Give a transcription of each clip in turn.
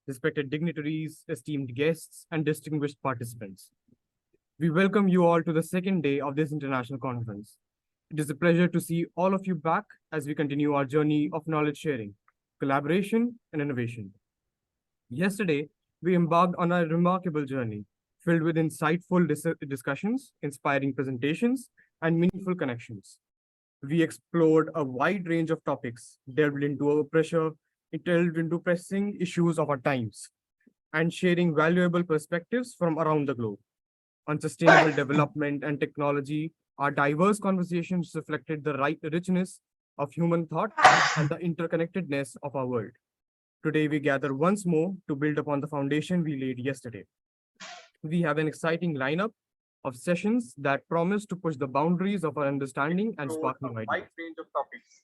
respected dignitaries, esteemed guests, and distinguished participants. We welcome you all to the second day of this international conference. It is a pleasure to see all of you back as we continue our journey of knowledge sharing, collaboration, and innovation. Yesterday, we embarked on a remarkable journey filled with insightful discussions, inspiring presentations, and meaningful connections. We explored a wide range of topics, delved into pressing issues of our times, and sharing valuable perspectives from around the globe. On sustainable development and technology, our diverse conversations reflected the richness of human thought and the interconnectedness of our world. Today, we gather once more to build upon the foundation we laid yesterday. We have an exciting lineup of sessions that promise to push the boundaries of our understanding and spark new ideas.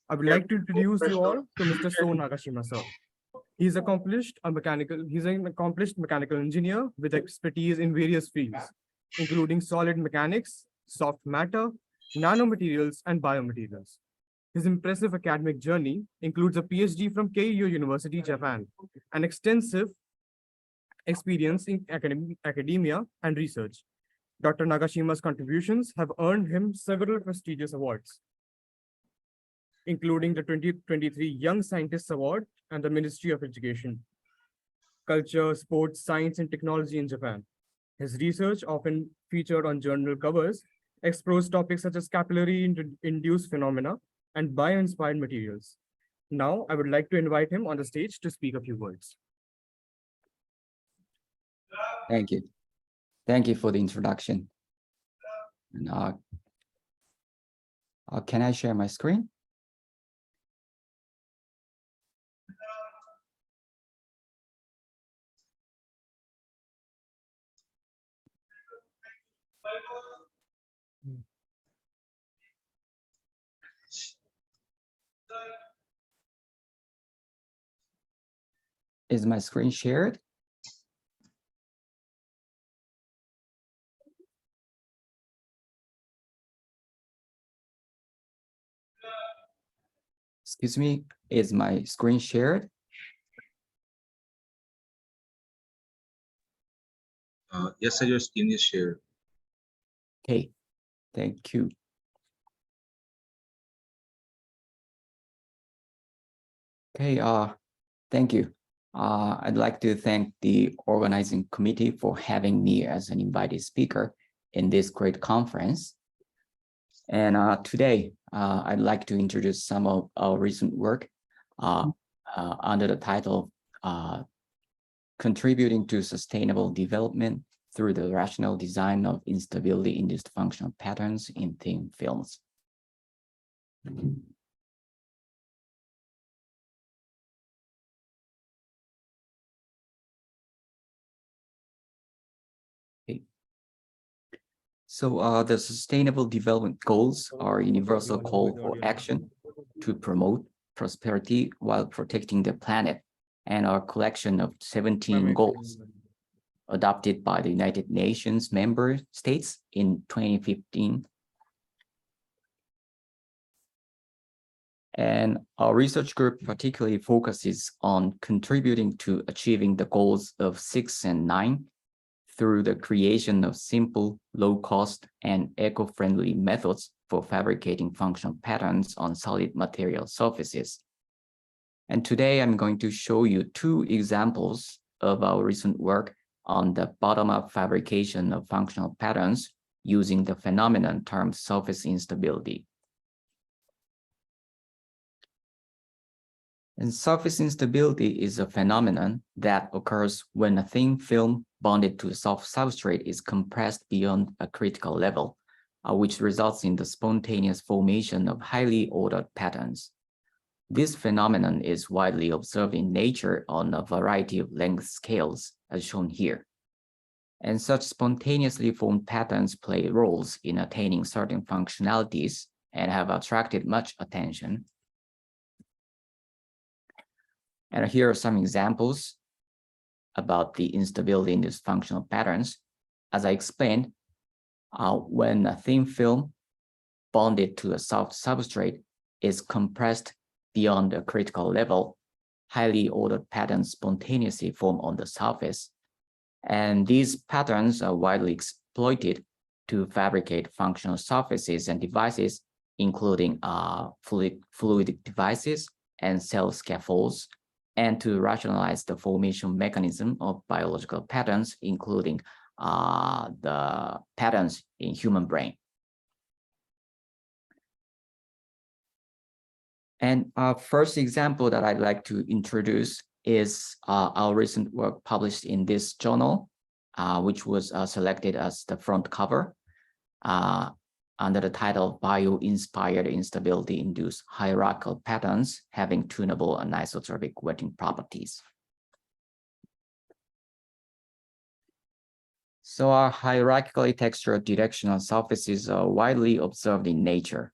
I would like to introduce you all to Mr. So Nagashima, sir. He's an accomplished mechanical engineer with expertise in various fields, including solid mechanics, soft matter, nanomaterials, and biomaterials. His impressive academic journey includes a PhD from Keio University, Japan, an extensive experience in academia and research. Dr. Nagashima's contributions have earned him several prestigious awards, including the 2023 Young Scientist Award and the Ministry of Education, Culture, Sports, Science, and Technology in Japan. His research, often featured on journal covers, explores topics such as capillary-induced phenomena and bio-inspired materials. Now, I would like to invite him on the stage to speak a few words. Thank you. Thank you for the introduction. And, can I share my screen? Is my screen shared? Excuse me, is my screen shared? Yes, sir, your screen is shared. Okay, thank you. Okay, thank you. I'd like to thank the organizing committee for having me as an invited speaker in this great conference. And today, I'd like to introduce some of our recent work under the title Contributing to Sustainable Development through the Rational Design of Instability-Induced Functional Patterns in Thin Films. So the Sustainable Development Goals are a universal call for action to promote prosperity while protecting the planet, and are a collection of 17 goals adopted by the United Nations member states in 2015. And our research group particularly focuses on contributing to achieving the goals of 6 and 9 through the creation of simple, low-cost, and eco-friendly methods for fabricating functional patterns on solid material surfaces. And today I'm going to show you 2 examples of our recent work on the bottom-up fabrication of functional patterns using the phenomenon termed surface instability. And surface instability is a phenomenon that occurs when a thin film bonded to a soft substrate is compressed beyond a critical level, which results in the spontaneous formation of highly ordered patterns. This phenomenon is widely observed in nature on a variety of length scales, as shown here. And such spontaneously formed patterns play roles in attaining certain functionalities and have attracted much attention. And here are some examples about the instability in these functional patterns. As I explained, when a thin film bonded to a soft substrate is compressed beyond a critical level, highly ordered patterns spontaneously form on the surface. And these patterns are widely exploited to fabricate functional surfaces and devices, including fluidic devices and cell scaffolds, and to rationalize the formation mechanism of biological patterns, including the patterns in human brain. And our first example that I'd like to introduce is our recent work published in this journal, which was selected as the front cover under the title Bio-Inspired Instability-Induced Hierarchical Patterns Having Tunable Anisotropic Wetting Properties. So our hierarchically textured directional surfaces are widely observed in nature.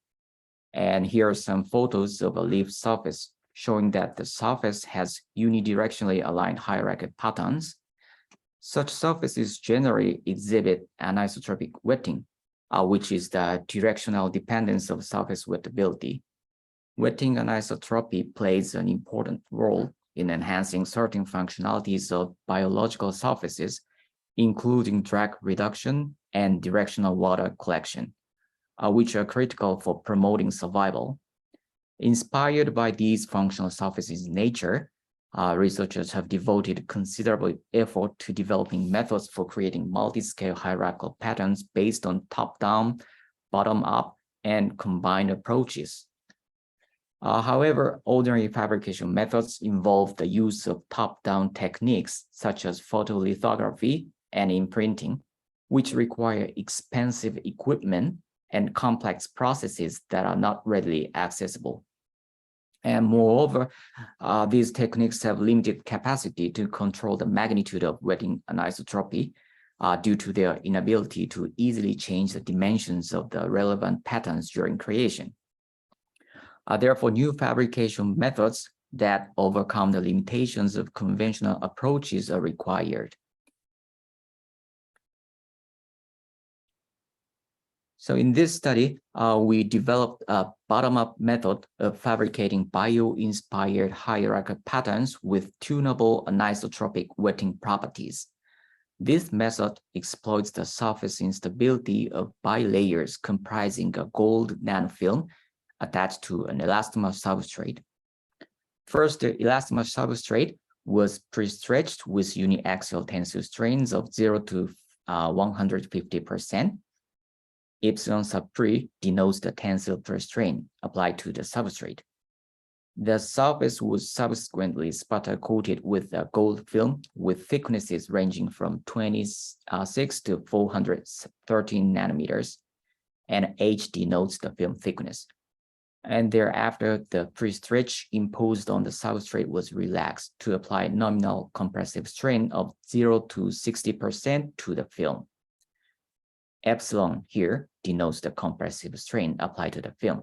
And here are some photos of a leaf surface showing that the surface has unidirectionally aligned hierarchical patterns. Such surfaces generally exhibit anisotropic wetting, which is the directional dependence of surface wettability. Wetting anisotropy plays an important role in enhancing certain functionalities of biological surfaces, including drag reduction and directional water collection, which are critical for promoting survival. Inspired by these functional surfaces in nature, researchers have devoted considerable effort to developing methods for creating multi-scale hierarchical patterns based on top-down, bottom-up, and combined approaches. However, ordinary fabrication methods involve the use of top-down techniques such as photolithography and imprinting, which require expensive equipment and complex processes that are not readily accessible. And moreover, these techniques have limited capacity to control the magnitude of wetting anisotropy due to their inability to easily change the dimensions of the relevant patterns during creation. Therefore, new fabrication methods that overcome the limitations of conventional approaches are required. So in this study, we developed a bottom-up method of fabricating bio-inspired hierarchical patterns with tunable anisotropic wetting properties. This method exploits the surface instability of bilayers comprising a gold nanofilm attached to an elastomer substrate. First, the elastomer substrate was pre-stretched with uniaxial tensile strains of 0 to 150%. Epsilon sub pre denotes the tensile strain applied to the substrate. The surface was subsequently sputter coated with a gold film with thicknesses ranging from 26 to 413 nanometers, and H denotes the film thickness. And thereafter, the pre-stretch imposed on the substrate was relaxed to apply nominal compressive strain of 0 to 60% to the film. Epsilon here denotes the compressive strain applied to the film.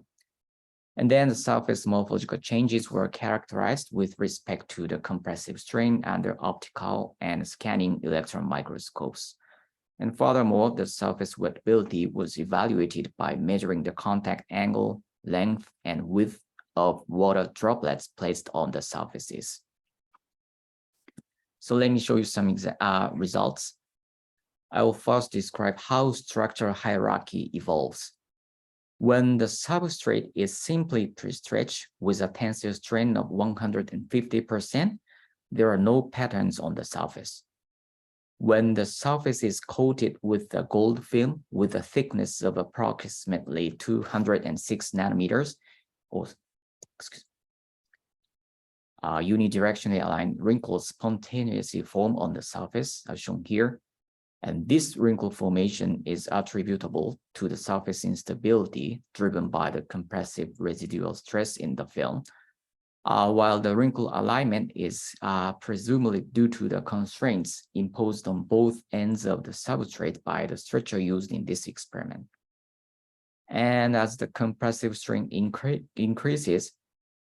And then the surface morphological changes were characterized with respect to the compressive strain under optical and scanning electron microscopes. And furthermore, the surface wettability was evaluated by measuring the contact angle, length, and width of water droplets placed on the surfaces. So let me show you some results. I will first describe how structural hierarchy evolves. When the substrate is simply pre-stretched with a tensile strain of 150%, there are no patterns on the surface. When the surface is coated with a gold film with a thickness of approximately 206 nanometers, or unidirectionally aligned wrinkles spontaneously form on the surface, as shown here. And this wrinkle formation is attributable to the surface instability driven by the compressive residual stress in the film, while the wrinkle alignment is presumably due to the constraints imposed on both ends of the substrate by the stretcher used in this experiment. And as the compressive strain increases,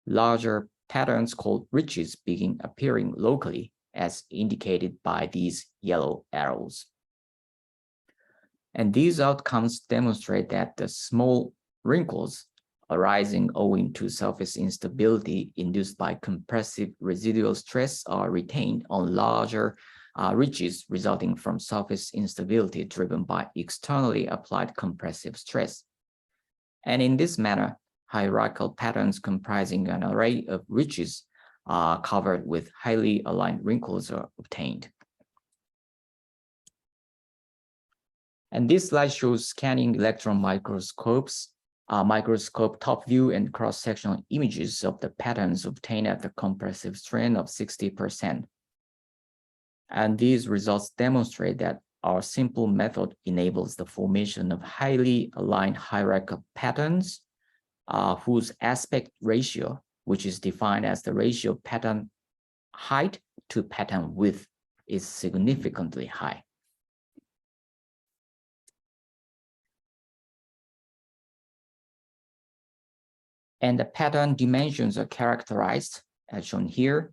larger patterns called ridges begin appearing locally, as indicated by these yellow arrows. And these outcomes demonstrate that the small wrinkles arising owing to surface instability induced by compressive residual stress are retained on larger ridges resulting from surface instability driven by externally applied compressive stress. And in this manner, hierarchical patterns comprising an array of ridges covered with highly aligned wrinkles are obtained. And this slide shows scanning electron microscopes, microscope top view and cross-sectional images of the patterns obtained at the compressive strain of 60%. And these results demonstrate that our simple method enables the formation of highly aligned hierarchical patterns whose aspect ratio, which is defined as the ratio of pattern height to pattern width, is significantly high. And the pattern dimensions are characterized as shown here.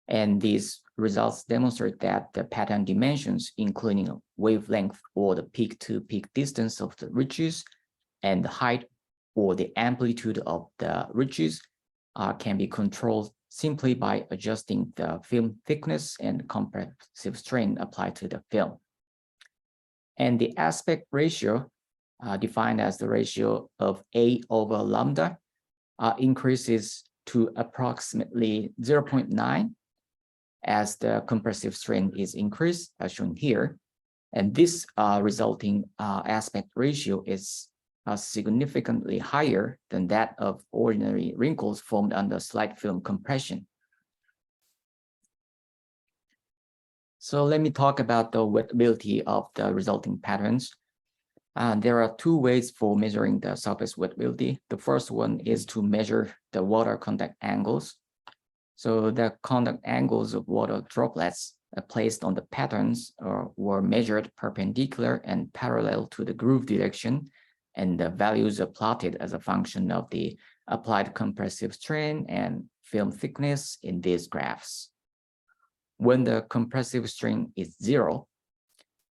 And these results demonstrate that the pattern dimensions, including wavelength or the peak-to-peak distance of the ridges and the height or the amplitude of the ridges can be controlled simply by adjusting the film thickness and compressive strain applied to the film. And the aspect ratio, defined as the ratio of A over lambda, increases to approximately 0.9 as the compressive strain is increased, as shown here. And this resulting aspect ratio is significantly higher than that of ordinary wrinkles formed under slight film compression. So let me talk about the wettability of the resulting patterns. There are two ways for measuring the surface wettability. The first one is to measure the water contact angles. So the contact angles of water droplets placed on the patterns were measured perpendicular and parallel to the groove direction, and the values are plotted as a function of the applied compressive strain and film thickness in these graphs. When the compressive strain is 0,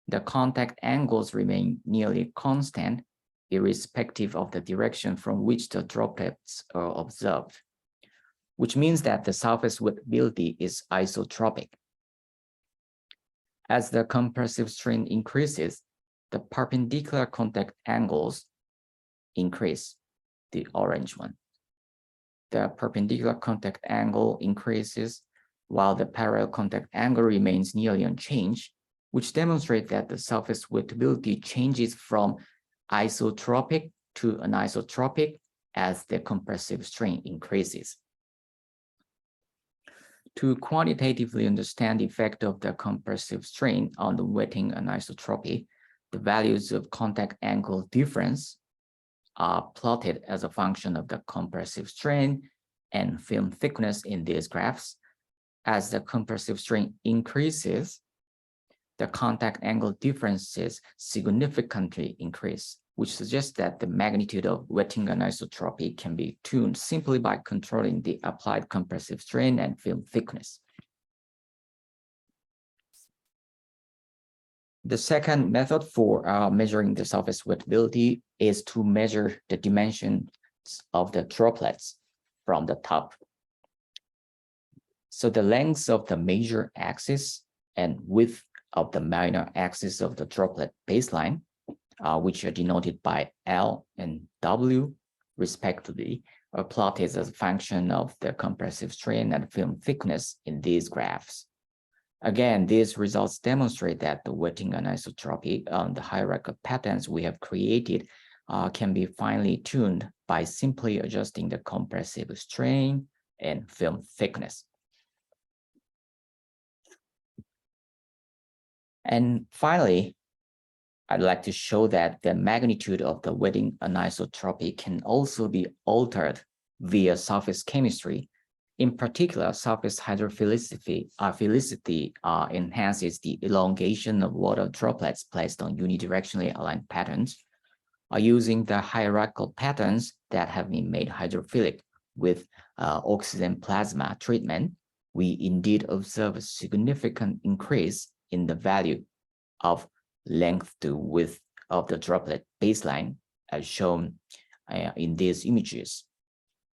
the contact angles remain nearly constant, irrespective of the direction from which the droplets are observed, which means that the surface wettability is isotropic. As the compressive strain increases, the perpendicular contact angles increase, the orange one. The perpendicular contact angle increases while the parallel contact angle remains nearly unchanged, which demonstrates that the surface wettability changes from isotropic to anisotropic as the compressive strain increases. To quantitatively understand the effect of the compressive strain on the wetting anisotropy, the values of contact angle difference are plotted as a function of the compressive strain and film thickness in these graphs. As the compressive strain increases, the contact angle differences significantly increase, which suggests that the magnitude of wetting anisotropy can be tuned simply by controlling the applied compressive strain and film thickness. The second method for measuring the surface wettability is to measure the dimensions of the droplets from the top. So the lengths of the major axis and width of the minor axis of the droplet baseline, which are denoted by L and W respectively, are plotted as a function of the compressive strain and film thickness in these graphs. Again, these results demonstrate that the wetting anisotropy on the hierarchical patterns we have created can be finely tuned by simply adjusting the compressive strain and film thickness. And finally, I'd like to show that the magnitude of the wetting anisotropy can also be altered via surface chemistry. In particular, surface hydrophilicity enhances the elongation of water droplets placed on unidirectionally aligned patterns. Using the hierarchical patterns that have been made hydrophilic with oxygen plasma treatment, we indeed observe a significant increase in the value of length to width of the droplet baseline, as shown in these images.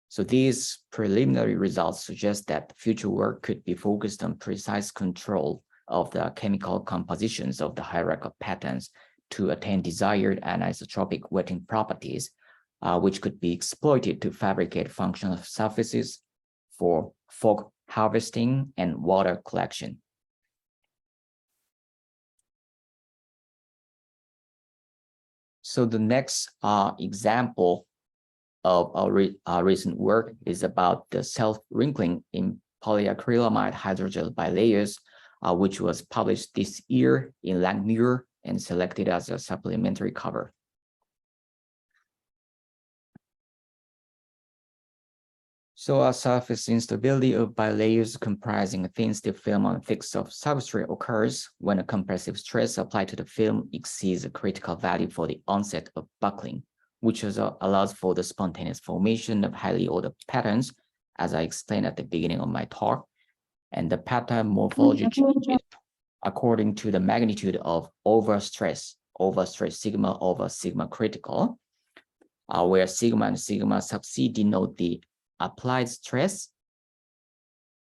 So these preliminary results suggest that future work could be focused on precise control of the chemical compositions of the hierarchical patterns to attain desired anisotropic wetting properties, which could be exploited to fabricate functional surfaces for fog harvesting and water collection. So the next example of our recent work is about the self-wrinkling in polyacrylamide hydrogel bilayers, which was published this year in Langmuir and selected as a supplementary cover. So a surface instability of bilayers comprising a thin stiff film on a thick soft substrate occurs when a compressive stress applied to the film exceeds a critical value for the onset of buckling, which allows for the spontaneous formation of highly ordered patterns, as I explained at the beginning of my talk. And the pattern morphology changes according to the magnitude of overstress sigma over sigma critical, where sigma and sigma sub C denote the applied stress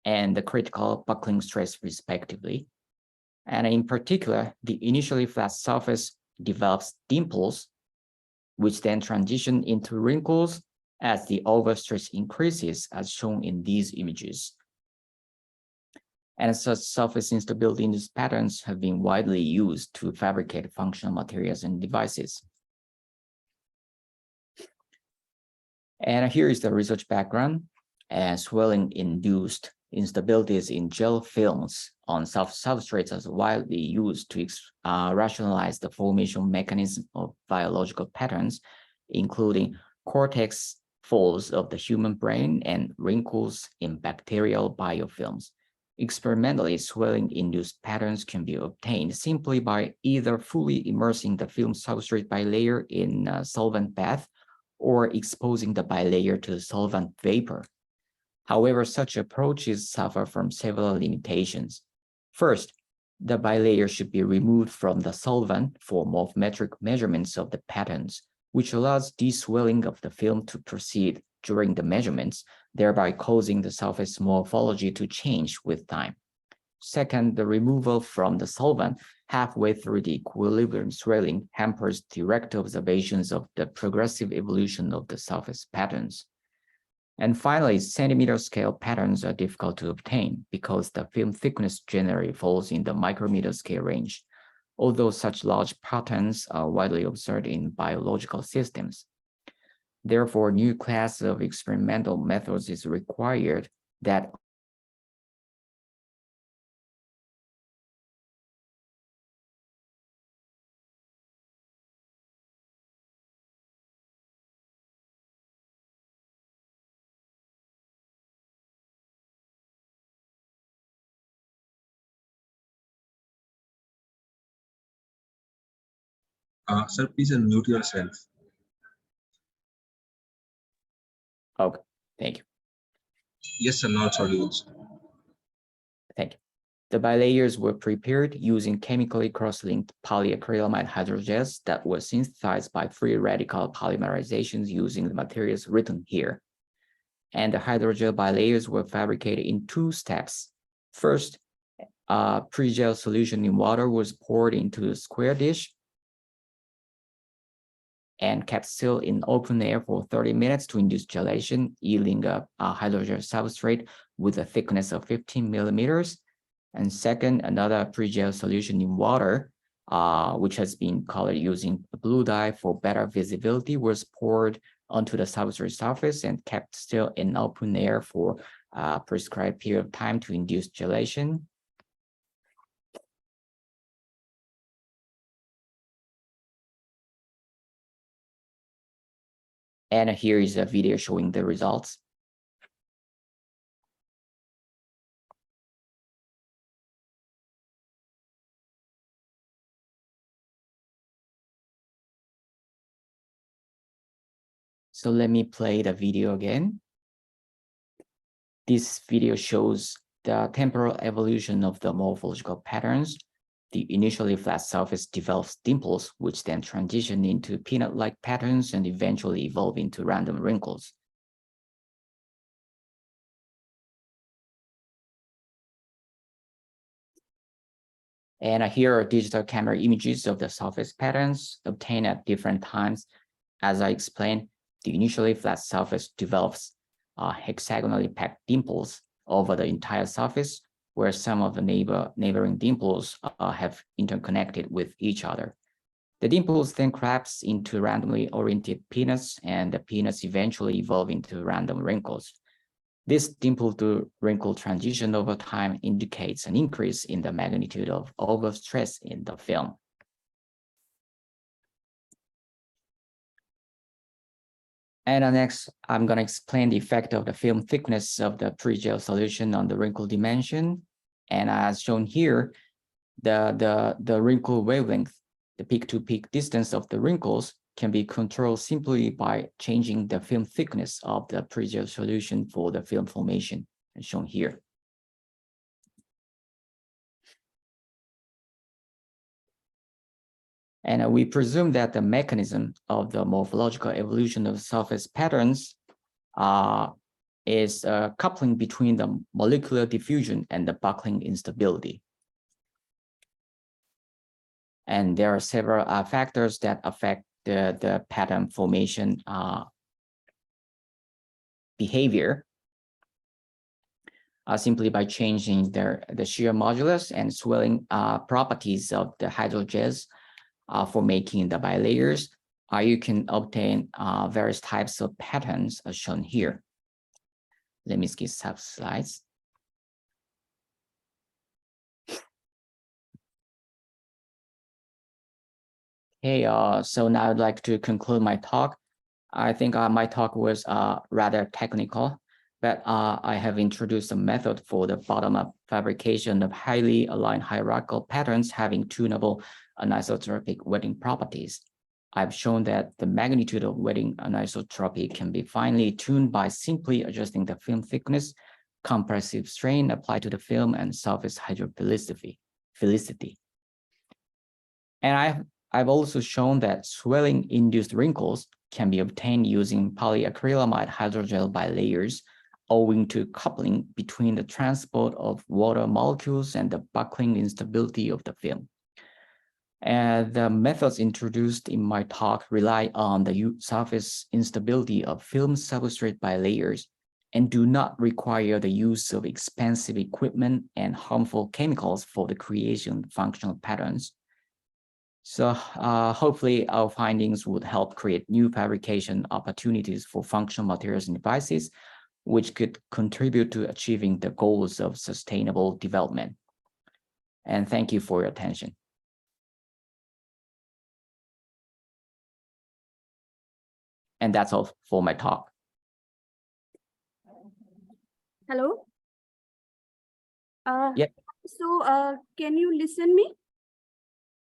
and the critical buckling stress respectively. And in particular, the initially flat surface develops dimples, which then transition into wrinkles as the overstress increases, as shown in these images. And such surface instability-induced patterns have been widely used to fabricate functional materials and devices. And here is the research background. And swelling-induced instabilities in gel films on soft substrates are widely used to rationalize the formation mechanism of biological patterns, including cortex folds of the human brain and wrinkles in bacterial biofilms. Experimentally, swelling-induced patterns can be obtained simply by either fully immersing the film substrate bilayer in a solvent bath or exposing the bilayer to the solvent vapor. However, such approaches suffer from several limitations. First, the bilayer should be removed from the solvent for morphometric measurements of the patterns, which allows deswelling of the film to proceed during the measurements, thereby causing the surface morphology to change with time. Second, the removal from the solvent halfway through the equilibrium swelling hampers direct observations of the progressive evolution of the surface patterns. And finally, centimeter scale patterns are difficult to obtain because the film thickness generally falls in the micrometer scale range, although such large patterns are widely observed in biological systems. Therefore, new class of experimental methods is required that Sir, please unmute yourself. Okay, thank you. Yes, sir, now it's audible. Thank you. The bilayers were prepared using chemically cross-linked polyacrylamide hydrogels that were synthesized by free radical polymerizations using the materials written here. And the hydrogel bilayers were fabricated in two steps. First, a pre-gel solution in water was poured into a square dish and kept still in open air for 30 minutes to induce gelation, yielding a hydrogel substrate with a thickness of 15 millimeters. And second, another pre-gel solution in water, which has been colored using blue dye for better visibility, was poured onto the substrate surface and kept still in open air for a prescribed period of time to induce gelation. And here is a video showing the results. So let me play the video again. This video shows the temporal evolution of the morphological patterns The initially flat surface develops dimples, which then transition into peanut-like patterns and eventually evolve into random wrinkles. And here are digital camera images of the surface patterns obtained at different times. As I explained, the initially flat surface develops hexagonally packed dimples over the entire surface, where some of the neighboring dimples have interconnected with each other. The dimples then collapse into randomly oriented peanuts, and the peanuts eventually evolve into random wrinkles. This dimple to wrinkle transition over time indicates an increase in the magnitude of overstress in the film. And next, I'm going to explain the effect of the film thickness of the pre-gel solution on the wrinkle dimension. And as shown here, the wrinkle wavelength, the peak-to-peak distance of the wrinkles, can be controlled simply by changing the film thickness of the pre-gel solution for the film formation, as shown here. And we presume that the mechanism of the morphological evolution of surface patterns is coupling between the molecular diffusion and the buckling instability. And there are several factors that affect the pattern formation behavior simply by changing the shear modulus and swelling properties of the hydrogels for making the bilayers. You can obtain various types of patterns as shown here. Let me skip some slides. Okay, so now I'd like to conclude my talk. I think my talk was rather technical, but I have introduced a method for the bottom-up fabrication of highly aligned hierarchical patterns having tunable anisotropic wetting properties. I've shown that the magnitude of wetting anisotropy can be finely tuned by simply adjusting the film thickness, compressive strain applied to the film, and surface hydrophilicity. And I've also shown that swelling-induced wrinkles can be obtained using polyacrylamide hydrogel bilayers owing to coupling between the transport of water molecules and the buckling instability of the film. And the methods introduced in my talk rely on the surface instability of film substrate bilayers and do not require the use of expensive equipment and harmful chemicals for the creation of functional patterns. So hopefully our findings would help create new fabrication opportunities for functional materials and devices, which could contribute to achieving the goals of sustainable development. And thank you for your attention. And that's all for my talk. Hello. Yep. So can you listen me?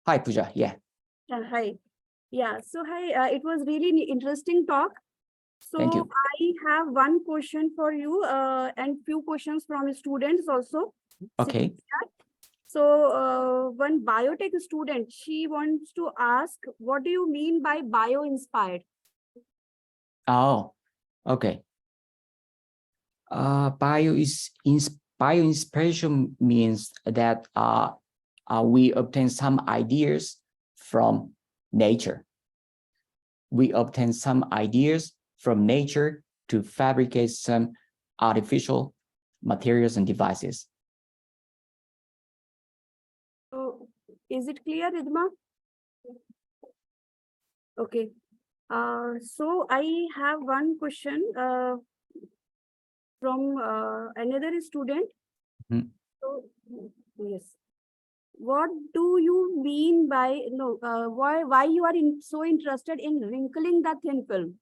Hi, Pooja. Yeah. Hi. Yeah. So hi. It was really interesting talk. So Thank you. I have one question for you and few questions from students also. Okay. So one biotech student, she wants to ask, what do you mean by bio-inspired? Oh, okay. Bio-inspiration means that we obtain some ideas from nature. We obtain some ideas from nature to fabricate some artificial materials and devices. So is it clear, Ridhima? Okay. So I have one question from another student. Mhm. So yes, what do you mean by why you are so interested in wrinkling the thin film?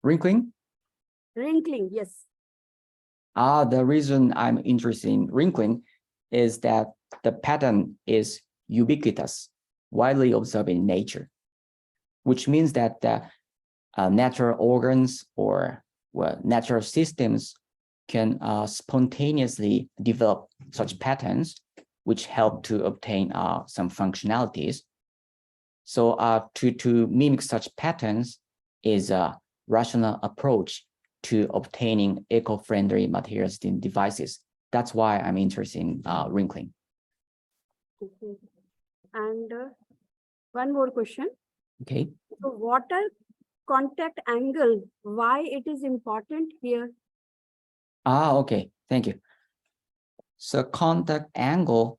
Wrinkling? Wrinkling, yes. The reason I'm interested in wrinkling is that the pattern is ubiquitous, widely observed in nature, which means that the natural organs or natural systems can spontaneously develop such patterns which help to obtain some functionalities. So to mimic such patterns is a rational approach to obtaining eco-friendly materials in devices. That's why I'm interested in wrinkling. Okay. And one more question. Okay. So water contact angle, why it is important here? Okay, thank you. So contact angle,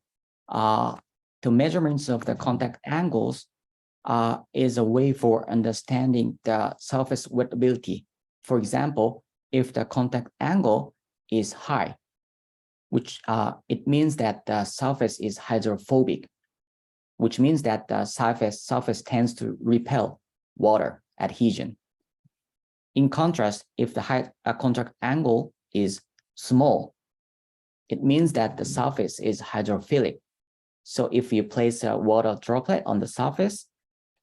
the measurements of the contact angles is a way for understanding the surface wettability. For example, if the contact angle is high, which it means that the surface is hydrophobic, which means that the surface tends to repel water adhesion. In contrast, if the contact angle is small, it means that the surface is hydrophilic. So if you place a water droplet on the surface,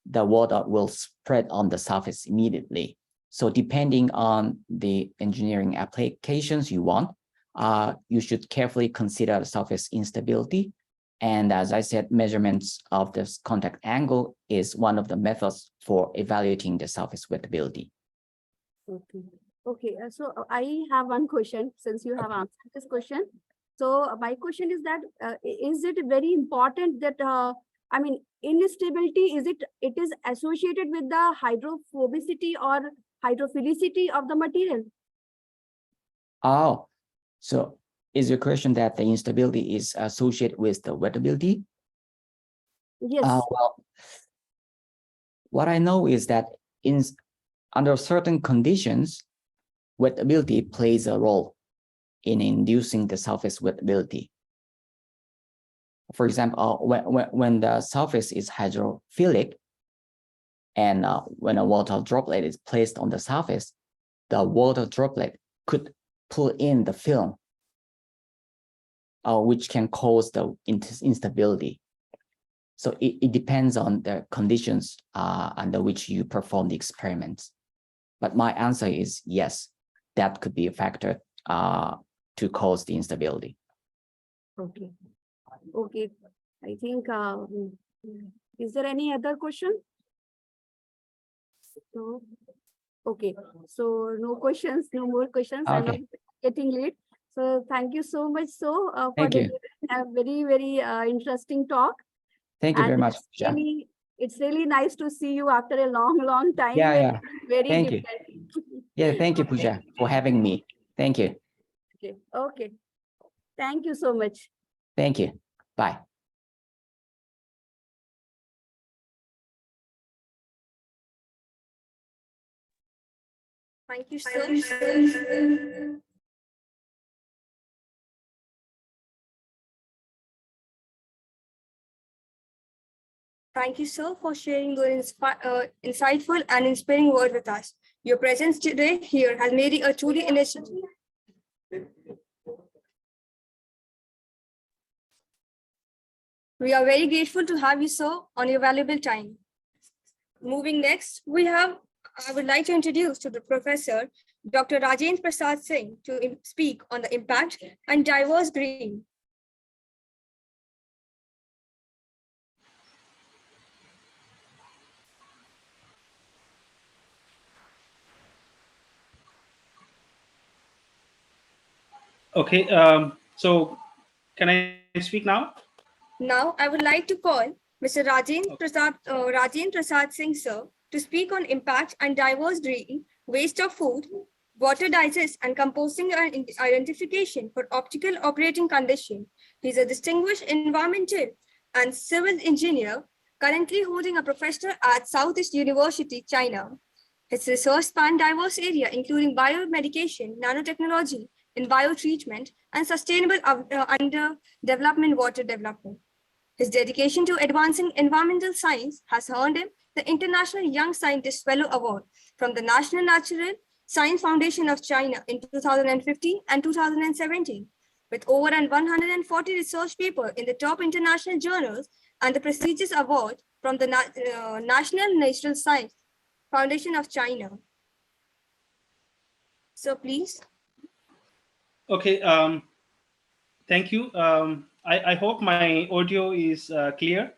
the water will spread on the surface immediately. So depending on the engineering applications you want, you should carefully consider the surface instability. And as I said, measurements of this contact angle is one of the methods for evaluating the surface wettability. Okay. Okay. So I have one question since you have answered this question. So my question is that is it very important that I mean instability it is associated with the hydrophobicity or hydrophilicity of the material? Oh, so is your question that the instability is associated with the wettability? Yes. Well, what I know is that under certain conditions, wettability plays a role in inducing the surface wettability. For example, when the surface is hydrophilic and when a water droplet is placed on the surface, the water droplet could pull in the film, which can cause the instability. So it depends on the conditions under which you perform the experiments. But my answer is yes, that could be a factor to cause the instability. Okay. Okay. I think, is there any other question? No. Okay. So no questions, no more questions. I'm not Okay. getting late. So thank you so much. So for Thank you. a very, very interesting talk. Thank you And very much, Pooja. it's really nice to see you after a long, long time. Yeah, and yeah. Very Thank you. different. Yeah, thank you, Pooja, for having me. Thank you. Okay. Okay. Thank you so much. Thank you. Bye. Thank you, sir. Thank you, sir, for sharing your insightful and inspiring word with us. Your presence today here has made it a truly initiative. We are very grateful to have you, sir, on your valuable time. Moving next, I would like to introduce to the professor, Dr. Rajendra Prasad Singh, to speak on the impact and diverse green. Okay, so can I speak now? Now, I would like to call Mr. Rajendra Prasad Singh, sir, to speak on impact and diverse green, waste of food, water digest and composting and identification for optical operating condition. He is a distinguished environmental and civil engineer, currently holding a professor at Southeast University, China. His research spans diverse areas, including biomedication, nanotechnology, in biotreatment, and sustainable underdevelopment water development. His dedication to advancing environmental science has earned him the International Young Scientist Fellow Award from the National Natural Science Foundation of China in 2015 and 2017. With over 140 research papers in the top international journals and the prestigious award from the National Natural Science Foundation of China. So please. Okay, thank you. I hope my audio is clear.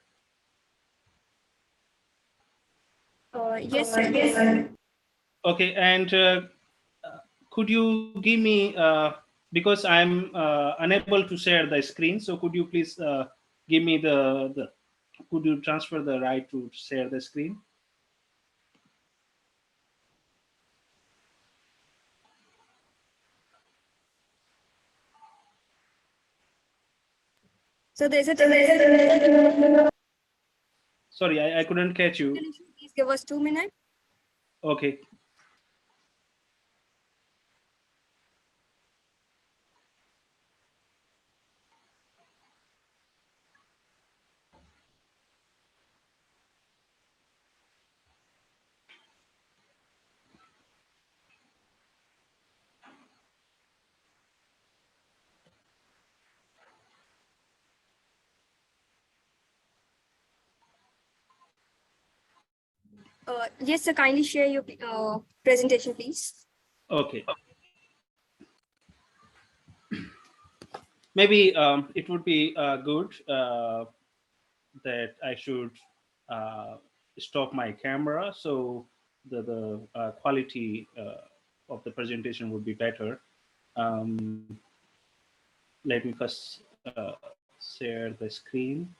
Yes, sir. Okay, and could you give me, because I'm unable to share the screen, so could you please give me could you transfer the right to share the screen? So there's a technical Sorry, I couldn't catch you. issue. Please give us 2 minutes. Okay. Yes, sir. Kindly share your presentation, please. Okay. Maybe it would be good that I should stop my camera so the quality of the presentation would be better. Let me first share the screen.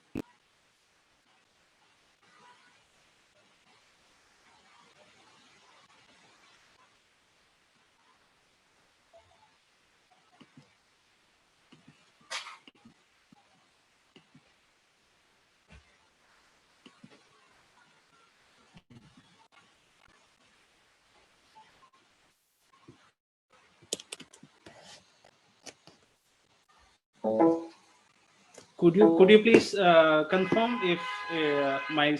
Could you please confirm if my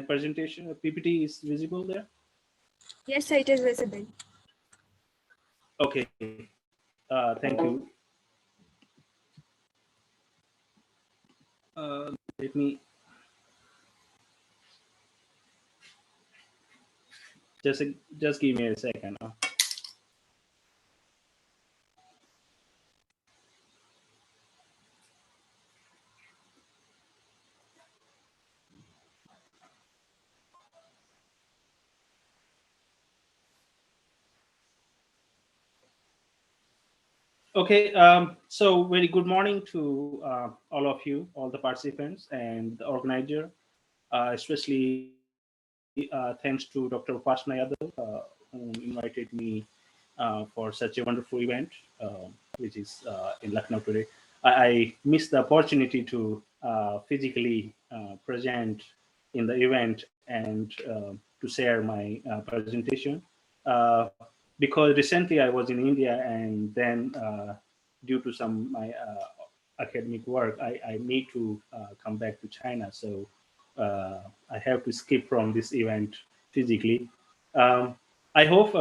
presentation PPT is visible there? Yes, sir. It is visible. Okay. Thank you. Let me just give me a second. Okay, so very good morning to all of you, all the participants and the organizer, especially thanks to Dr. Upasana Yadav, who invited me for such a wonderful event, which is in Lucknow today. I missed the opportunity to physically present in the event and to share my presentation. Because recently I was in India, and then due to some my academic work, I need to come back to China. So I have to skip from this event physically. I hope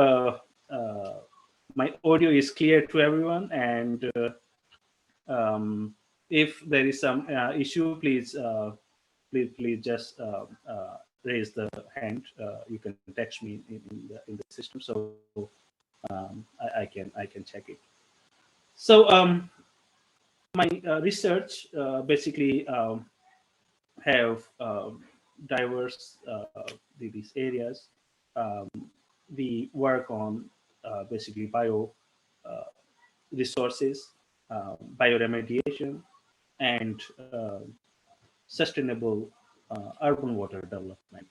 my audio is clear to everyone, and if there is some issue, please just raise the hand. You can text me in the system, so I can check it. So my research basically have diverse these areas. We work on basically bio resources, bioremediation, and sustainable urban water development.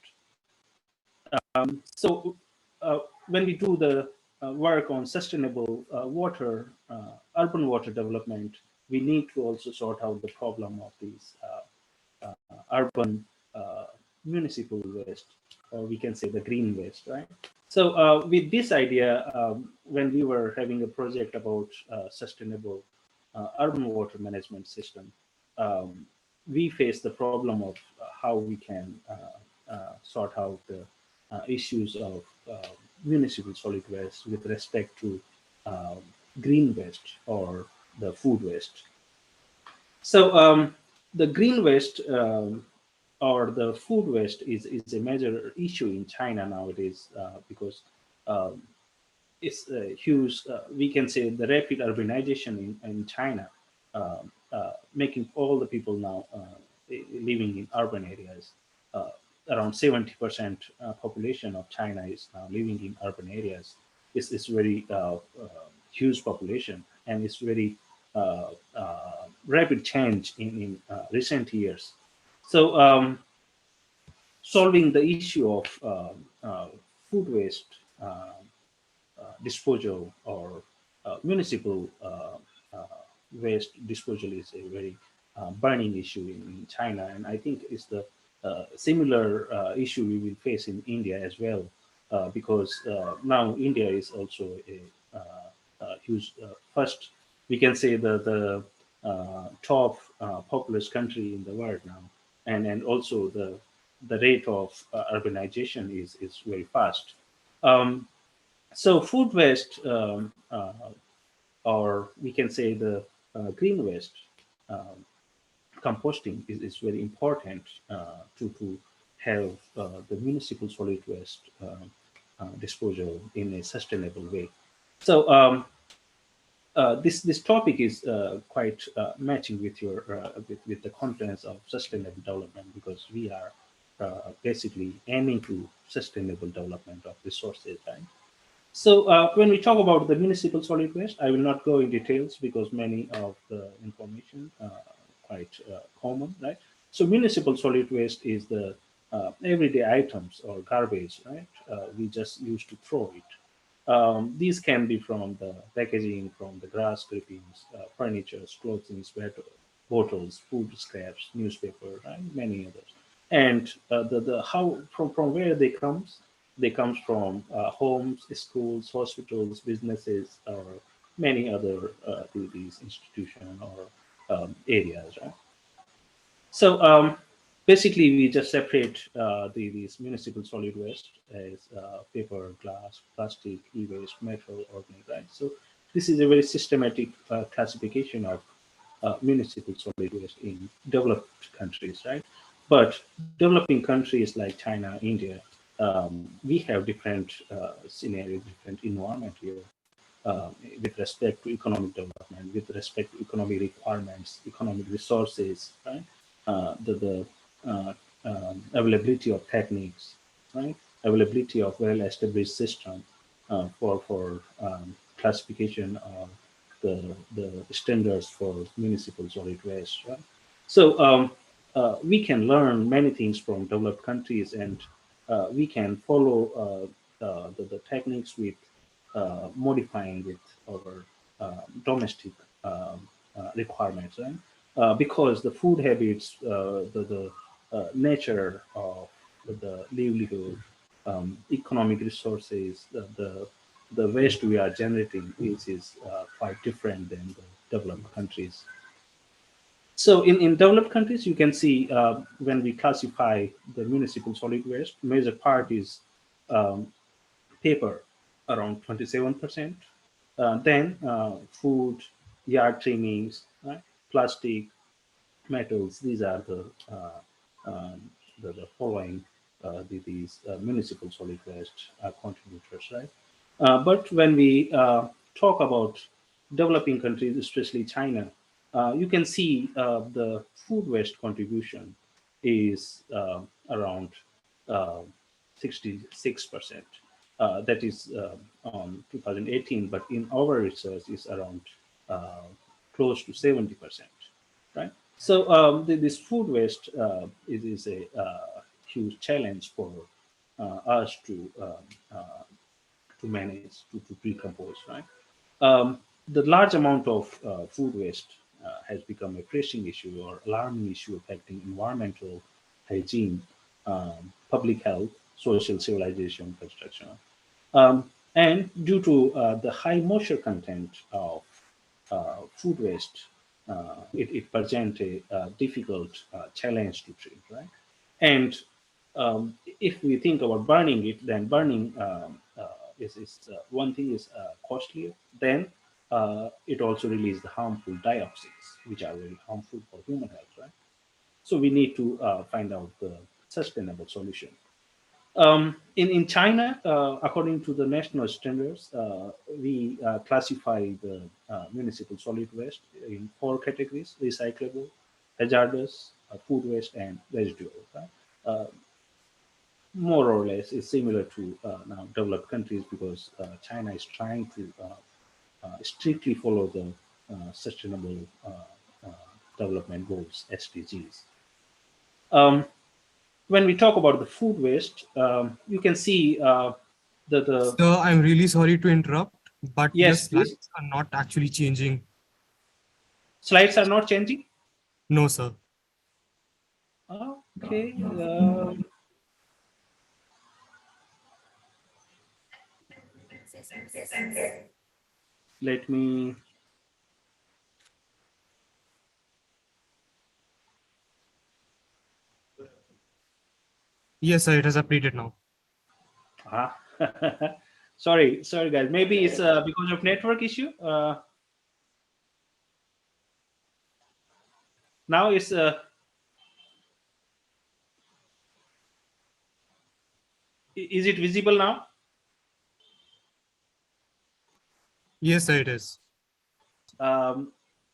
So when we do the work on sustainable urban water development, we need to also sort out the problem of these urban municipal waste, or we can say the green waste, right? So with this idea, when we were having a project about sustainable urban water management system, we faced the problem of how we can sort out the issues of municipal solid waste with respect to green waste or the food waste. So the green waste or the food waste is a major issue in China nowadays because it's a huge, we can say the rapid urbanization in China making all the people now living in urban areas. Around 70% population of China is now living in urban areas. It's very huge population, and it's very rapid change in recent years. So solving the issue of food waste disposal or municipal waste disposal is a very burning issue in China, and I think it's the similar issue we will face in India as well, because now India is also a huge first, we can say the top populous country in the world now, and also the rate of urbanization is very fast. So food waste, or we can say the green waste, composting is very important to have the municipal solid waste disposal in a sustainable way. So this topic is quite matching with your with the contents of sustainable development, because we are basically aiming to sustainable development of resources, right? So when we talk about the municipal solid waste, I will not go in details because many of the information quite common, right? So municipal solid waste is the everyday items or garbage, right? We just used to throw it. These can be from the packaging, from the grass clippings, furniture, clothing, bottles, food scraps, newspaper, and many others. And the how from where they comes from homes, schools, hospitals, businesses, or many other these institutions or areas, right? So basically, we just separate these municipal solid waste as paper, glass, plastic, e-waste, metal, organic, right? So this is a very systematic classification of municipal solid waste in developed countries, right? But developing countries like China, India, we have different scenarios, different environment here. With respect to economic development, with respect to economic requirements, economic resources, right? The availability of techniques, right? Availability of well-established system for classification of the standards for municipal solid waste, right? So we can learn many things from developed countries, and we can follow the techniques with modifying with our domestic requirements, right? Because the food habits, the nature of the livelihood, economic resources, the waste we are generating is quite different than the developed countries. So in developed countries, you can see when we classify the municipal solid waste, major part is paper, around 27%. Then food, yard trimmings, right? Plastic, metals. These are the following these municipal solid waste contributors, right? But when we talk about developing countries, especially China, you can see the food waste contribution is around 66%. That is on 2018, but in our research is around close to 70%, right? So this food waste is a huge challenge for us to manage, to decompose, right? The large amount of food waste has become a pressing issue or alarming issue affecting environmental hygiene, public health, social civilization, construction. And due to the high moisture content of food waste, it presents a difficult challenge to treat, right? And if we think about burning it, then burning is one thing is costlier. Then it also releases the harmful dioxins, which are very harmful for human health, right? So we need to find out the sustainable solution. In China, according to the national standards, we classify the municipal solid waste in 4 categories: recyclable, hazardous, food waste, and residual. Right? More or less is similar to now developed countries, because China is trying to strictly follow the sustainable development goals, SDGs. When we talk about the food waste, you can see the Sir, I'm really sorry to interrupt, but your yes, please. slides are not actually changing. Slides are not changing. No, sir. Okay. Let me. Yes, sir, it has updated now. Ah. sorry, guys. Maybe it's because of network issue. Now it's is it visible now? Yes, sir, it is. I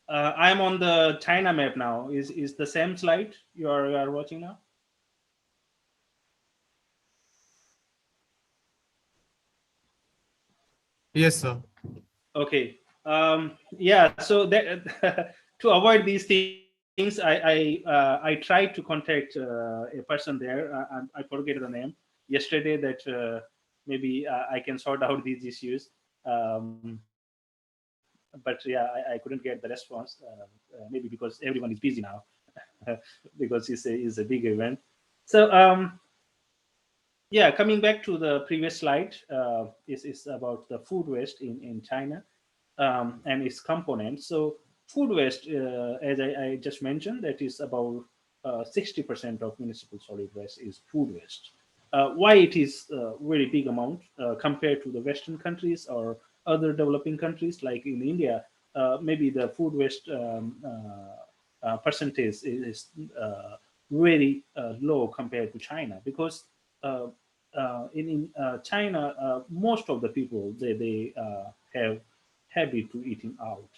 am on the China map now. Is the same slide you are watching now? Yes, sir. Okay. Yeah. So that to avoid these things, I tried to contact a person there. And I forget the name yesterday. That maybe I can sort out these issues. But yeah, I couldn't get the response. Maybe because everyone is busy now, because it's a big event. So yeah, coming back to the previous slide, is about the food waste in China and its components. So food waste, as I just mentioned, that is about 60% of municipal solid waste is food waste. Why it is a very big amount compared to the Western countries or other developing countries like in India, maybe the food waste percentage is very low compared to China, because uh, in China, most of the people they have habit to eating out,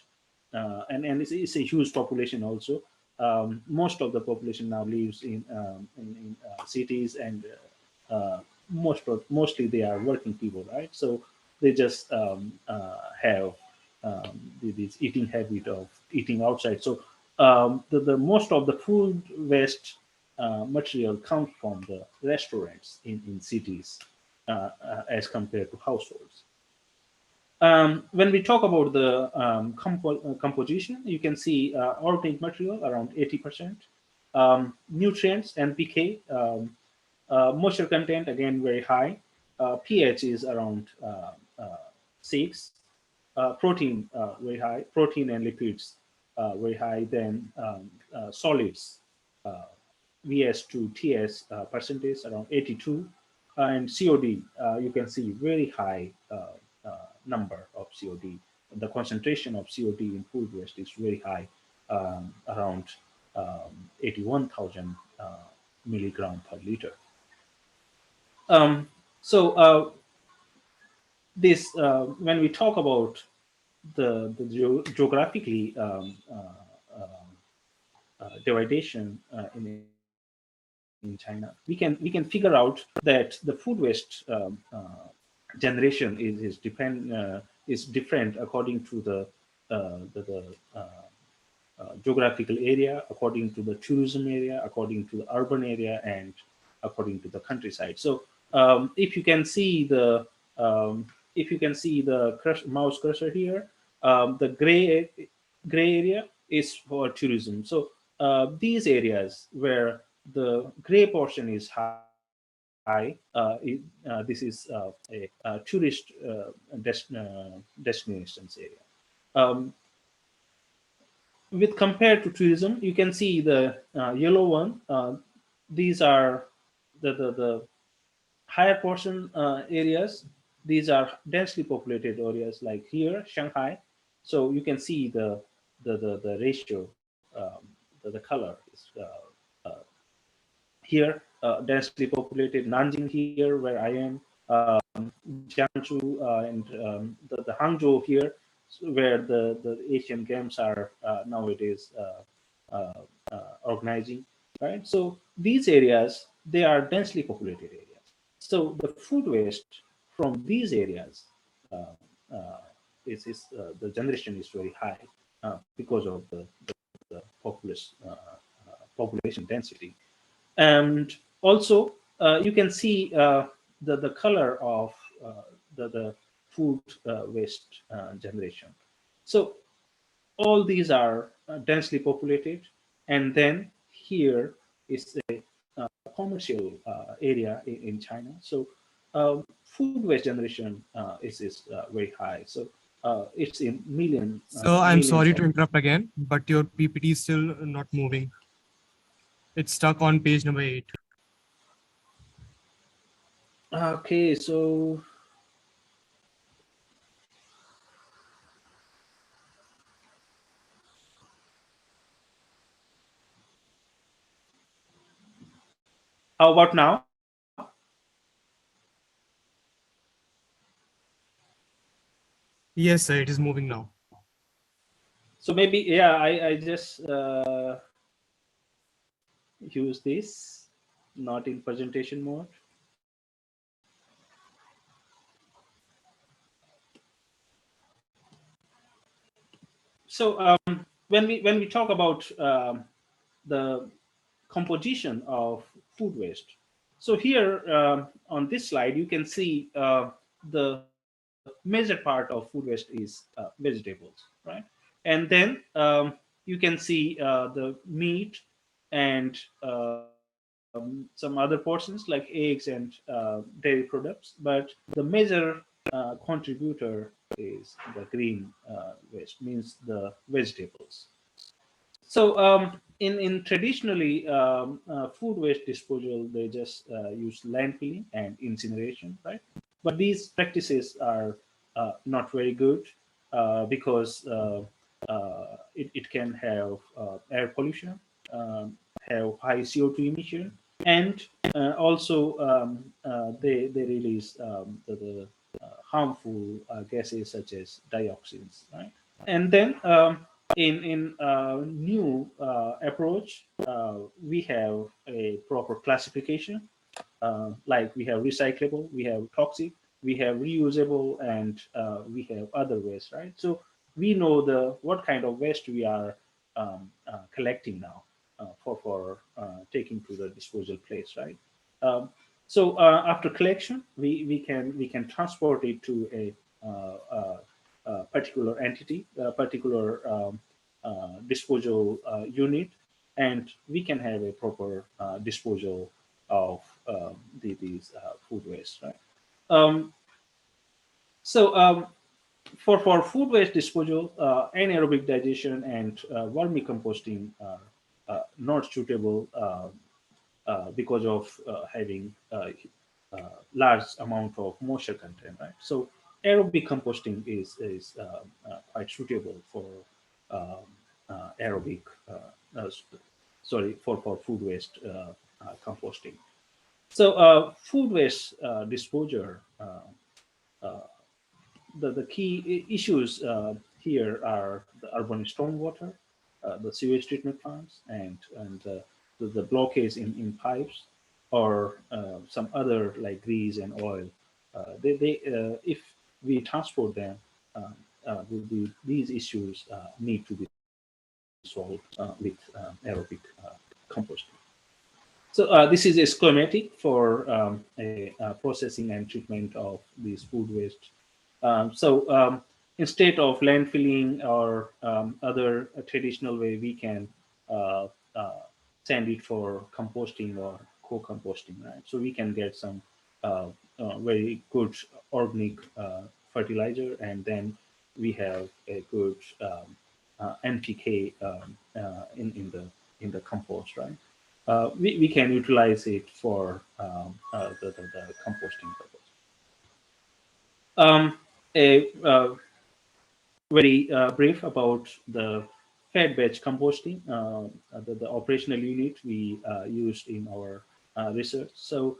and it's a huge population also. Most of the population now lives in cities, and mostly they are working people, right? So they just have this eating habit of eating outside. So the most of the food waste material comes from the restaurants in cities as compared to households. When we talk about the composition, you can see organic material around 80%, nutrients NPK, moisture content again very high, pH is around 6, protein very high, protein and lipids very high, then solids Vs to Ts percentage around 82, and COD you can see very high number of COD. The concentration of COD in food waste is very high, around 81,000 milligram per liter. So this when we talk about the geographically dividation in China, we can figure out that the food waste generation is different according to the geographical area, according to the tourism area, according to the urban area, and according to the countryside. So if you can see the mouse cursor here, the gray area is for tourism. So these areas where the gray portion is high, this is a tourist destinations area. With compared to tourism, you can see the yellow one. These are the higher portion areas. These are densely populated areas like here, Shanghai. So you can see the ratio, the color is here, densely populated Nanjing here, where I am, Jiangsu, and the Hangzhou here, where the Asian Games are nowadays organizing, right? So these areas, they are densely populated areas. So the food waste from these areas the generation is very high because of the population density. And also, you can see the color of the food waste generation. So all these are densely populated, and then here is a commercial area in China. So food waste generation is very high. So it's in million. So I'm sorry millions to interrupt again, but your PPT is still not moving. It's stuck on page number 8. Okay, so how about now? Yes, sir, it is moving now. So maybe, yeah, I just use this, not in presentation mode. So when we talk about the composition of food waste, so here on this slide you can see the major part of food waste is vegetables, right? And then you can see the meat and some other portions like eggs and dairy products, but the major contributor is the green waste, means the vegetables. So in traditionally food waste disposal, they just use landfilling and incineration, right? But these practices are not very good because it can have air pollution, have high CO2 emission, and also they release the harmful gases such as dioxins, right? And then in new approach, we have a proper classification. Like we have recyclable, we have toxic, we have reusable, and we have other waste, right? So we know what kind of waste we are collecting now for taking to the disposal place, right? So after collection, we can transport it to a particular entity, a particular disposal unit, and we can have a proper disposal of these food waste, right? So for food waste disposal, anaerobic digestion and vermicomposting are not suitable because of having large amount of moisture content, right? So aerobic composting is quite suitable for aerobic, sorry, for food waste composting. So food waste disposal, the key issues here are the urban stormwater, the sewage treatment plants, and the blockage in pipes, or some other like grease and oil. If we transport them, these issues need to be solved with aerobic composting. So this is a schematic for processing and treatment of these food waste. So instead of landfilling or other traditional way, we can send it for composting or co-composting, right? So we can get some very good organic fertilizer, and then we have a good NPK in the compost, right? We can utilize it for the composting purpose. A very brief about the fed batch composting, the operational unit we used in our research. So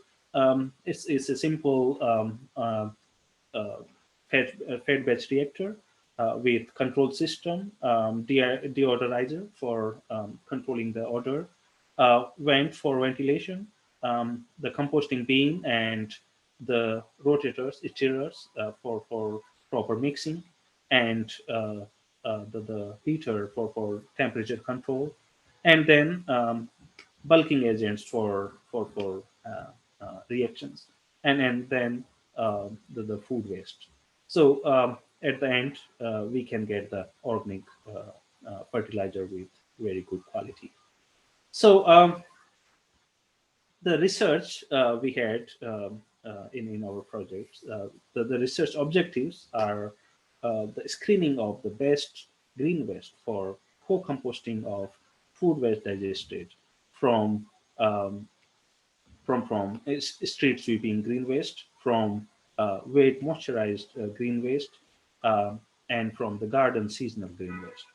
it's a simple fed batch reactor with control system, deodorizer for controlling the odor, vent for ventilation, the composting bin, and the rotators, stirrers for proper mixing, and the heater for temperature control, and then bulking agents for reactions, and then the food waste. So at the end, we can get the organic fertilizer with very good quality. So the research we had in our projects, the research objectives are the screening of the best green waste for co-composting of food waste digested from street sweeping green waste, from wet moisturized green waste, and from the garden seasonal green waste.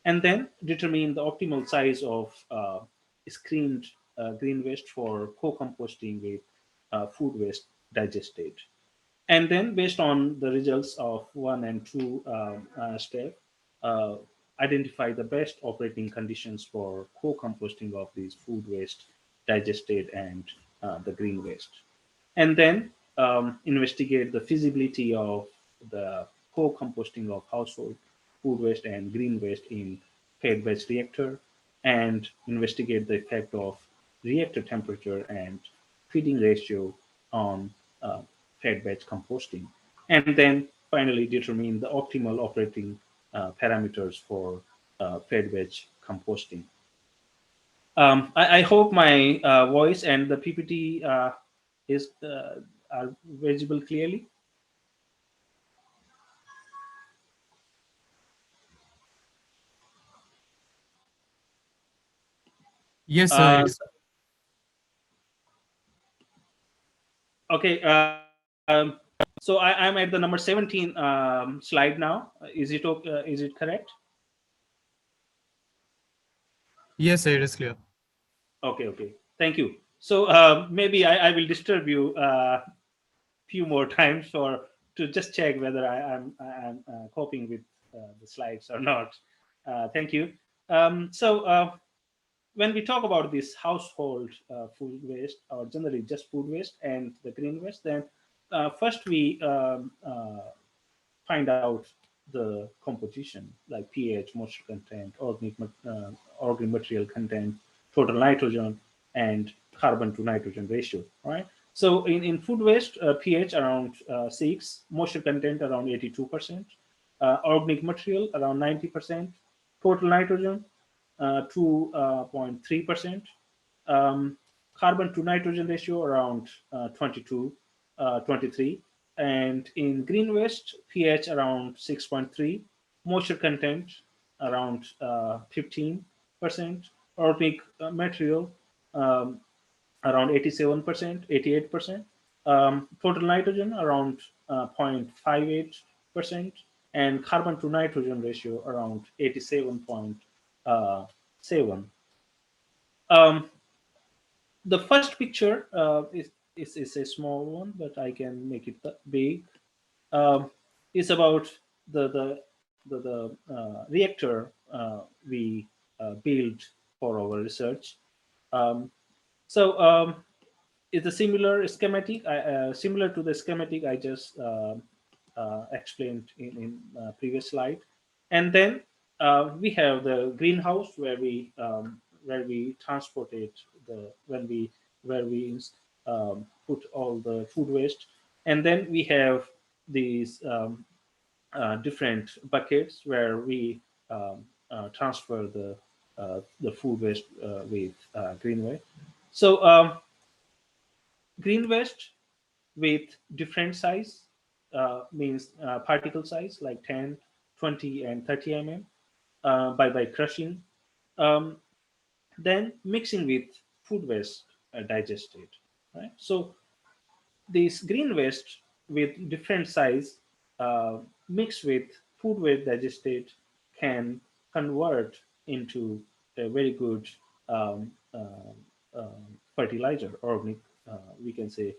And then determine the optimal size of screened green waste for co-composting with food waste digested. And then based on the results of 1 and 2 step, uh, identify the best operating conditions for co-composting of these food waste digested and the green waste. And then investigate the feasibility of the co-composting of household food waste and green waste in fed batch reactor, and investigate the effect of reactor temperature and feeding ratio on uh, fed batch composting, and then finally determine the optimal operating parameters for fed batch composting. I hope my voice and the PPT is are visible clearly. Yes, sir. Uh, Yes. okay. So I'm at the number 17 slide now. Is it okay? Is it correct? Yes, sir. It is clear. Okay. Okay. Thank you. So maybe I will disturb you few more times for to just check whether I'm coping with the slides or not. Thank you. So when we talk about this household food waste, or generally just food waste and the green waste, then first we find out the composition like pH, moisture content, organic material content, total nitrogen, and carbon to nitrogen ratio. Right. So in food waste, pH around 6, moisture content around 82%, organic material around 90%, total nitrogen 2.3%, carbon to nitrogen ratio around 23, and in green waste, pH around 6.3, moisture content around 15%, organic material around 87%, 88%, total nitrogen around 0.58%, and carbon to nitrogen ratio around 87.7. The first picture is a small one, but I can make it big. It's about the reactor we built for our research. Um, so it's a similar schematic, similar to the schematic I just explained in previous slide. And then we have the greenhouse where we transported the where we put all the food waste, and then we have these different buckets where we transfer the food waste with green waste. So green waste with different size means particle size like 10, 20, and 30 mm by crushing, um, then mixing with food waste digested. Right. So this green waste with different size mixed with food waste digested can convert into a very good fertilizer, organic, we can say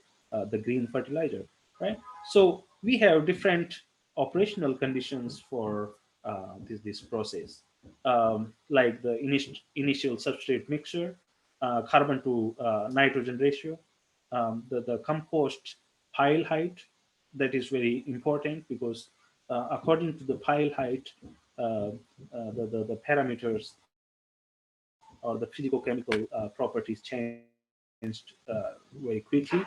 the green fertilizer, right? So we have different operational conditions for this process, like the initial substrate mixture, carbon to nitrogen ratio, the compost pile height. That is very important because according to the pile height, the parameters or the physicochemical properties changed very quickly.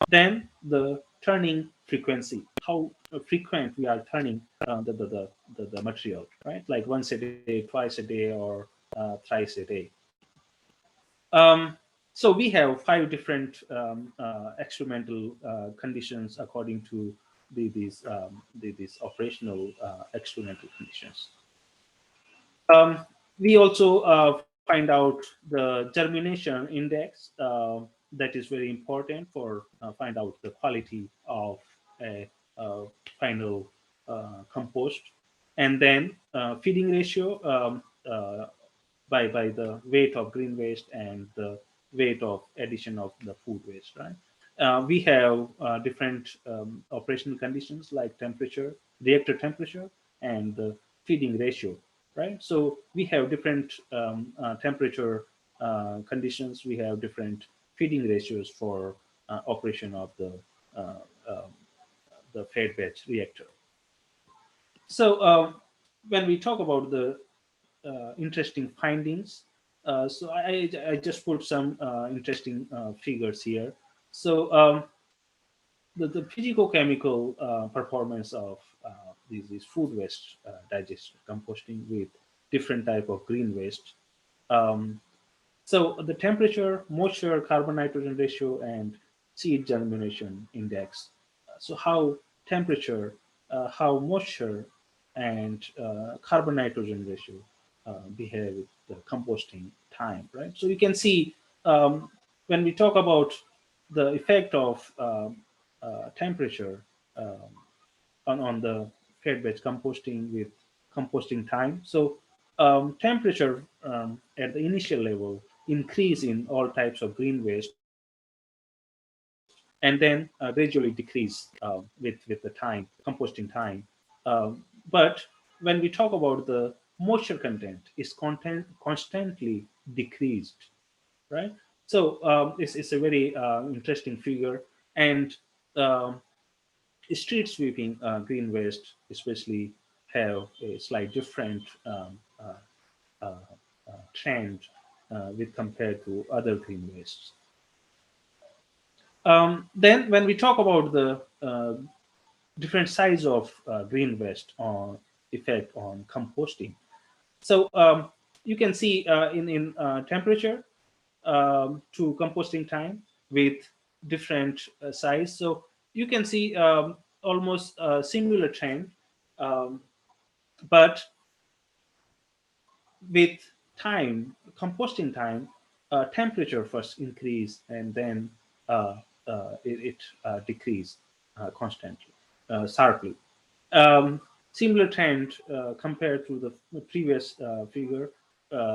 Then the turning frequency, how frequent we are turning the material, right? Like once a day, twice a day, or thrice a day. So we have 5 different experimental conditions according to these operational experimental conditions. We also find out the germination index. That is very important for find out the quality of a final compost. And then feeding ratio, by the weight of green waste and the weight of addition of the food waste, right? We have different operational conditions like temperature, reactor temperature, and the feeding ratio, right? So we have different temperature conditions. We have different feeding ratios for operation of uh, um, the fed batch reactor. So when we talk about the interesting findings, so I just put some interesting figures here. So the physicochemical performance of these food waste digest composting with different type of green waste. Um, so the temperature, moisture, carbon nitrogen ratio, and seed germination index. So how temperature, how moisture, and carbon nitrogen ratio behave with the composting time, right? So you can see when we talk about the effect of temperature on the fed batch composting with composting time. So temperature at the initial level increase in all types of green waste and then gradually decrease with the time, composting time. But when we talk about the moisture content, is constantly decreased, right? So it's a very interesting figure. And um, street sweeping green waste especially have a slight different uh, trend with compared to other green wastes. Then when we talk about the different size of green waste on effect on composting, so you can see in temperature to composting time with different size. So you can see almost a similar trend, um, but with time, composting time, temperature first increase and then it decrease constantly, sharply. Similar trend compared to the previous figure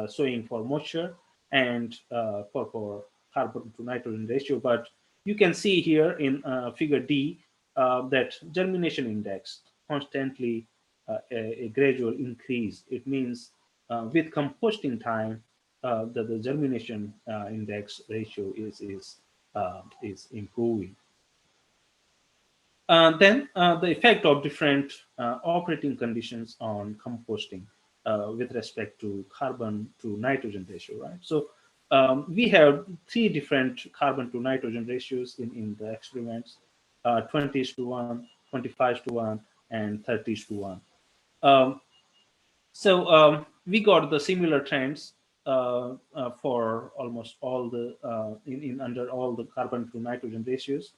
showing for moisture and for carbon to nitrogen ratio. But you can see here in figure D that germination index constantly a gradual increase. It means with composting time, the germination index ratio is improving. Then the effect of different operating conditions on composting with respect to carbon to nitrogen ratio, right? So we have 3 different carbon to nitrogen ratios in the experiments, 20:1, 25:1, and 30:1. Um, so we got the similar trends for almost all the in under all the carbon to nitrogen ratios.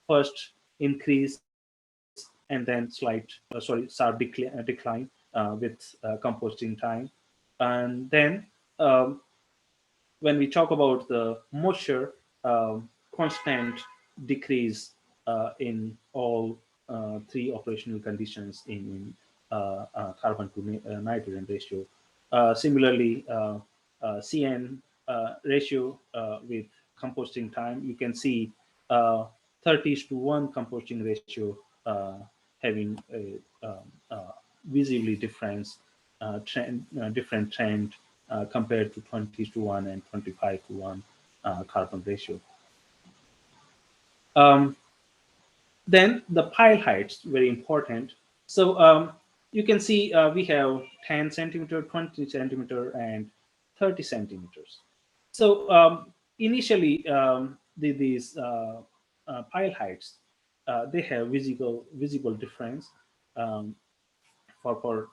First increase and then slight sharp decline with composting time. And then um, when we talk about the moisture, constant decrease in all 3 operational conditions in carbon to nitrogen ratio. Similarly, CN ratio with composting time. You can see 30:1 composting ratio having a visibly different trend compared to 20:1 and 25:1 carbon ratio. Then the pile heights, very important. So you can see we have 10 centimeter, 20 centimeter, and 30 centimeters. So initially, these pile heights, they have visible difference for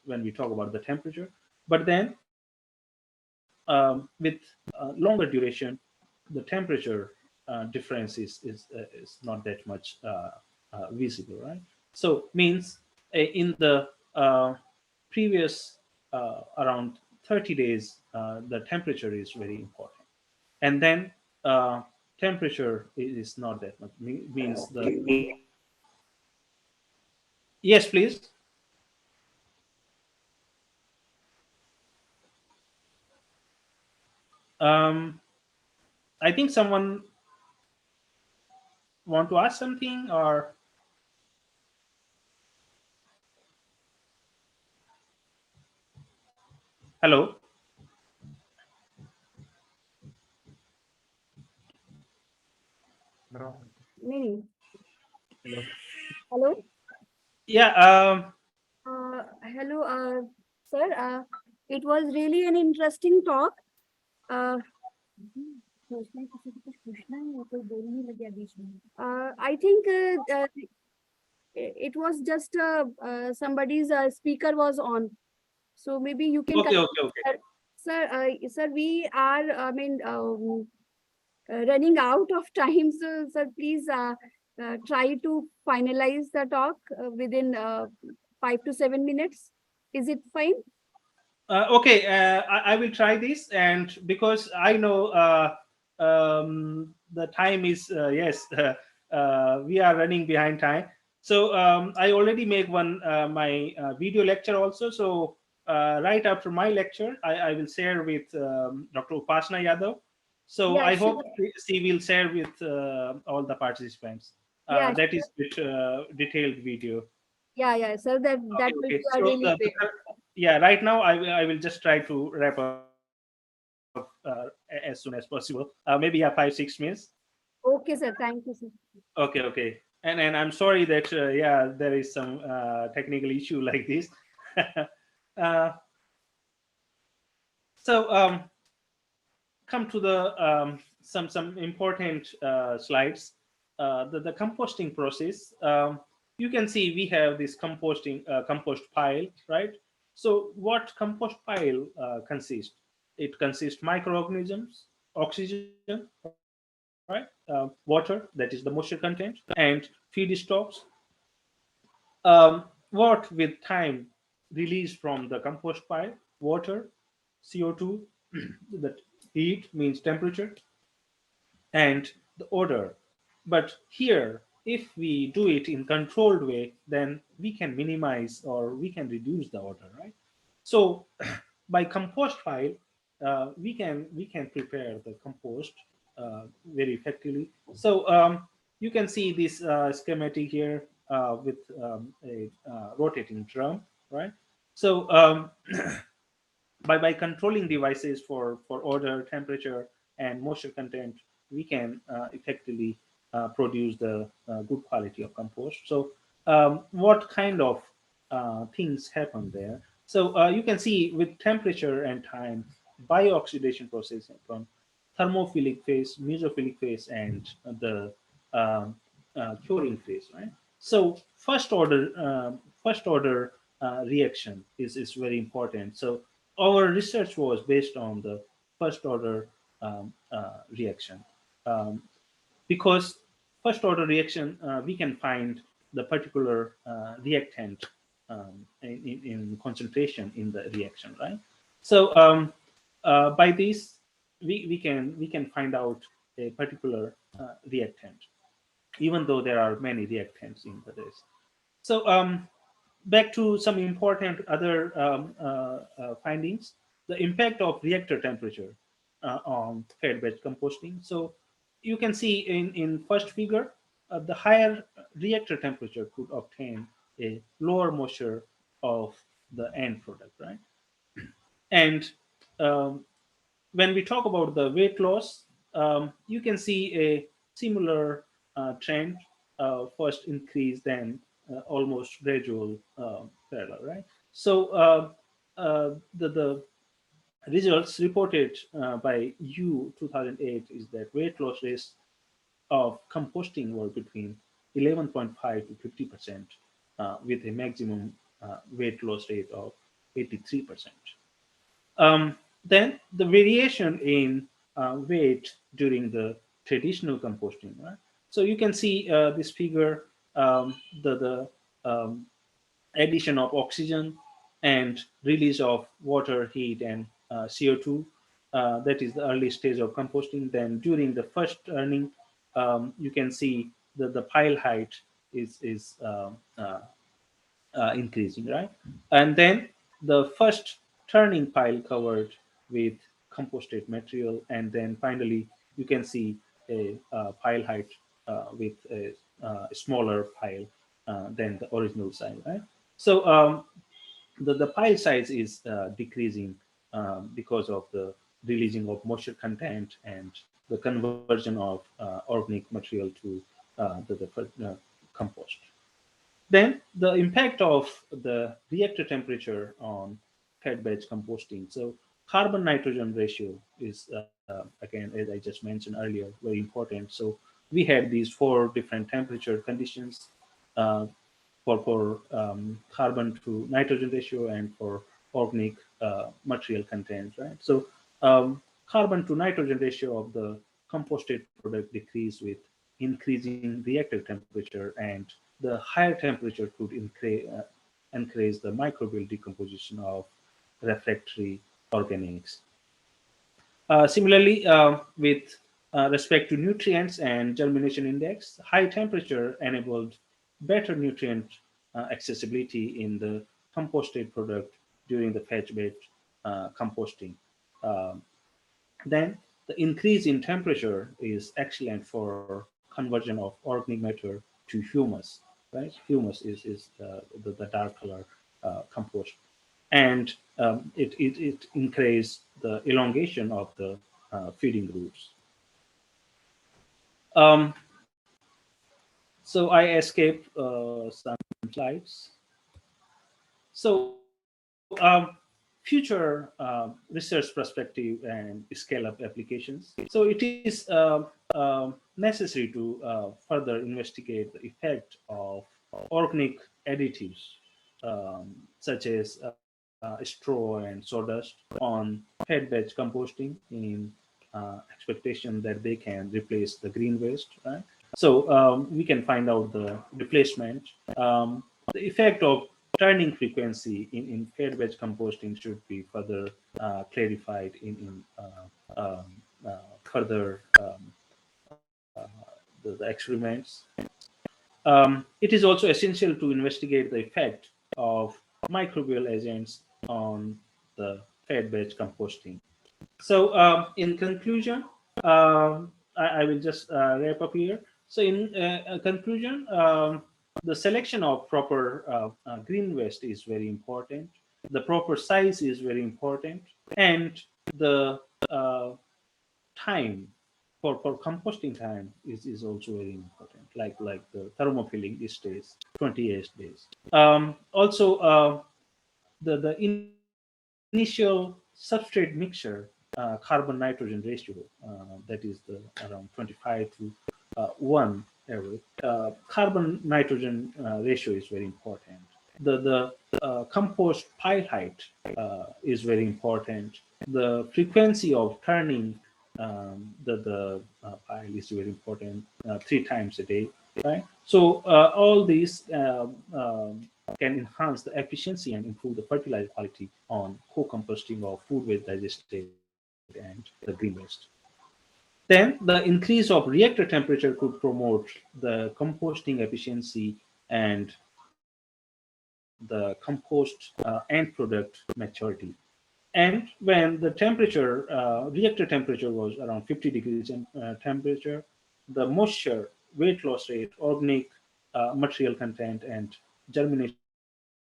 when we talk about the temperature. But then with longer duration, the temperature difference is not that much visible, right? So means in the previous around 30 days, the temperature is very important, and then temperature is not that much. Means the yes, please. I think someone want to ask something, or hello? Nini. Hello. Hello. Yeah. Hello, sir. It was really an interesting talk. I think it was just somebody's speaker was on, so maybe you can. Okay. Okay. Sir, we are. I mean, running out of time, so sir, please try to finalize the talk within 5 to 7 minutes. Is it fine? Okay, I will try this, and because I know the time is yes, we are running behind time. So I already make one my video lecture also. So right after my lecture, I will share with Dr. Upasana Yadav. So Yeah, I sure. hope she will share with all the participants. Yeah, That is with detailed video. yeah, sir. That will Okay. be So really great. yeah, right now I will just try to wrap up as soon as possible. Maybe 5-6 minutes. Okay, sir. Thank you, sir. Okay. And I'm sorry that yeah, there is some technical issue like this. uh, so come to the some important slides. The composting process. You can see we have this compost pile, right? So what compost pile consists? It consists microorganisms, oxygen, right? Water, that is the moisture content, and feedstocks. What with time released from the compost pile, water, CO2, that heat means temperature, and the odor. But here, if we do it in controlled way, then we can minimize or we can reduce the odor, right? So by compost pile, we can prepare the compost very effectively. So you can see this schematic here with a rotating drum, right? So by controlling devices for odor, temperature, and moisture content, we can effectively produce the good quality of compost. So what kind of things happen there? So you can see with temperature and time, bioxidation process from thermophilic phase, mesophilic phase, and the curing phase, right? So first order reaction is very important. So our research was based on the first order reaction, um, because first order reaction we can find the particular reactant in concentration in the reaction, right? So by this we can find out a particular reactant, even though there are many reactants in the this. So back to some important other findings. The impact of reactor temperature. on fed bed composting. So you can see in first figure, the higher reactor temperature could obtain a lower moisture of the end product, right? And when we talk about the weight loss, you can see a similar trend, first increase, then almost gradual parallel, right? So the results reported by U 2008 is that weight loss rates of composting were between 11.5 to 50%, with a maximum weight loss rate of 83%. Then the variation in weight during the traditional composting, right? So you can see this figure, the addition of oxygen and release of water, heat, and CO2. That is the early stage of composting. Then during the first turning, you can see that the pile height is increasing, right? And then the first turning pile covered with composted material, and then finally you can see a pile height with a smaller pile than the original size, right? So the pile size is decreasing because of the releasing of moisture content and the conversion of organic material to the compost. Then the impact of the reactor temperature on fed bed composting. So carbon nitrogen ratio is again, as I just mentioned earlier, very important. So we had these 4 different temperature conditions for carbon to nitrogen ratio and for organic material content, right? So carbon to nitrogen ratio of the composted product decreased with increasing reactor temperature, and the higher temperature could encourage the microbial decomposition of refractory organics. Similarly, with respect to nutrients and germination index, high temperature enabled better nutrient accessibility in the composted product during the fetch bed composting. Then the increase in temperature is excellent for conversion of organic matter to humus, right? Humus is the dark color compost. And it increases the elongation of the feeding routes. So I escape some slides. So future research perspective and scale-up applications. So it is necessary to further investigate the effect of organic additives such as straw and sawdust on fed bed composting in expectation that they can replace the green waste, right? So we can find out the replacement. The effect of turning frequency in fed bed composting should be further clarified in further the experiments. It is also essential to investigate the effect of microbial agents on the fed bed composting. So in conclusion, I will just wrap up here. So in conclusion, the selection of proper green waste is very important. The proper size is very important, and the time for composting time is also very important. Like the thermofilling is stays 28 days. Also, the initial substrate mixture carbon nitrogen ratio, that is the around 25 to 1 average. Carbon nitrogen ratio is very important. The compost pile height is very important. The frequency of turning the pile is very important, 3 times a day, right? So all these can enhance the efficiency and improve the fertilizer quality on co-composting of food waste digestate and the green waste. Then the increase of reactor temperature could promote the composting efficiency and the compost end product maturity. And when the temperature, reactor temperature was around 50 degrees temperature, the moisture, weight loss rate, organic material content, and germination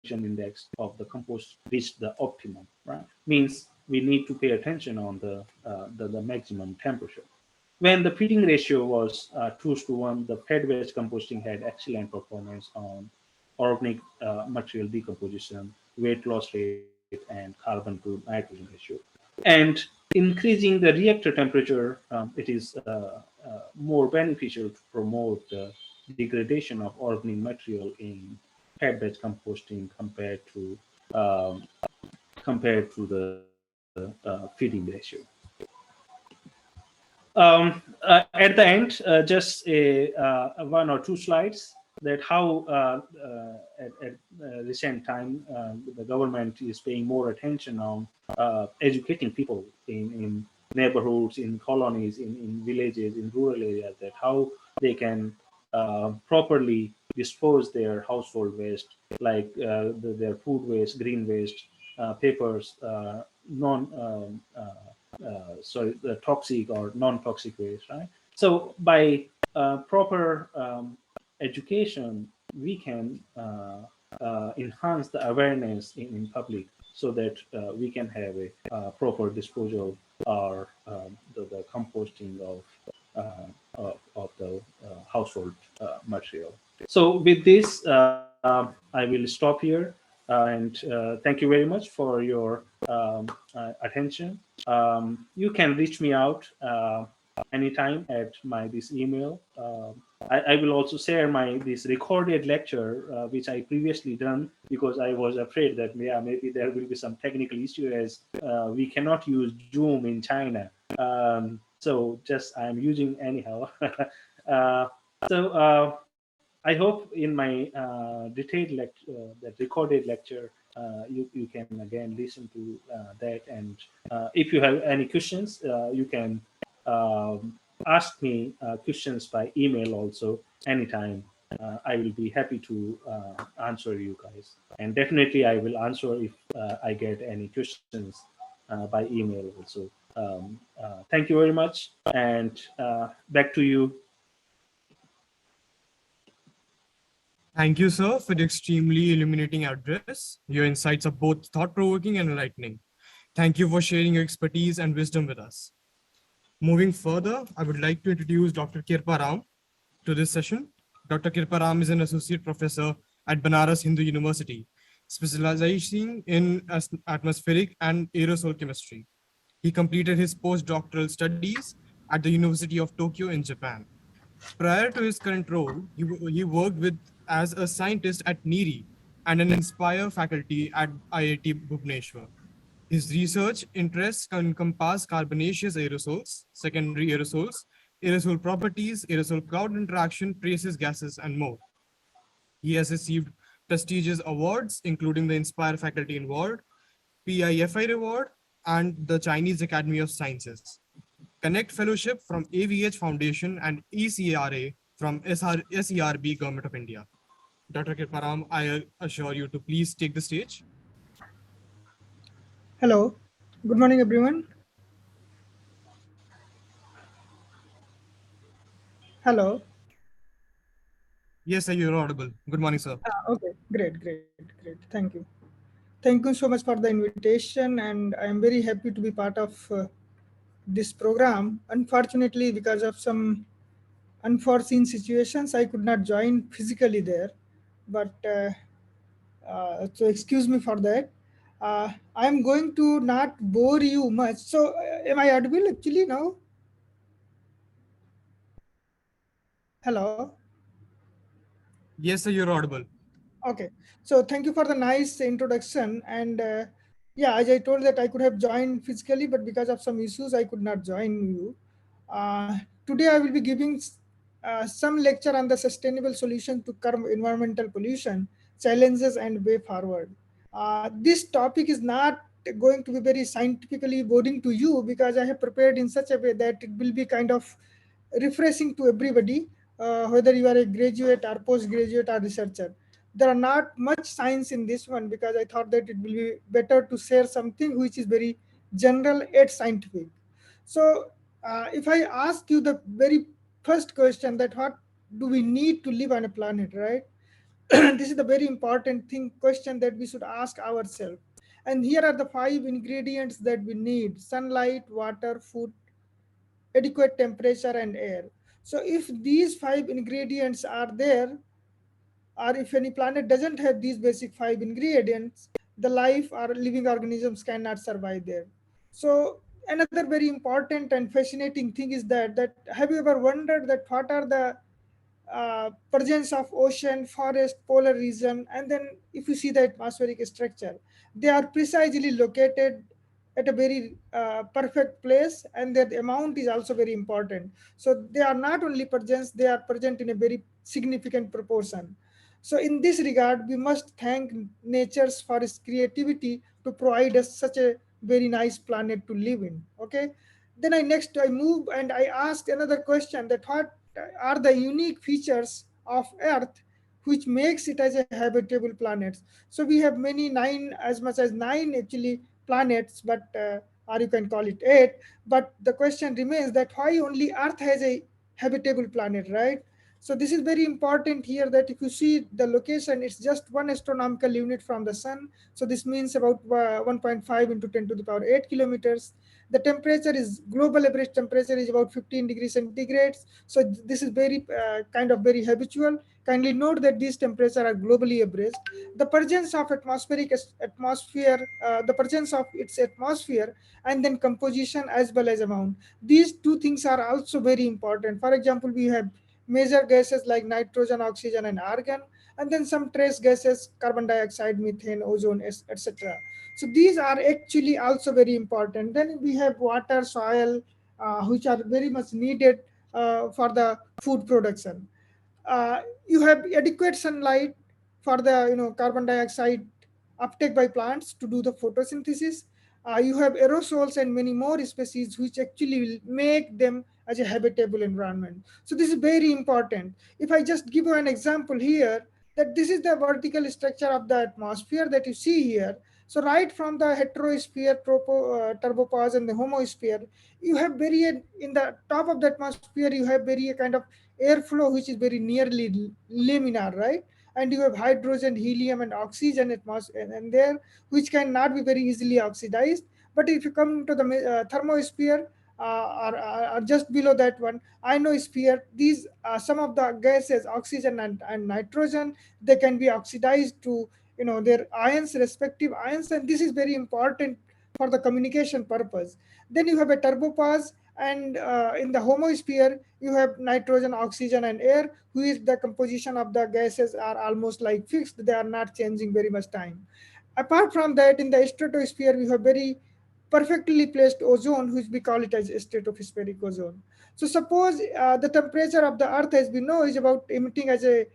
index of the compost reached the optimum, right? Means we need to pay attention on the maximum temperature. When the feeding ratio was 2:1, the fed-based composting had excellent performance on organic material decomposition, weight loss rate, and carbon to nitrogen ratio. And increasing the reactor temperature, it is more beneficial to promote the degradation of organic material in fed-based composting compared to the feeding ratio. At the end, just one or two slides that how at recent time the government is paying more attention on educating people in neighborhoods, in colonies, in villages, in rural areas, that how they can properly dispose their household waste, like their food waste, green waste, papers, the toxic or non-toxic waste, right? So by proper education, we can enhance the awareness in public so that we can have a proper disposal or the composting of the household material. So with this, I will stop here. And thank you very much for your attention. You can reach me out anytime at this email. I will also share this recorded lecture, which I previously done because I was afraid that maybe there will be some technical issue as we cannot use Zoom in China. So just I'm using anyhow. I hope in my detailed lecture, that recorded lecture, you can again listen to that. And if you have any questions, you can ask me questions by email also anytime. I will be happy to answer you guys. And definitely I will answer if I get any questions by email also. Thank you very much. And back to you. Thank you, sir, for the extremely illuminating address. Your insights are both thought-provoking and enlightening. Thank you for sharing your expertise and wisdom with us. Moving further, I would like to introduce Dr. Kirpa Ram to this session. Dr. Kirpa Ram is an associate professor at Banaras Hindu University, specializing in atmospheric and aerosol chemistry. He completed his postdoctoral studies at the University of Tokyo in Japan. Prior to his current role, he worked as a scientist at NEERI and an Inspire faculty at IIT Bhubaneswar. His research interests encompass carbonaceous aerosols, secondary aerosols, aerosol properties, aerosol cloud interaction, traces gases, and more. He has received prestigious awards, including the Inspire Faculty Award, PIFI Award, and the Chinese Academy of Sciences. Connect Fellowship from AVH Foundation and ECRA from SERB Government of India. Dr. Kirpa Ram, I assure you to please take the stage. Hello, good morning, everyone. Hello. Yes, sir, you're audible. Good morning, sir. Okay, great. Thank you. Thank you so much for the invitation, and I am very happy to be part of this program. Unfortunately, because of some unforeseen situations, I could not join physically there, but so excuse me for that. I am going to not bore you much. So, am I audible actually now? Hello. Yes, sir, you're audible. Okay, so thank you for the nice introduction. And yeah, as I told that I could have joined physically, but because of some issues, I could not join you. Today, I will be giving some lecture on the sustainable solution to curb environmental pollution, challenges and way forward. This topic is not going to be very scientifically boring to you because I have prepared in such a way that it will be kind of refreshing to everybody, whether you are a graduate or postgraduate or researcher. there are not much science in this one, because I thought that it will be better to share something which is very general yet scientific. So if I ask you the very first question, that what do we need to live on a planet, right? This is the very important thing question that we should ask ourselves. And here are the 5 ingredients that we need: sunlight, water, food, adequate temperature, and air. So if these 5 ingredients are there, or if any planet doesn't have these basic 5 ingredients, the life or living organisms cannot survive there. So another very important and fascinating thing is that have you ever wondered that what are the presence of ocean, forest, polar region, and then if you see the atmospheric structure, they are precisely located at a very perfect place, and their amount is also very important. So they are not only present, they are present in a very significant proportion. So in this regard, we must thank natures for its creativity to provide us such a very nice planet to live in. Okay. Then I move and I ask another question, that what are the unique features of Earth which makes it as a habitable planet. So we have many, 9, as much as 9 actually planets, but or you can call it 8. But the question remains that why only Earth has a habitable planet, right? So this is very important here, that if you see the location, it's just 1 astronomical unit from the sun. So this means about 1.5 into 10 to the power 8 kilometers. The temperature is, global average temperature is about 15 degrees centigrade. So this is very kind of very habitual. Kindly note that these temperatures are globally average. The presence of atmosphere, the presence of its atmosphere, and then composition as well as amount. These two things are also very important. For example, we have major gases like nitrogen, oxygen, and argon, and then some trace gases, carbon dioxide, methane, ozone, etc. So these are actually also very important. Then we have water, soil, which are very much needed for the food production. You have adequate sunlight for the carbon dioxide uptake by plants to do the photosynthesis. You have aerosols and many more species which actually will make them as a habitable environment. So this is very important. If I just give you an example here, that this is the vertical structure of the atmosphere that you see here. So right from the heterosphere, turbopause, and the homosphere, you have very, in the top of the atmosphere, you have very kind of airflow which is very nearly laminar, right? And you have hydrogen, helium, and oxygen atmosphere and there, which cannot be very easily oxidized. But if you come to the thermosphere, or just below that one, ionosphere, these some of the gases, oxygen and nitrogen, they can be oxidized to their ions, respective ions, and this is very important for the communication purpose. Then you have a turbopause, and in the homosphere you have nitrogen, oxygen, and air, which the composition of the gases are almost like fixed, they are not changing very much time. Apart from that, in the stratosphere we have very perfectly placed ozone, which we call it as stratospheric ozone. So suppose the temperature of the earth, as we know, is about emitting as a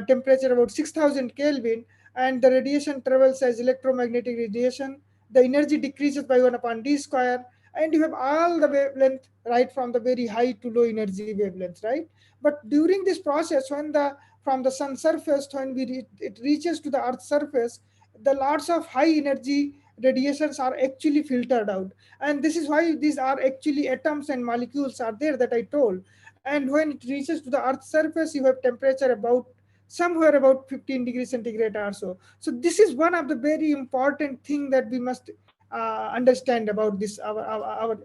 temperature about 6000 Kelvin, and the radiation travels as electromagnetic radiation. The energy decreases by 1 upon d square, and you have all the wavelength, right from the very high to low energy wavelengths, right? But during this process, when the from the sun surface, when it reaches to the earth's surface, the lots of high energy radiations are actually filtered out, and this is why these are actually atoms and molecules are there that I told. And when it reaches to the earth's surface, you have temperature about somewhere about 15 degrees centigrade or so. So this is one of the very important thing that we must understand about this our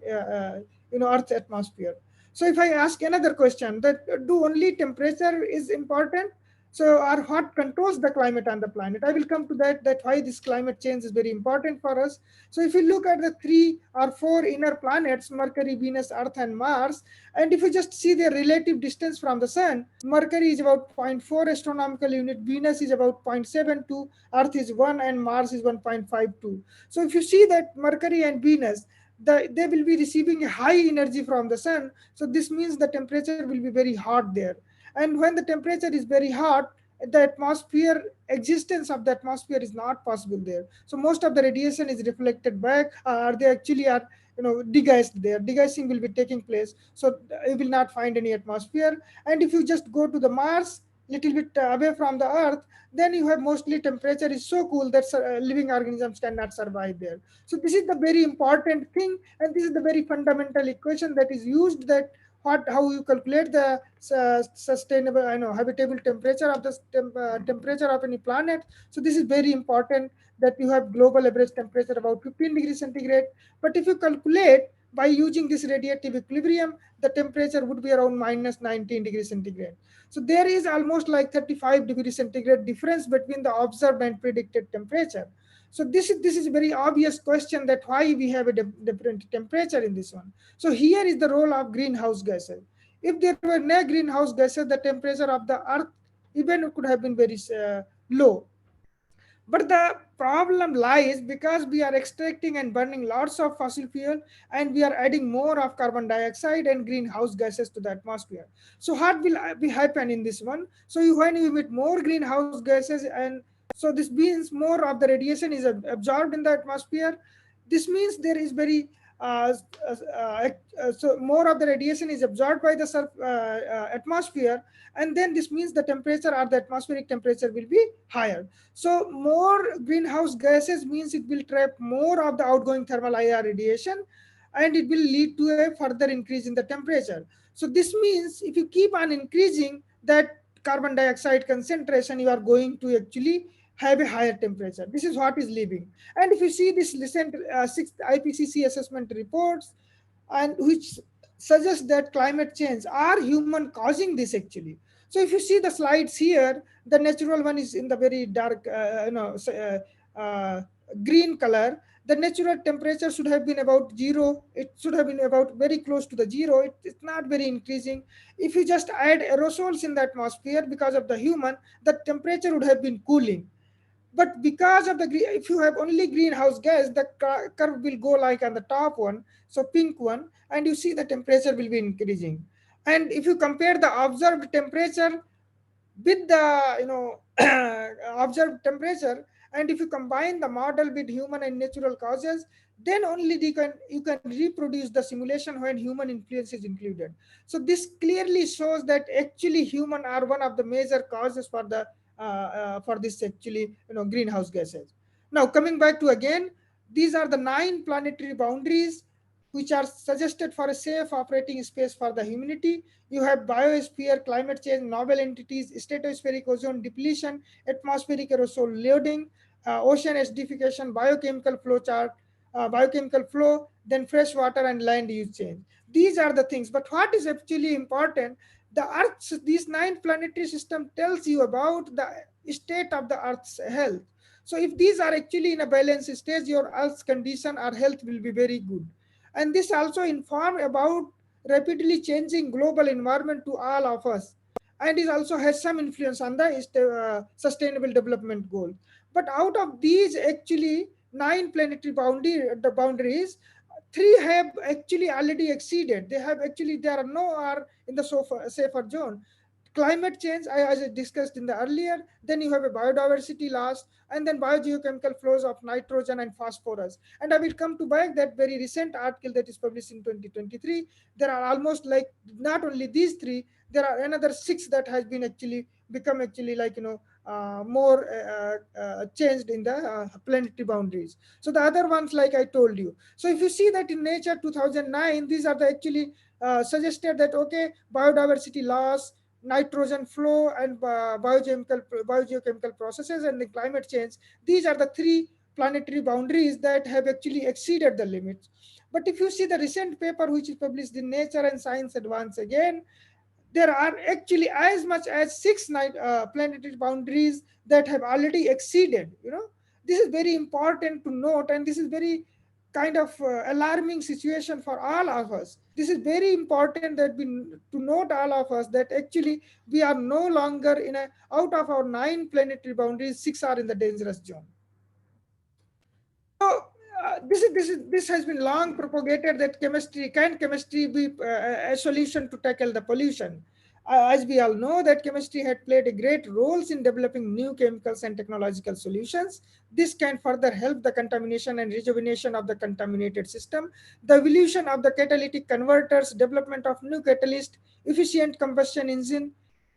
earth's atmosphere. So if I ask another question, that do only temperature is important, so, or what controls the climate on the planet? I will come to that why this climate change is very important for us. So if you look at the 3 or 4 inner planets, Mercury, Venus, Earth, and Mars, and if you just see their relative distance from the sun, Mercury is about 0.4 astronomical unit, Venus is about 0.72, Earth is 1, and Mars is 1.52. So if you see that Mercury and Venus, they will be receiving a high energy from the sun. So this means the temperature will be very hot there. And when the temperature is very hot, the atmosphere, existence of the atmosphere is not possible there. So most of the radiation is reflected back, or they actually are degassed there. Degassing will be taking place, so you will not find any atmosphere. And if you just go to the Mars, little bit away from the earth, then you have mostly temperature is so cool that living organisms cannot survive there. So this is the very important thing, and this is the very fundamental equation that is used, that how you calculate the sustainable, habitable temperature of the temperature of any planet. So this is very important, that you have global average temperature about 15 degrees centigrade. But if you calculate by using this radiative equilibrium, the temperature would be around minus 19 degrees centigrade. So there is almost like 35 degrees centigrade difference between the observed and predicted temperature. So this is a very obvious question, that why we have a different temperature in this one. So here is the role of greenhouse gases. If there were no greenhouse gases, the temperature of the earth even could have been very low. But the problem lies because we are extracting and burning lots of fossil fuel, and we are adding more of carbon dioxide and greenhouse gases to the atmosphere. So what will be happen in this one? So when you emit more greenhouse gases, and so this means more of the radiation is absorbed in the atmosphere. This means there is very so more of the radiation is absorbed by the atmosphere, and then this means the temperature, or the atmospheric temperature, will be higher. So more greenhouse gases means it will trap more of the outgoing thermal IR radiation, and it will lead to a further increase in the temperature. So this means if you keep on increasing that carbon dioxide concentration, you are going to actually have a higher temperature. This is what is leaving. And if you see this recent 6th IPCC assessment reports, and which suggests that climate change are human causing this actually. So if you see the slides here, the natural one is in the very dark, green color. The natural temperature should have been about 0. It should have been about very close to the 0. It's not very increasing. If you just add aerosols in the atmosphere because of the human, the temperature would have been cooling. But because of the if you have only greenhouse gas, the curve will go like on the top one, so pink one, and you see the temperature will be increasing. And if you compare the observed temperature with the observed temperature, and if you combine the model with human and natural causes, then only you can reproduce the simulation when human influence is included. So this clearly shows that actually human are one of the major causes for this actually greenhouse gases. Now coming back to again, these are the 9 planetary boundaries which are suggested for a safe operating space for the humanity. You have biosphere, climate change, novel entities, stratospheric ozone depletion, atmospheric aerosol loading, ocean acidification, biochemical flow chart, biochemical flow, then fresh water and land use change. These are the things. But what is actually important, the Earth's, these 9 planetary system tells you about the state of the Earth's health. So if these are actually in a balanced stage, your Earth's condition or health will be very good. And this also inform about rapidly changing global environment to all of us, and it also has some influence on the sustainable development goal. But out of these actually 9 planetary boundaries, 3 have actually already exceeded. There are no are in the safer zone. Climate change, as I discussed in the earlier, then you have a biodiversity loss, and then biogeochemical flows of nitrogen and phosphorus. And I will come to back that very recent article that is published in 2023. There are almost like not only these 3, there are another 6 that has been actually become actually like more changed in the planetary boundaries. So the other ones, like I told you. So if you see that in Nature 2009, these are the actually suggested that okay, biodiversity loss, nitrogen flow, and biogeochemical processes, and the climate change. These are the 3 planetary boundaries that have actually exceeded the limits. But if you see the recent paper which is published in Nature and Science Advance again, there are actually as much as 6 planetary boundaries that have already exceeded. This is very important to note, and this is very kind of alarming situation for all of us. This is very important that we to note all of us that actually we are no longer in a out of our 9 planetary boundaries, 6 are in the dangerous zone. So this has been long propagated that chemistry be a solution to tackle the pollution. As we all know that chemistry had played a great roles in developing new chemicals and technological solutions. This can further help the contamination and rejuvenation of the contaminated system, the evolution of the catalytic converters, development of new catalyst, efficient combustion engine,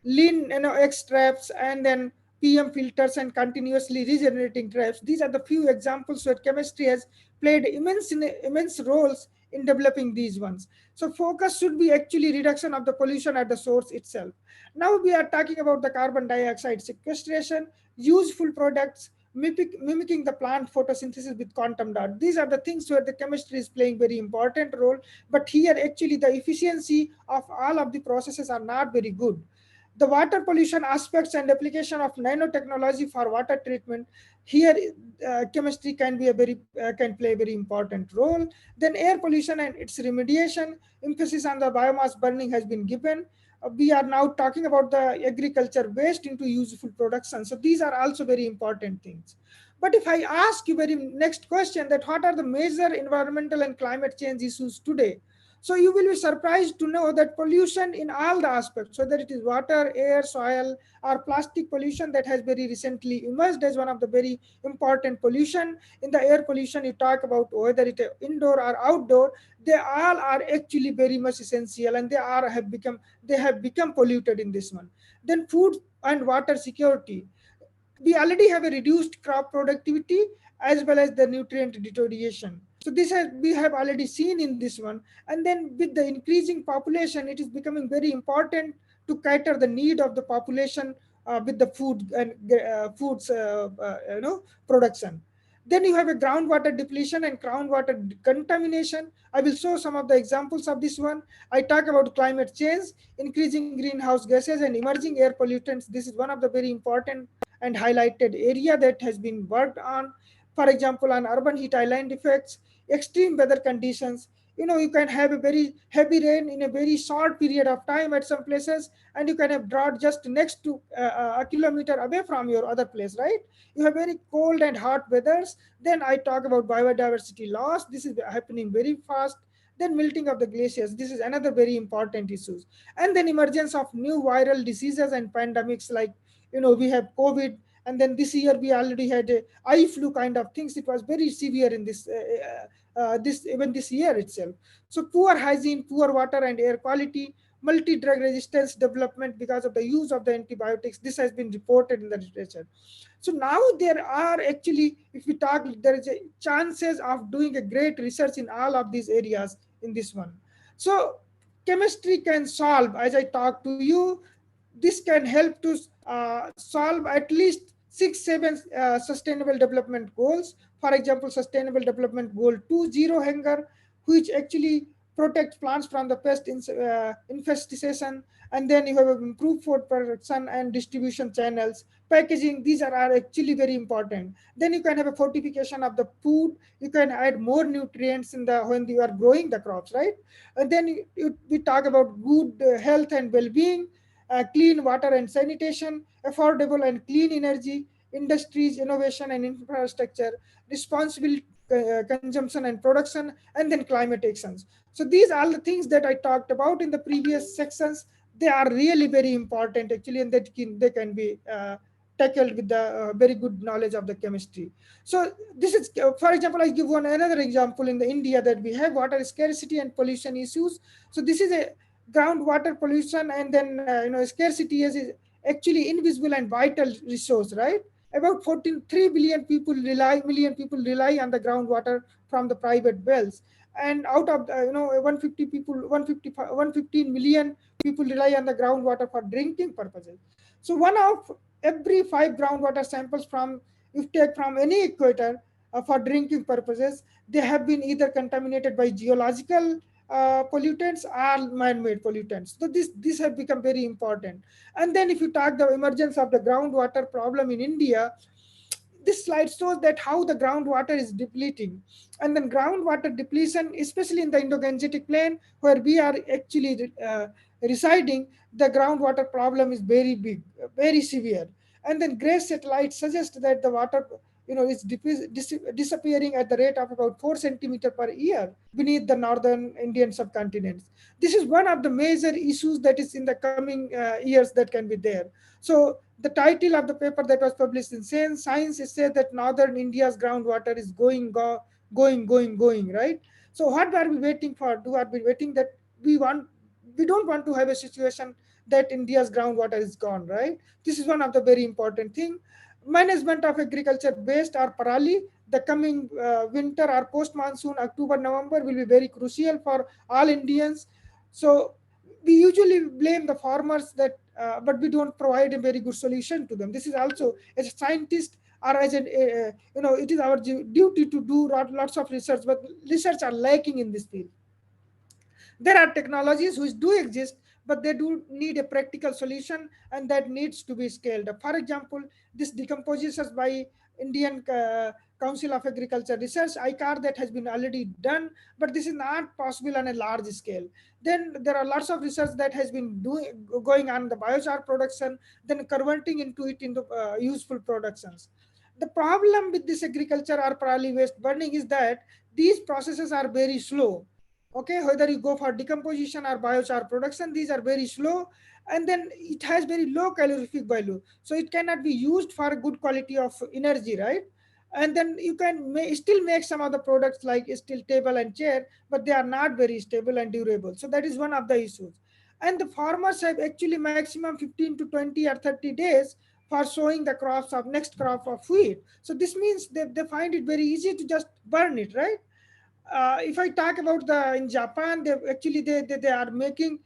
lean, X traps, and then PM filters and continuously regenerating traps. These are the few examples where chemistry has played immense roles in developing these ones. So focus should be actually reduction of the pollution at the source itself. Now we are talking about the carbon dioxide sequestration, useful products, mimicking the plant photosynthesis with quantum dot. These are the things where the chemistry is playing very important role. But here actually the efficiency of all of the processes are not very good. The water pollution aspects and application of nanotechnology for water treatment, here chemistry can be a very can play a very important role. Then air pollution and its remediation, emphasis on the biomass burning has been given. We are now talking about the agriculture waste into useful production. So these are also very important things. But if I ask you very next question, that what are the major environmental and climate change issues today, so you will be surprised to know that pollution in all the aspects, whether it is water, air, soil, or plastic pollution that has very recently emerged as one of the very important pollution. In the air pollution, you talk about whether it is indoor or outdoor, they all are actually very much essential, and they have become polluted in this one. Then food and water security. We already have a reduced crop productivity as well as the nutrient deterioration. So we have already seen in this one. And then with the increasing population, it is becoming very important to cater the need of the population with the food and foods production. Then you have a groundwater depletion and groundwater contamination. I will show some of the examples of this one. I talk about climate change, increasing greenhouse gases and emerging air pollutants. This is one of the very important and highlighted area that has been worked on. For example, on urban heat island effects, extreme weather conditions. You can have a very heavy rain in a very short period of time at some places, and you can have drought just next to a kilometer away from your other place, right? You have very cold and hot weathers. Then I talk about biodiversity loss. This is happening very fast. Then melting of the glaciers. This is another very important issue. And then emergence of new viral diseases and pandemics, like we have COVID, and then this year we already had a eye flu kind of things. It was very severe in this year itself. So poor hygiene, poor water and air quality, multi-drug resistance development because of the use of the antibiotics. This has been reported in the literature. So now there are actually, if we talk, there is a chances of doing a great research in all of these areas in this one. So chemistry can solve, as I talk to you, this can help to solve at least 6-7 sustainable development goals. For example, sustainable development goal 2, zero hunger, which actually protects plants from the infestation. And then you have improved food production and distribution channels. Packaging, these are actually very important. Then you can have a fortification of the food. You can add more nutrients when you are growing the crops, right? And then we talk about good health and well-being, clean water and sanitation, affordable and clean energy, industries, innovation and infrastructure, responsible consumption and production, and then climate actions. So these are the things that I talked about in the previous sections. They are really very important actually, and they can be tackled with the very good knowledge of the chemistry. So this is, for example, I give another example in the India that we have water scarcity and pollution issues. So this is a groundwater pollution, and then scarcity is actually invisible and vital resource, right? About 43 million people rely on the groundwater from the private wells, and out of 115 million people rely on the groundwater for drinking purposes. So one of every 5 groundwater samples from, if take from any equator for drinking purposes, they have been either contaminated by geological pollutants or man-made pollutants. So this have become very important. And then if you talk the emergence of the groundwater problem in India, this slide shows that how the groundwater is depleting. And then groundwater depletion, especially in the Indo-Gangetic plain where we are actually residing, the groundwater problem is very big, very severe. And then GRACE satellite suggests that the water is disappearing at the rate of about 4 centimeters per year beneath the northern Indian subcontinent. This is one of the major issues that is in the coming years that can be there. So the title of the paper that was published in Science says that northern India's groundwater is going, right? So what are we waiting for? Are we waiting that we want we don't want to have a situation that India's groundwater is gone, right? This is one of the very important thing. Management of agriculture waste or parali, the coming winter or post monsoon, October, November will be very crucial for all Indians. So we usually blame the farmers that, but we don't provide a very good solution to them. This is also, as a scientist or as a, it is our duty to do lots of research, but research are lacking in this field. There are technologies which do exist, but they do need a practical solution, and that needs to be scaled up. For example, this decompositions by Indian Council of Agriculture Research, ICAR, that has been already done, but this is not possible on a large scale. Then there are lots of research that has been going on the biochar production, then converting into useful productions. The problem with this agriculture or parali waste burning is that these processes are very slow. Okay, whether you go for decomposition or biochar production, these are very slow, and then it has very low calorific value, so it cannot be used for good quality of energy, right? And then you can still make some of the products like steel table and chair, but they are not very stable and durable. So that is one of the issues. And the farmers have actually maximum 15 to 20 or 30 days for sowing the crops of next crop of wheat. So this means they find it very easy to just burn it, right? If I talk about in Japan, they are making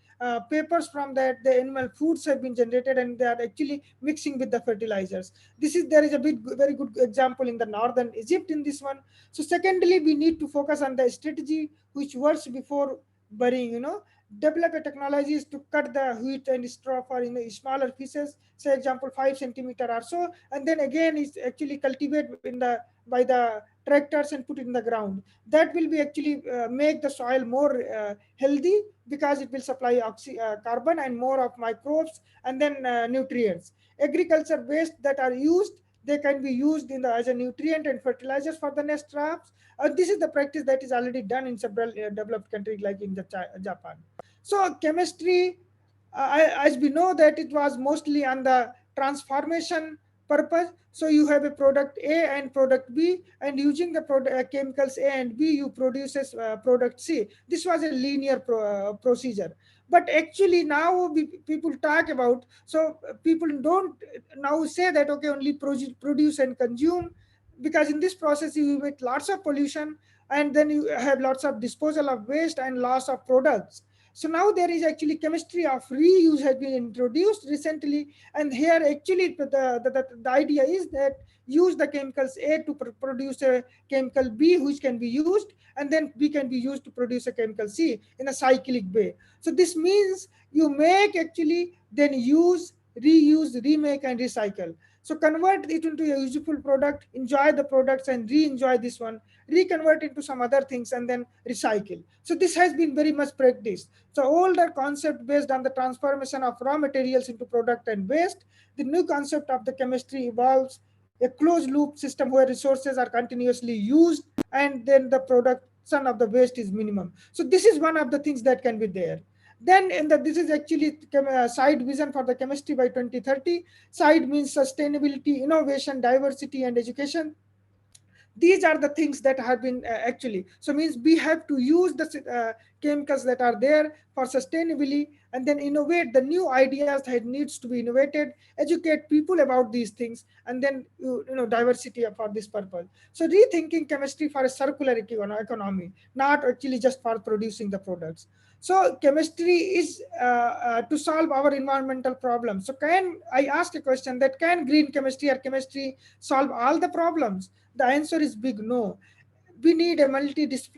papers from that. The animal foods have been generated, and they are actually mixing with the fertilizers. There is a very good example in the northern Egypt in this one. So secondly, we need to focus on the strategy which works before burying. Develop a technologies to cut the wheat and straw for smaller pieces, say example 5 centimeter or so, and then again is actually cultivate by the tractors and put it in the ground. That will be actually make the soil more healthy, because it will supply carbon and more of microbes, and then nutrients. Agriculture waste that are used, they can be used as a nutrient and fertilizers for the next crops. This is the practice that is already done in several developed countries like in Japan. So chemistry, as we know that it was mostly on the transformation purpose. So you have a product A and product B, and using the chemicals A and B, you produces product C. This was a linear procedure. But actually now people talk about, so people don't now say that, okay, only produce and consume, because in this process you emit lots of pollution, and then you have lots of disposal of waste and loss of products. So now there is actually chemistry of reuse has been introduced recently, and here actually the idea is that use the chemicals A to produce a chemical B which can be used, and then B can be used to produce a chemical C in a cyclic way. So this means you make actually, then use, reuse, remake, and recycle. So convert it into a useful product, enjoy the products and re-enjoy this one, reconvert into some other things, and then recycle. So this has been very much practiced. So older concept based on the transformation of raw materials into product and waste. The new concept of the chemistry evolves a closed loop system where resources are continuously used, and then the production of the waste is minimum. So this is one of the things that can be there. Then this is actually side vision for the chemistry by 2030. Side means sustainability, innovation, diversity, and education. These are the things that have been actually, so means we have to use the chemicals that are there for sustainability, and then innovate the new ideas that needs to be innovated, educate people about these things, and then diversity for this purpose. So rethinking chemistry for a circular economy, not actually just for producing the products. So chemistry is to solve our environmental problems. So can I ask a question that, can green chemistry or chemistry solve all the problems? The answer is big no. We need a multidisciplinary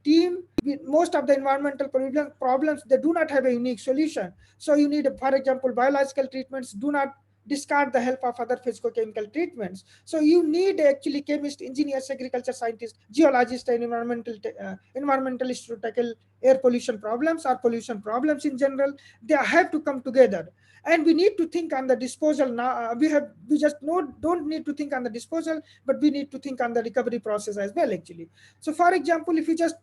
team. Most of the environmental problems, they do not have a unique solution. So you need, for example, biological treatments do not discard the help of other physicochemical treatments. So you need actually chemists, engineers, agriculture scientists, geologists, and environmentalists to tackle air pollution problems or pollution problems in general. They have to come together. And we need to think on the disposal now. We just don't need to think on the disposal, but we need to think on the recovery process as well, actually. So for example, if you just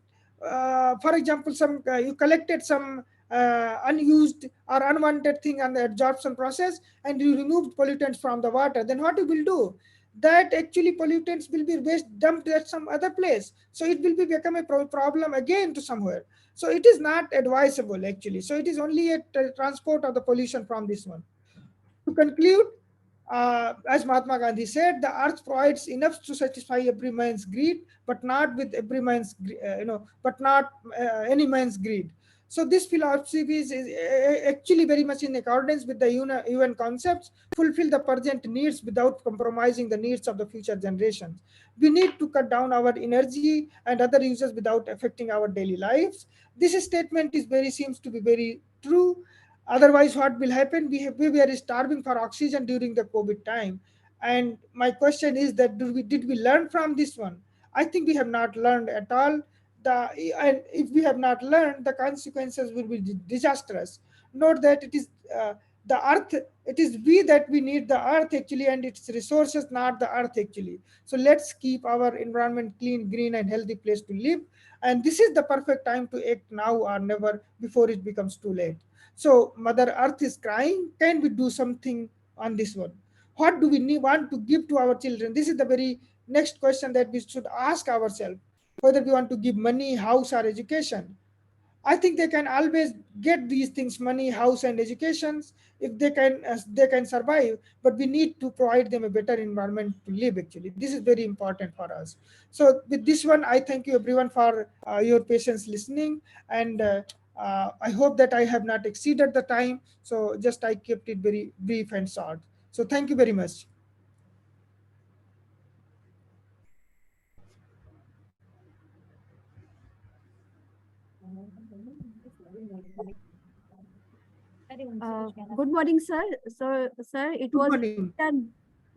you collected some unused or unwanted thing on the absorption process, and you removed pollutants from the water, then what you will do? that actually pollutants will be waste dumped at some other place. So it will be become a problem again to somewhere. So it is not advisable actually. So it is only a transport of the pollution from this one. To conclude, as Mahatma Gandhi said, the earth provides enough to satisfy every man's greed, but not with every man's, but not any man's greed. So this philosophy is actually very much in accordance with the UN concepts, fulfill the present needs without compromising the needs of the future generations. We need to cut down our energy and other uses without affecting our daily lives. This statement is very seems to be very true. Otherwise, what will happen? We were starving for oxygen during the COVID time. And my question is that did we learn from this one? I think we have not learned at all. And if we have not learned, the consequences will be disastrous. Note that it is the earth, it is we that we need the earth actually, and its resources, not the earth actually. So let's keep our environment clean, green, and healthy place to live. And this is the perfect time to act now or never before it becomes too late. So Mother Earth is crying. Can we do something on this one? What do we want to give to our children? This is the very next question that we should ask ourselves. Whether we want to give money, house, or education. I think they can always get these things, money, house, and educations, if they can survive. But we need to provide them a better environment to live. Actually, this is very important for us. So with this one, I thank you everyone for your patience listening, and I hope that I have not exceeded the time. So just I kept it very brief and short. So thank you very much. Good morning, sir. So, sir, it Good was morning. a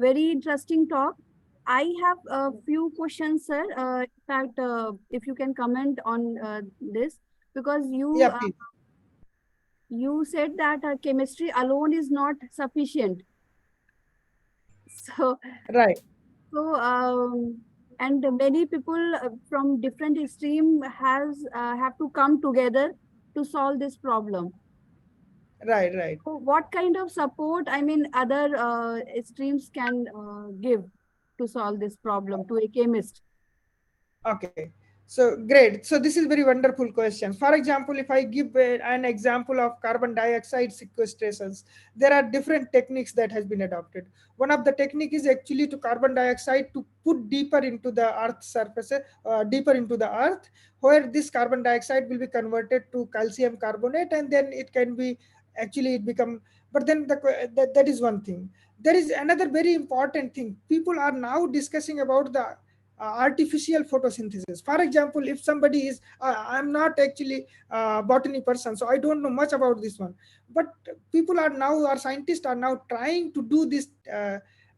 very interesting talk. I have a few questions, sir. In fact, if you can comment on this, because Yeah, please. you said that chemistry alone is not sufficient. So, Right. and many people from different stream have to come together to solve this problem. Right. Right. So what kind of support, I mean, other streams can give to solve this problem to a chemist? Okay, so great. So this is very wonderful question. For example, if I give an example of carbon dioxide sequestrations, there are different techniques that has been adopted. One of the technique is actually to carbon dioxide to put deeper into the earth surface, deeper into the earth, where this carbon dioxide will be converted to calcium carbonate, and then it can be actually it become. But then that is one thing. There is another very important thing. People are now discussing about the artificial photosynthesis. For example, if somebody is I'm not actually a botany person, so I don't know much about this one, but people are now, our scientists are now trying to do this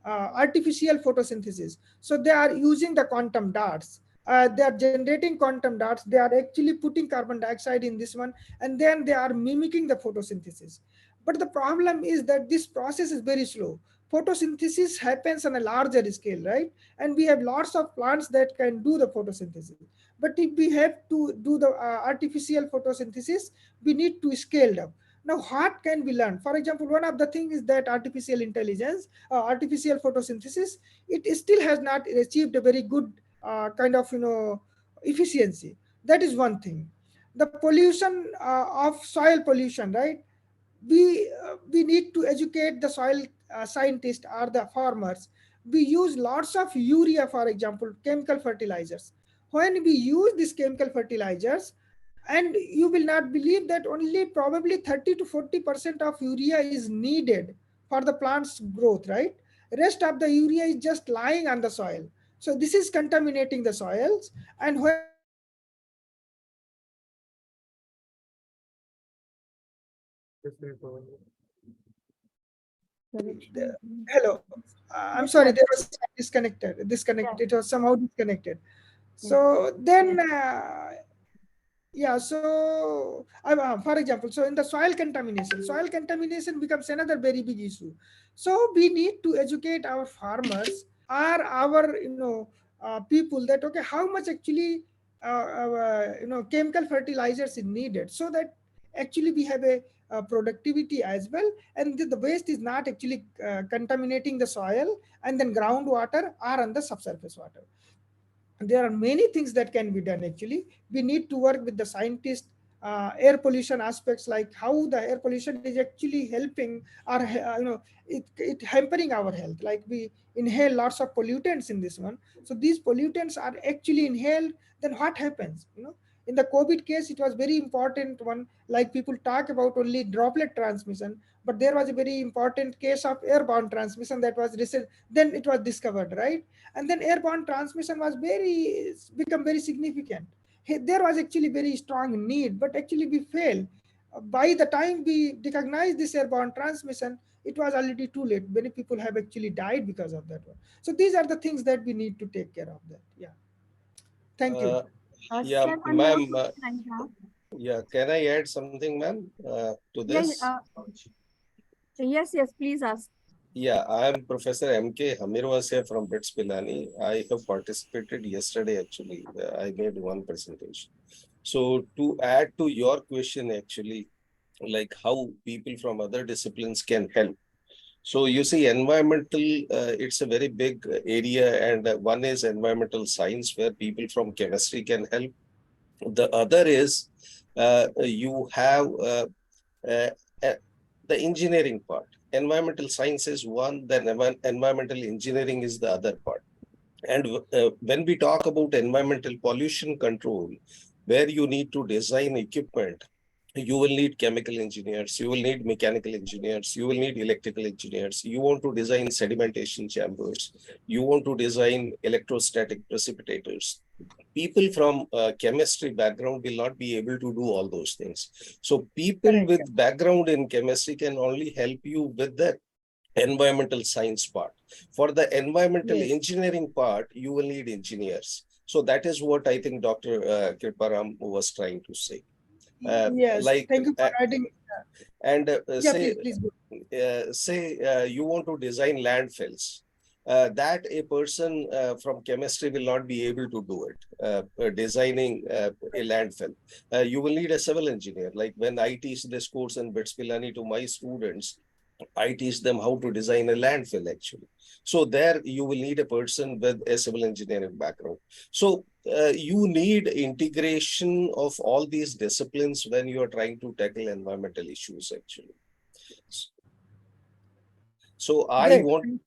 artificial photosynthesis. So they are using the quantum dots. They are generating quantum dots. They are actually putting carbon dioxide in this one, and then they are mimicking the photosynthesis. But the problem is that this process is very slow. Photosynthesis happens on a larger scale, right? And we have lots of plants that can do the photosynthesis. But if we have to do the artificial photosynthesis, we need to scale up. Now what can we learn? For example, one of the things is that artificial intelligence, artificial photosynthesis, it still has not achieved a very good kind of efficiency. That is one thing. The pollution of soil pollution, right? We need to educate the soil scientists or the farmers. We use lots of urea, for example, chemical fertilizers. When we use these chemical fertilizers, and you will not believe that only probably 30 to 40% of urea is needed for the plant's growth, right? Rest of the urea is just lying on the soil. So this is contaminating the soils. And when hello, I'm Yes, sorry, sir. there was disconnected. It was somehow disconnected. So then yeah, so for example, so in the soil contamination becomes another very big issue. So we need to educate our farmers or our people that okay, how much actually chemical fertilizers is needed, so that actually we have a productivity as well, and the waste is not actually contaminating the soil and then groundwater or on the subsurface water. There are many things that can be done. Actually, we need to work with the scientists, air pollution aspects, like how the air pollution is actually helping or it hampering our health. Like we inhale lots of pollutants in this one, so these pollutants are actually inhaled, then what happens, in the COVID case, it was very important one. Like people talk about only droplet transmission, but there was a very important case of airborne transmission that was recent. Then it was discovered, right? And then airborne transmission was become very significant. There was actually very strong need, but actually we failed. By the time we recognize this airborne transmission, it was already too late. Many people have actually died because of that one. So these are the things that we need to take care of that. Yeah. Thank you. Yeah, Sir, one more ma'am. question I have. Yeah, can I add something, ma'am, to Yeah, this? yes, please ask. Yeah, I am Professor M.K. Hamirwasya from BITS Pilani. I have participated yesterday, actually. I made one presentation. So to add to your question, actually, like how people from other disciplines can help. So you see, environmental, it's a very big area, and one is environmental science, where people from chemistry can help. The other is you have uh, the engineering part. Environmental science is one, then environmental engineering is the other part. And when we talk about environmental pollution control, where you need to design equipment, you will need chemical engineers, you will need mechanical engineers, you will need electrical engineers. You want to design sedimentation chambers, you want to design electrostatic precipitators. People from chemistry background will not be able to do all those things. So people Correct. with background in chemistry can only help you with the environmental science part. For the environmental Yes. engineering part, you will need engineers. So that is what I think Dr. Kriparam was trying to say. Yes. Thank you for adding. And Yeah, please go. say you want to design landfills. That a person from chemistry will not be able to do it, designing a landfill. You will need a civil engineer. Like when I teach this course in BITS Pilani to my students, I teach them how to design a landfill, actually. So there you will need a person with a civil engineering background. So you need integration of all these disciplines when you are trying to tackle environmental issues, actually. So I Great. want,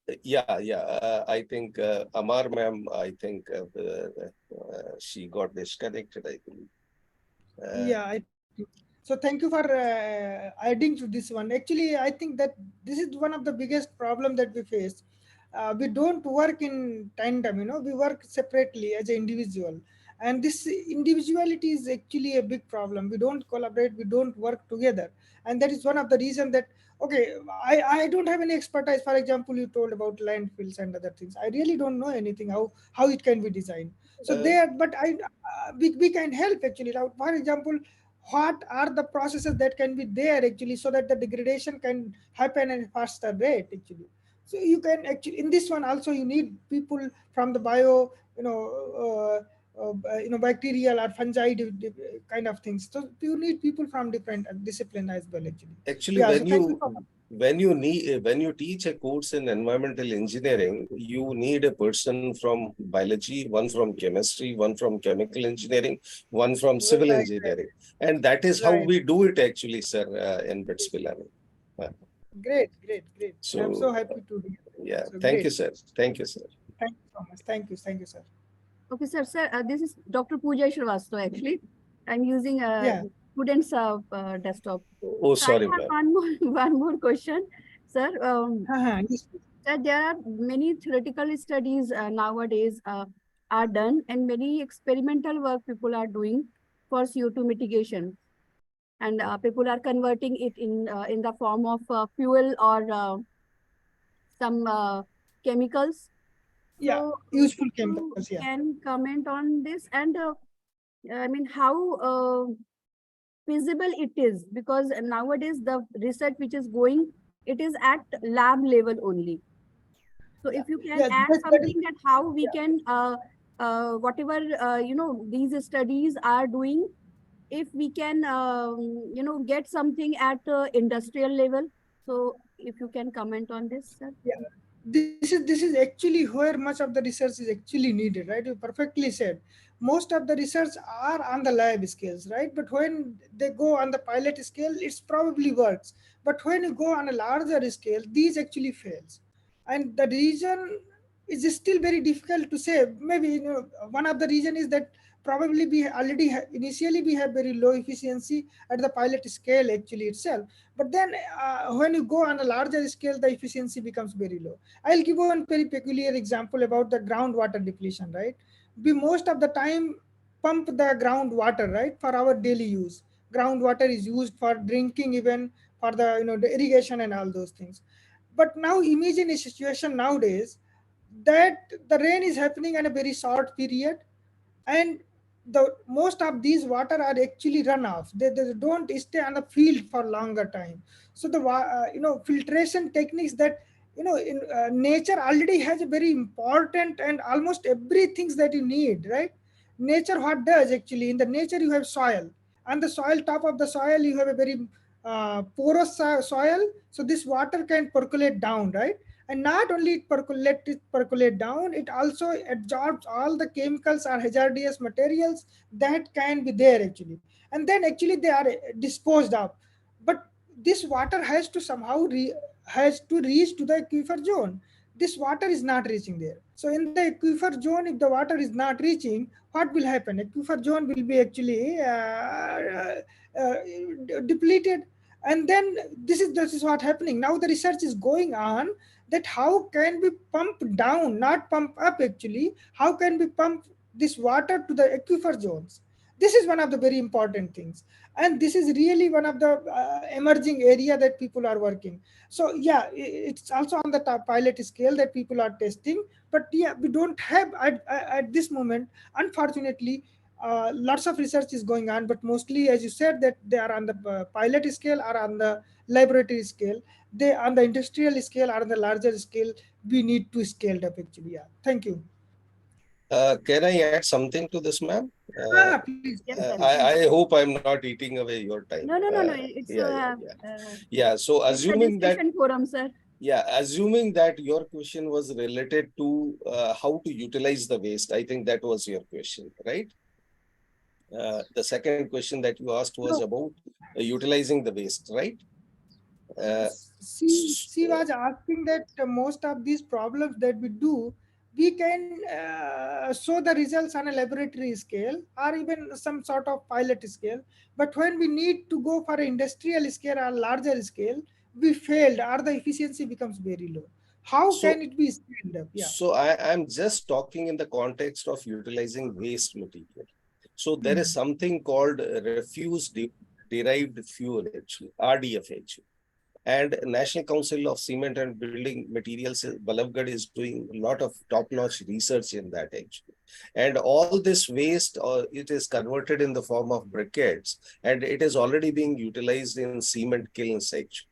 I think Amar ma'am, I think she got disconnected, I believe. Yeah. So thank you for adding to this one. Actually, I think that this is one of the biggest problem that we face. We don't work in tandem, we work separately as an individual. And this individuality is actually a big problem. We don't collaborate, we don't work together. And that is one of the reasons that, okay, I don't have any expertise. For example, you told about landfills and other things. I really don't know anything, how it can be designed. So but we can help actually. Now, for example, what are the processes that can be there actually, so that the degradation can happen at a faster rate actually. So you can actually, in this one also, you need people from the bio, bacterial or fungi kind of things. So you need people from different discipline as well actually. Actually, Yeah, so thank you for when you teach a course in environmental engineering, you need a person from biology, one from chemistry, one from chemical engineering, one from civil Right, engineering. And that is how Right. we do it actually, sir, in BITS Pilani. Great. So, I'm so happy to hear. Yeah, So thank great. you, sir. Thank you, sir. Thank you so much. Thank you, sir. Okay, sir, this is Dr. Pooja Shrivastava, actually. I'm using a Yeah. student's desktop. Oh, So sorry, I have ma'am. one more question, sir. Yes. Sir, there are many theoretical studies nowadays are done, and many experimental work people are doing for CO2 mitigation, and people are converting it in the form of fuel or some chemicals. Yeah, So useful if you chemicals. Yeah. can comment on this, and I mean how feasible it is, because nowadays the research which is going, it is at lab level only. So if you can Yeah, add that is, something that how we yeah. can whatever these studies are doing if we can, get something at industrial level. So if you can comment on this, sir. Yeah, this is actually where much of the research is actually needed, right? You perfectly said. Most of the research are on the lab scales, right? But when they go on the pilot scale, it's probably works. But when you go on a larger scale, these actually fails. And the reason is still very difficult to say. Maybe one of the reason is that probably we already initially we have very low efficiency at the pilot scale actually itself, but then when you go on a larger scale, the efficiency becomes very low. I'll give one very peculiar example about the groundwater depletion, right? We most of the time pump the groundwater, right, for our daily use. Groundwater is used for drinking, even for the the irrigation and all those things. But now imagine a situation nowadays that the rain is happening in a very short period, and the most of these water are actually runoff. They don't stay on the field for longer time. So the filtration techniques that in nature already has a very important and almost everything that you need, right? Nature what does actually, in the nature you have soil, and the soil, top of the soil you have a very porous soil, so this water can percolate down, right? And not only it percolate down, it also absorbs all the chemicals or hazardous materials that can be there actually, and then actually they are disposed of. But this water has to somehow has to reach to the aquifer zone. This water is not reaching there. So in the aquifer zone, if the water is not reaching, what will happen? Aquifer zone will be actually depleted. And then this is what happening now. The research is going on that how can we pump down, not pump up actually, how can we pump this water to the aquifer zones. This is one of the very important things, and this is really one of the emerging area that people are working. So yeah, it's also on the top pilot scale that people are testing, but yeah, we don't have at this moment, unfortunately. Lots of research is going on, but mostly, as you said, that they are on the pilot scale or on the laboratory scale. They on the industrial scale or on the larger scale, we need to scale it up actually. Yeah, thank you. Can I add something to this, ma'am? Please. Yes, sir. I hope I'm not eating away your time. No. It's Yeah. So it's a assuming that, discussion forum, sir. yeah, assuming that your question was related to how to utilize the waste, I think that was your question, right? The second question that you asked was No. about utilizing the waste, right? She was asking that most of these problems that we do, we can show the results on a laboratory scale or even some sort of pilot scale. But when we need to go for an industrial scale or larger scale, we failed or the efficiency becomes very low. How So- can it be scaled up? Yeah. So I'm just talking in the context of utilizing waste material. So there is something called refuse derived fuel, actually, RDF actually. And National Council of Cement and Building Materials, Balabgad, is doing a lot of top-notch research in that actually. And all this waste, it is converted in the form of briquettes, and it is already being utilized in cement kilns actually.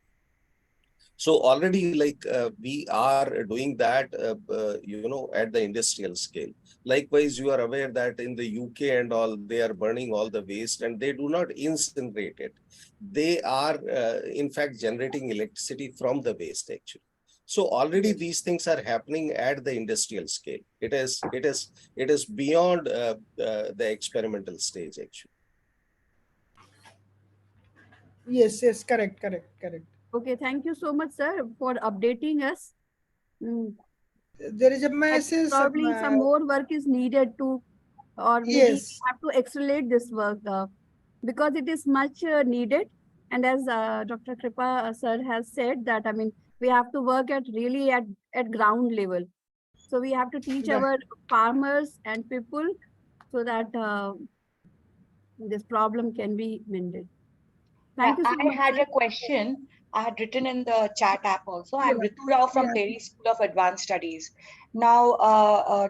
So already, like we are doing that, at the industrial scale. Likewise, you are aware that in the UK and all, they are burning all the waste and they do not incinerate it. They are, in fact, generating electricity from the waste actually. So already these things are happening at the industrial scale. It is beyond the experimental stage actually. Yes, correct. Okay, thank you so much, sir, for updating us. There is a I think message. probably some more work is needed to, or maybe Yes. have to accelerate this work because it is much needed. And as Dr. Kripa sir has said that, I mean, we have to work really at ground level. So we have to teach Right. our farmers and people so that this problem can be mended. Thank you so I much. had sir. a question. I had written in the chat app also. I'm Ritu Rao from Yeah. Terry School of Advanced Studies. Now,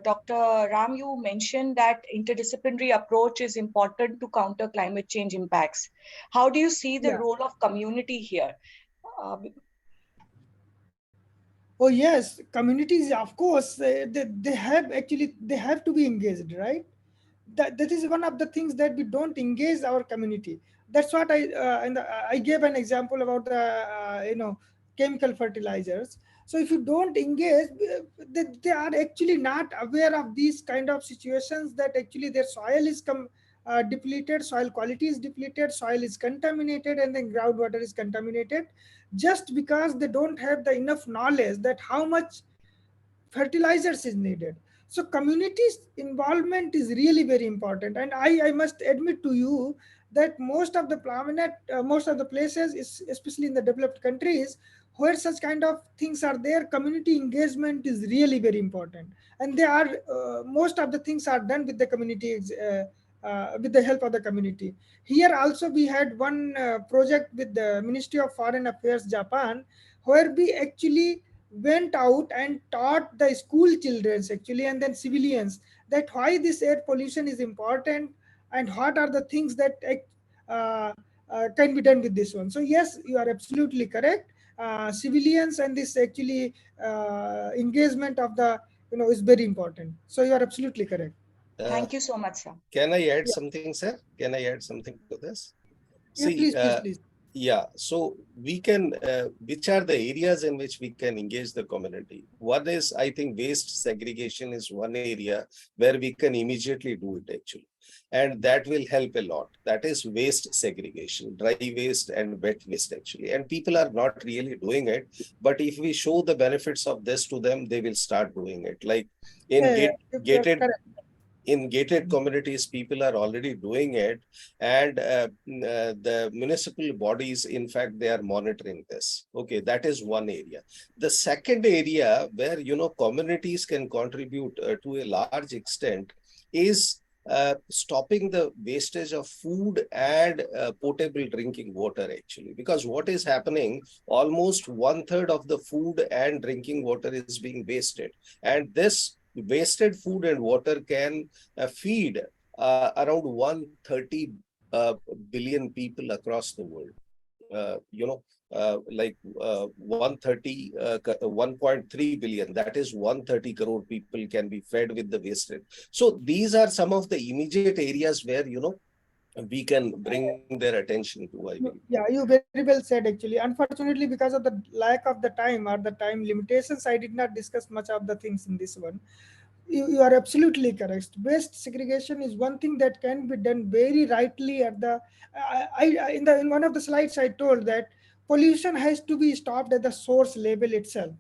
Dr. Ram, you mentioned that interdisciplinary approach is important to counter climate change impacts. How do you see the Yeah. role of community here? Oh yes, communities, of course, they have to be engaged, right? that is one of the things that we don't engage our community. That's what I gave an example about the chemical fertilizers. So if you don't engage, they are actually not aware of these kind of situations, that actually their soil is depleted, soil quality is depleted, soil is contaminated, and then groundwater is contaminated, just because they don't have the enough knowledge that how much fertilizers is needed. So communities involvement is really very important. And I must admit to you that most of the planet, most of the places, especially in the developed countries, where such kind of things are there, community engagement is really very important. And they are most of the things are done with the community, with the help of the community. Here also we had one project with the Ministry of Foreign Affairs Japan, where we actually went out and taught the school children actually, and then civilians, that why this air pollution is important and what are the things that uh, can be done with this one. So yes, you are absolutely correct. Civilians and this actually engagement of the is very important. So you are absolutely correct. Thank you so much, sir. Can I add Yeah. something, sir? Can I add something to this? Yeah, See, please. yeah, so we can, which are the areas in which we can engage the community? One is, I think, waste segregation is one area where we can immediately do it actually. And that will help a lot. That is waste segregation, dry waste and wet waste actually. And people are not really doing it. But if we show the benefits of this to them, they will start doing it. Like in Yeah, gated correct. in gated communities, people are already doing it, and the municipal bodies, in fact, they are monitoring this. Okay, that is one area. The second area where communities can contribute to a large extent is stopping the wastage of food and potable drinking water actually, because what is happening, almost 1/3 of the food and drinking water is being wasted, and this wasted food and water can feed around 130 billion people across the world. Like 1.3 billion, that is 130 crore people can be fed with the wasted. So these are some of the immediate areas where we can bring their attention to, I believe. Yeah, you very well said actually. Unfortunately, because of the lack of the time or the time limitations, I did not discuss much of the things in this one. You are absolutely correct. Waste segregation is one thing that can be done very rightly at the. In one of the slides I told that pollution has to be stopped at the source level itself.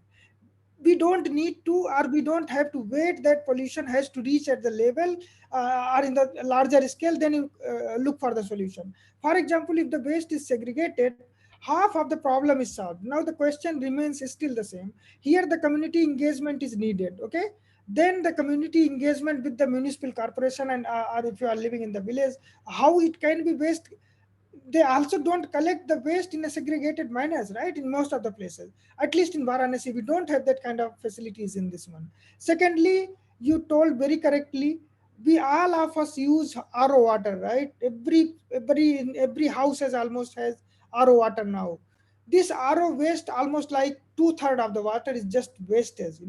We don't need to, or we don't have to wait that pollution has to reach at the level or in the larger scale, then you look for the solution. For example, if the waste is segregated, half of the problem is solved. Now the question remains still the same. Here the community engagement is needed. Okay, then the community engagement with the municipal corporation, and or if you are living in the village, how it can be waste. They also don't collect the waste in a segregated manners, right? In most of the places, at least in Varanasi, we don't have that kind of facilities in this one. Secondly, you told very correctly, we all of us use RO water, right? Every in every house has almost has RO water now. This RO waste, almost like 2/3 of the water is just wastage.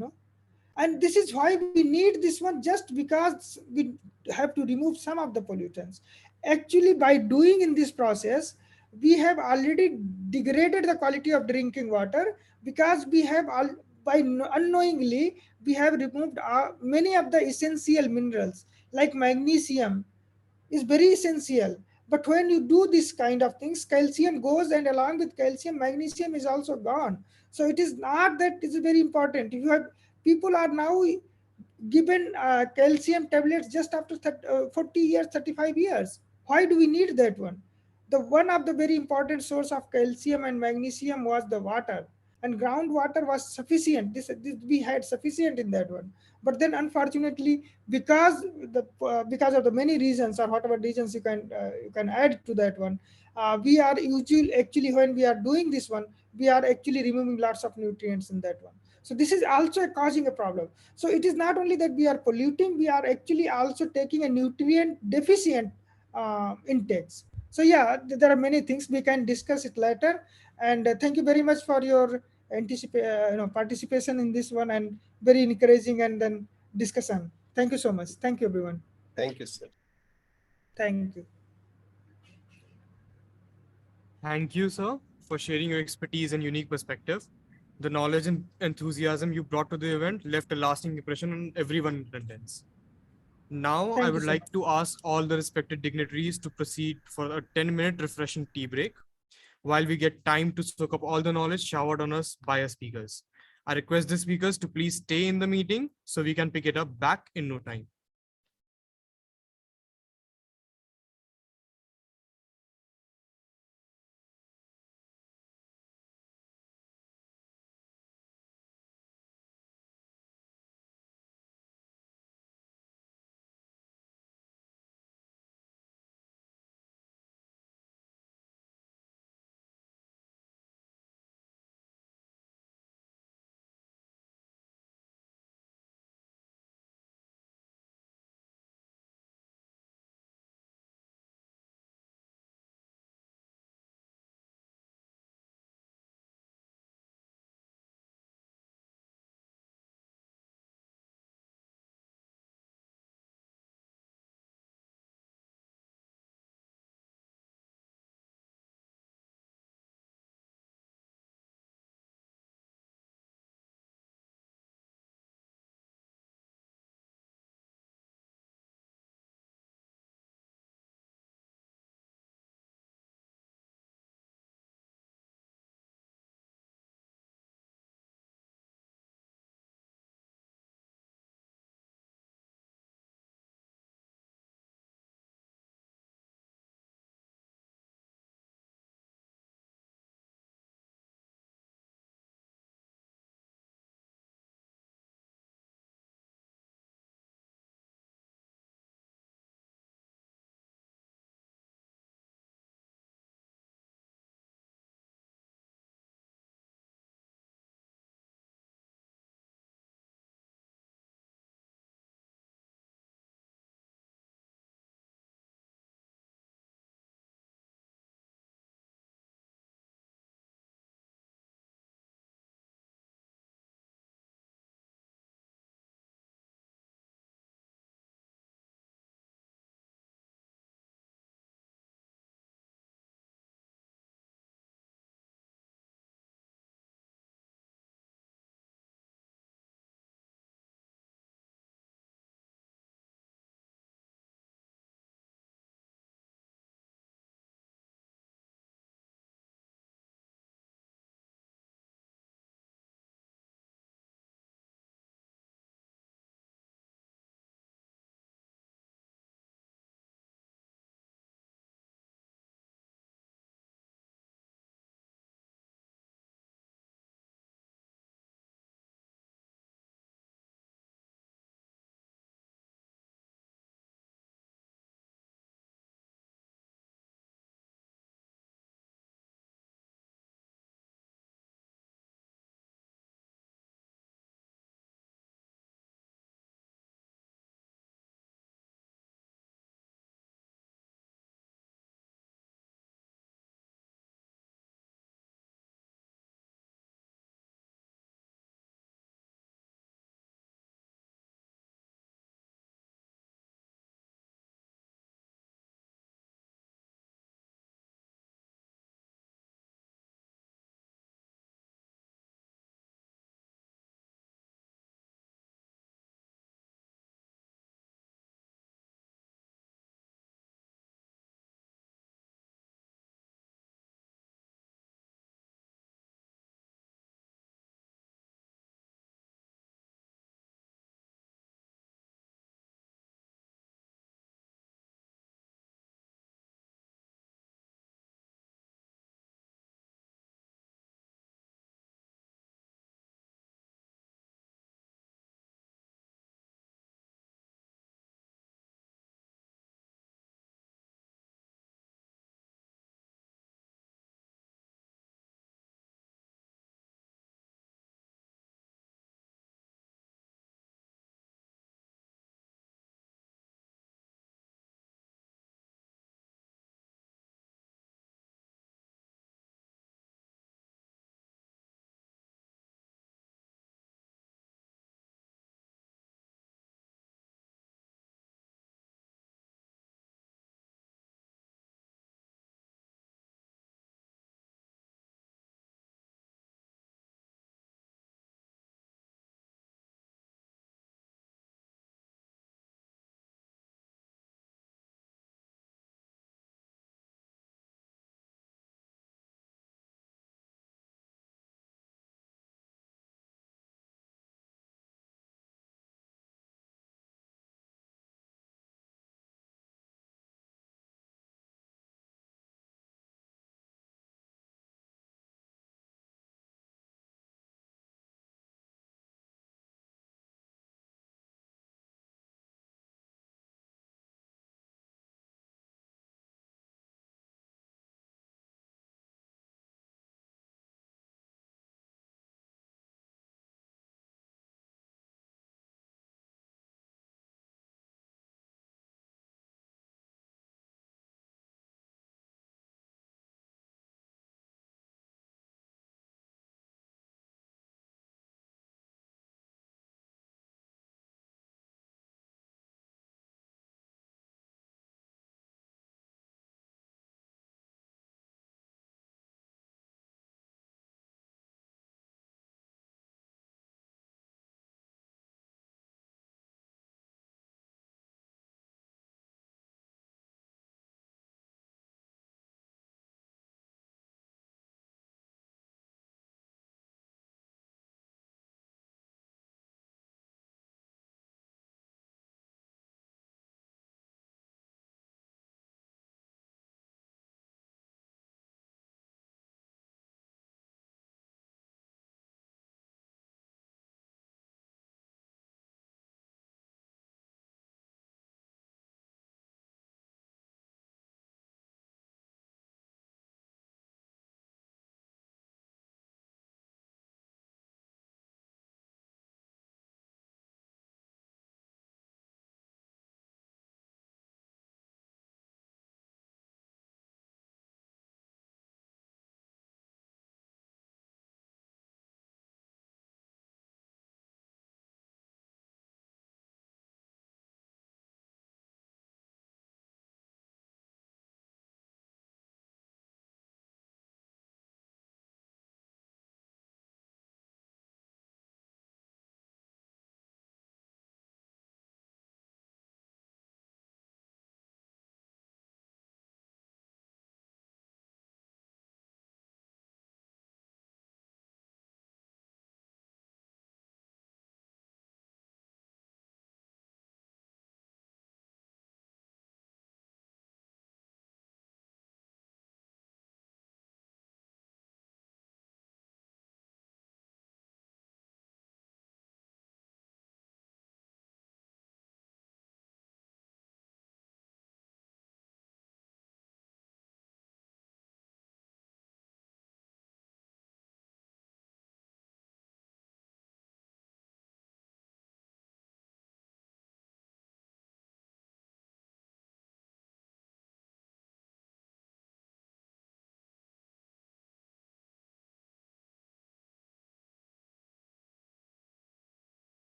And this is why we need this one, just because we have to remove some of the pollutants. Actually, by doing in this process, we have already degraded the quality of drinking water, because we have unknowingly we have removed many of the essential minerals, like magnesium is very essential. But when you do this kind of things, calcium goes, and along with calcium, magnesium is also gone. So it is not that is very important. If you have people are now given calcium tablets just after 40 years, 35 years. Why do we need that one? The one of the very important source of calcium and magnesium was the water, and groundwater was sufficient. This we had sufficient in that one. But then, unfortunately, because of the many reasons, or whatever reasons you can add to that one, we are usually actually, when we are doing this one, we are actually removing lots of nutrients in that one. So this is also causing a problem. So it is not only that we are polluting, we are actually also taking a nutrient deficient intakes. So yeah, there are many things we can discuss it later. And thank you very much for your participation in this one, and very encouraging and then discussion. Thank you so much. Thank you, everyone. Thank you, sir. Thank you. Thank you, sir, for sharing your expertise and unique perspective. The knowledge and enthusiasm you brought to the event left a lasting impression on everyone in attendance. Now, I Thank you, would sir. like to ask all the respected dignitaries to proceed for a 10-minute refreshing tea break while we get time to soak up all the knowledge showered on us by our speakers. I request the speakers to please stay in the meeting so we can pick it up back in no time.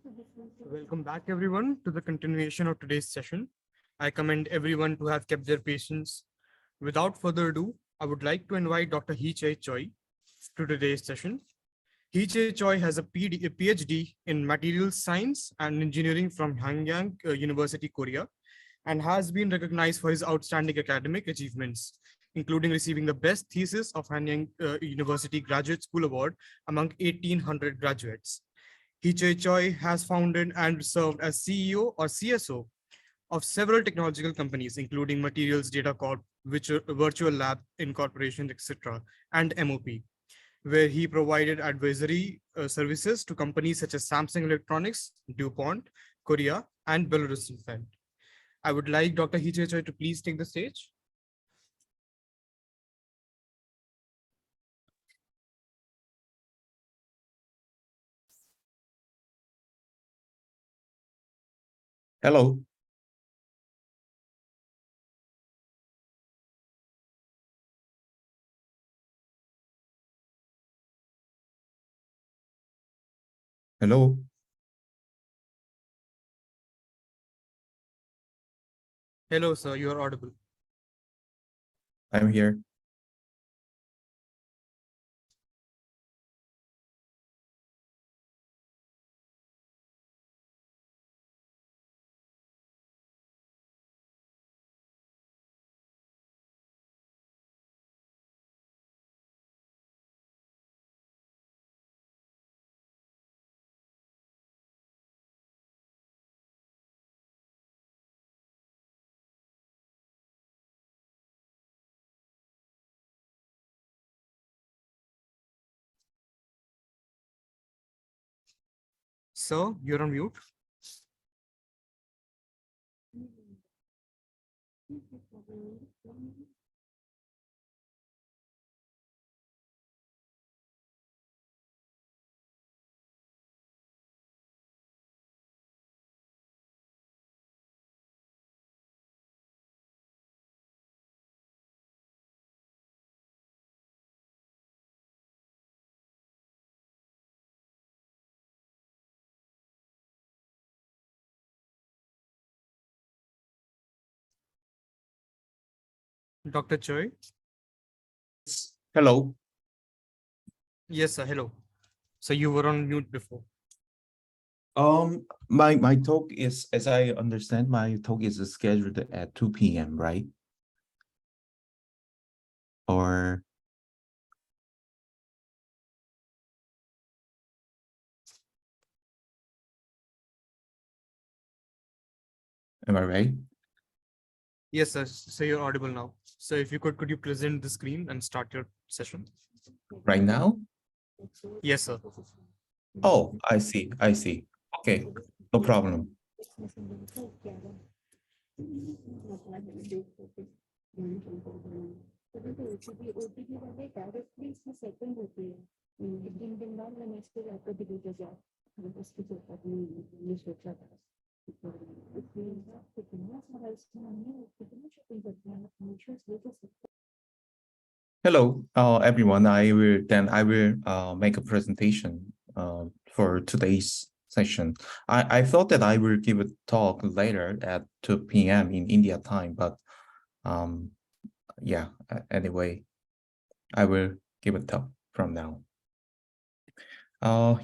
Welcome back, everyone, to the continuation of today's session. I commend everyone to have kept their patience. Without further ado, I would like to invite Dr. Hee-Chae Choi to today's session. Hee-Chae Choi has a PhD in Materials Science and Engineering from Hanyang University, Korea, and has been recognized for his outstanding academic achievements, including receiving the Best Thesis of Hanyang University Graduate School Award among 1,800 graduates. Hee-Chae Choi has founded and served as CEO or CSO of several technological companies, including Materials Data Corp, Virtual Lab Incorporation, etc., and MOP, where he provided advisory services to companies such as Samsung Electronics, DuPont, Korea, and Belarus. I would like Dr. Hee-Chae Choi to please take the stage. Hello. Hello. Hello, sir, you are audible. I'm here. Sir, you're on mute. Dr. Choi? Hello. Yes, sir, hello. So you were on mute before. My talk is, as I understand, my talk is scheduled at 2 p.m., right? Or am I right? Yes, sir, so you're audible now. So if you could you present the screen and start your session? Right now? Yes, sir. Oh, I see. I see. Okay, no problem. Hello, everyone. I will make a presentation for today's session. I thought that I will give a talk later at 2 p.m. in India time, but yeah, anyway, I will give a talk from now.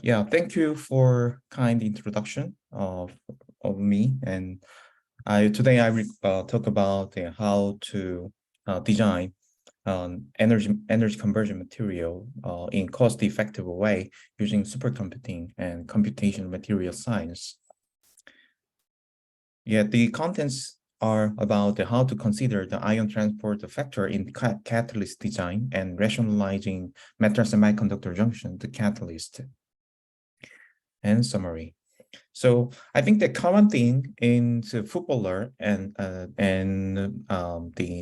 Yeah, thank you for kind introduction of me, and today I will talk about how to design energy conversion material in cost-effective way using supercomputing and computational material science. Yeah, the contents are about how to consider the ion transport factor in catalyst design and rationalizing metal semiconductor junction, the catalyst, and summary. So I think the common thing in the footballer and the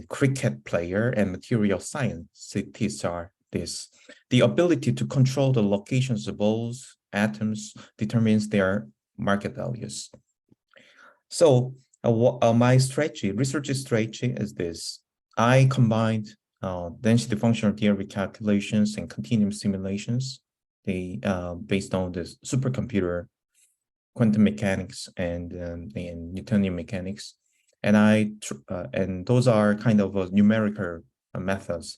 cricket player and material scientists are this: the ability to control the locations of balls, atoms determines their market values. So my research strategy is this: I combined density functional theory calculations and continuum simulations, based on the supercomputer quantum mechanics and Newtonian mechanics. And and those are kind of numerical methods.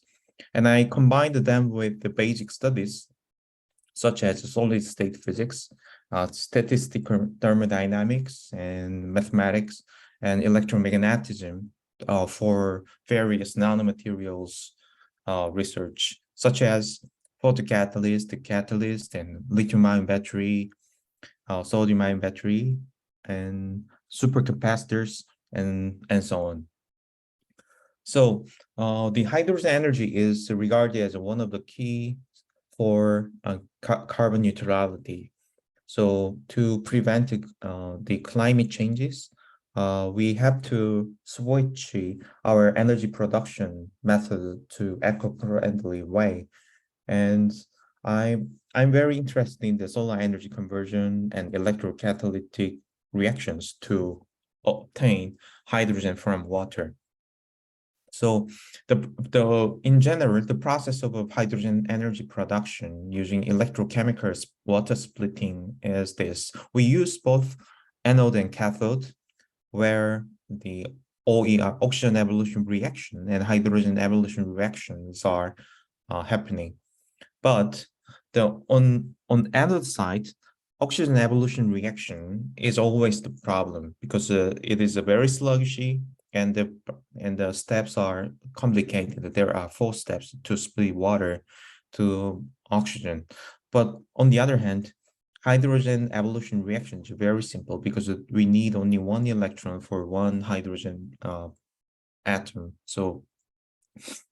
And I combined them with the basic studies, such as solid state physics, statistical thermodynamics, and mathematics, and electromagnetism for various nanomaterials research, such as photocatalyst, the catalyst, and lithium-ion battery, sodium-ion battery, and supercapacitors, and so on. So the hydrogen energy is regarded as one of the key for carbon neutrality. So to prevent the climate changes, we have to switch our energy production method to eco-friendly way. And I'm very interested in the solar energy conversion and electrocatalytic reactions to obtain hydrogen from water. So in general, the process of hydrogen energy production using electrochemical water splitting is this. We use both anode and cathode, where the OER, oxygen evolution reaction, and hydrogen evolution reactions are happening. But on anode side, oxygen evolution reaction is always the problem, because it is a very sluggishy, and the steps are complicated. There are 4 steps to split water to oxygen. But on the other hand, hydrogen evolution reaction is very simple, because we need only 1 electron for 1 hydrogen atom. So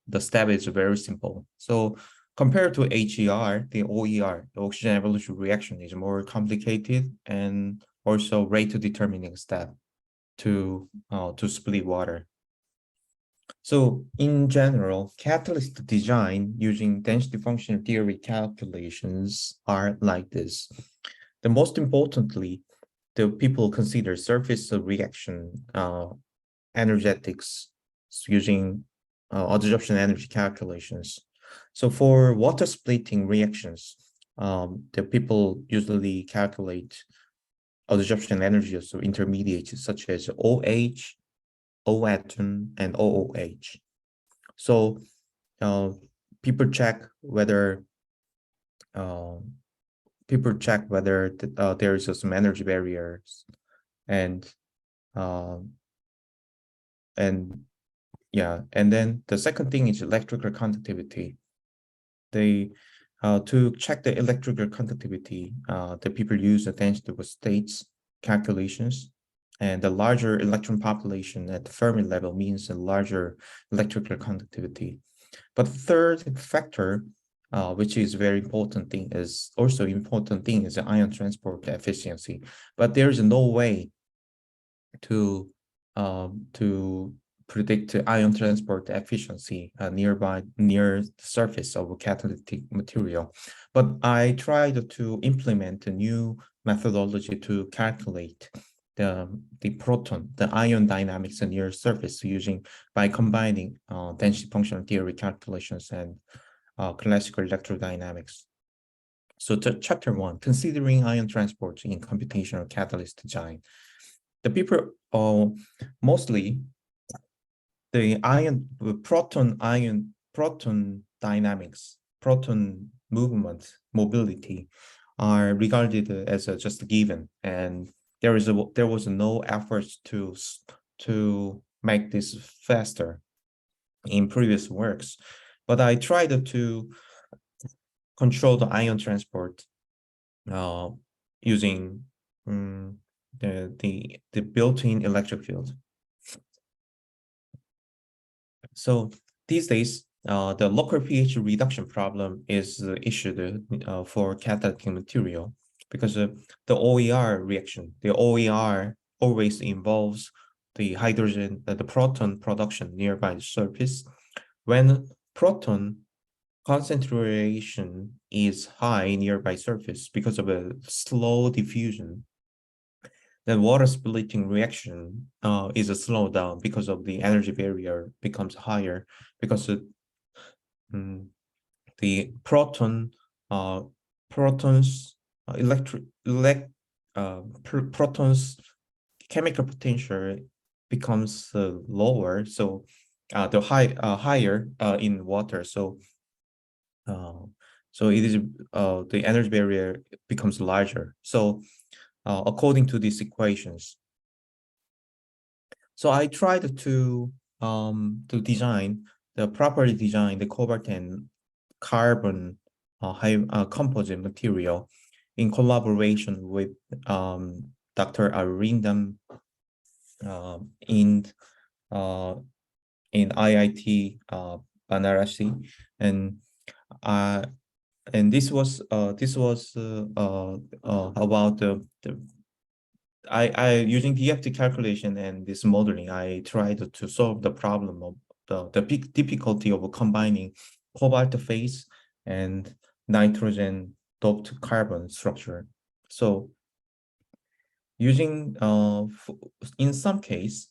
the step is very simple. So compared to HER, the OER, the oxygen evolution reaction, is more complicated and also rate determining step to split water. So in general, catalyst design using density function theory calculations are like this. The most importantly, the people consider surface reaction energetics using adsorption energy calculations. So for water splitting reactions, the people usually calculate adsorption energy of intermediates such as OH, O atom, and OOH. So people check whether there is some energy barriers, and then the second thing is electrical conductivity. They to check the electrical conductivity, the people use the density of states calculations, and the larger electron population at the Fermi level means a larger electrical conductivity. But the third factor, which is very important thing, is the ion transport efficiency. But there is no way to predict ion transport efficiency near the surface of a catalytic material. But I tried to implement a new methodology to calculate the ion dynamics near surface by combining density functional theory calculations and classical electrodynamics. So chapter 1, considering ion transport in computational catalyst design. The people mostly the proton dynamics, proton mobility are regarded as just a given, and there was no efforts to make this faster in previous works. But I tried to control the ion transport using the built-in electric field. So these days, the local pH reduction problem is issued for catalytic material, because the OER reaction, the OER always involves the hydrogen, the proton production nearby the surface. When proton concentration is high nearby surface because of a slow diffusion, then water splitting reaction is a slowdown because of the energy barrier becomes higher, because the protons protons chemical potential becomes lower, so the higher in water. So it is the energy barrier becomes larger. So according to these equations, so I tried to design properly design the cobalt and carbon high composite material in collaboration with Dr. Arindam in IIT Banarasi, and this was about the I using DFT calculation and this modeling, I tried to solve the problem of the big difficulty of combining cobalt phase and nitrogen doped carbon structure. So using in some case,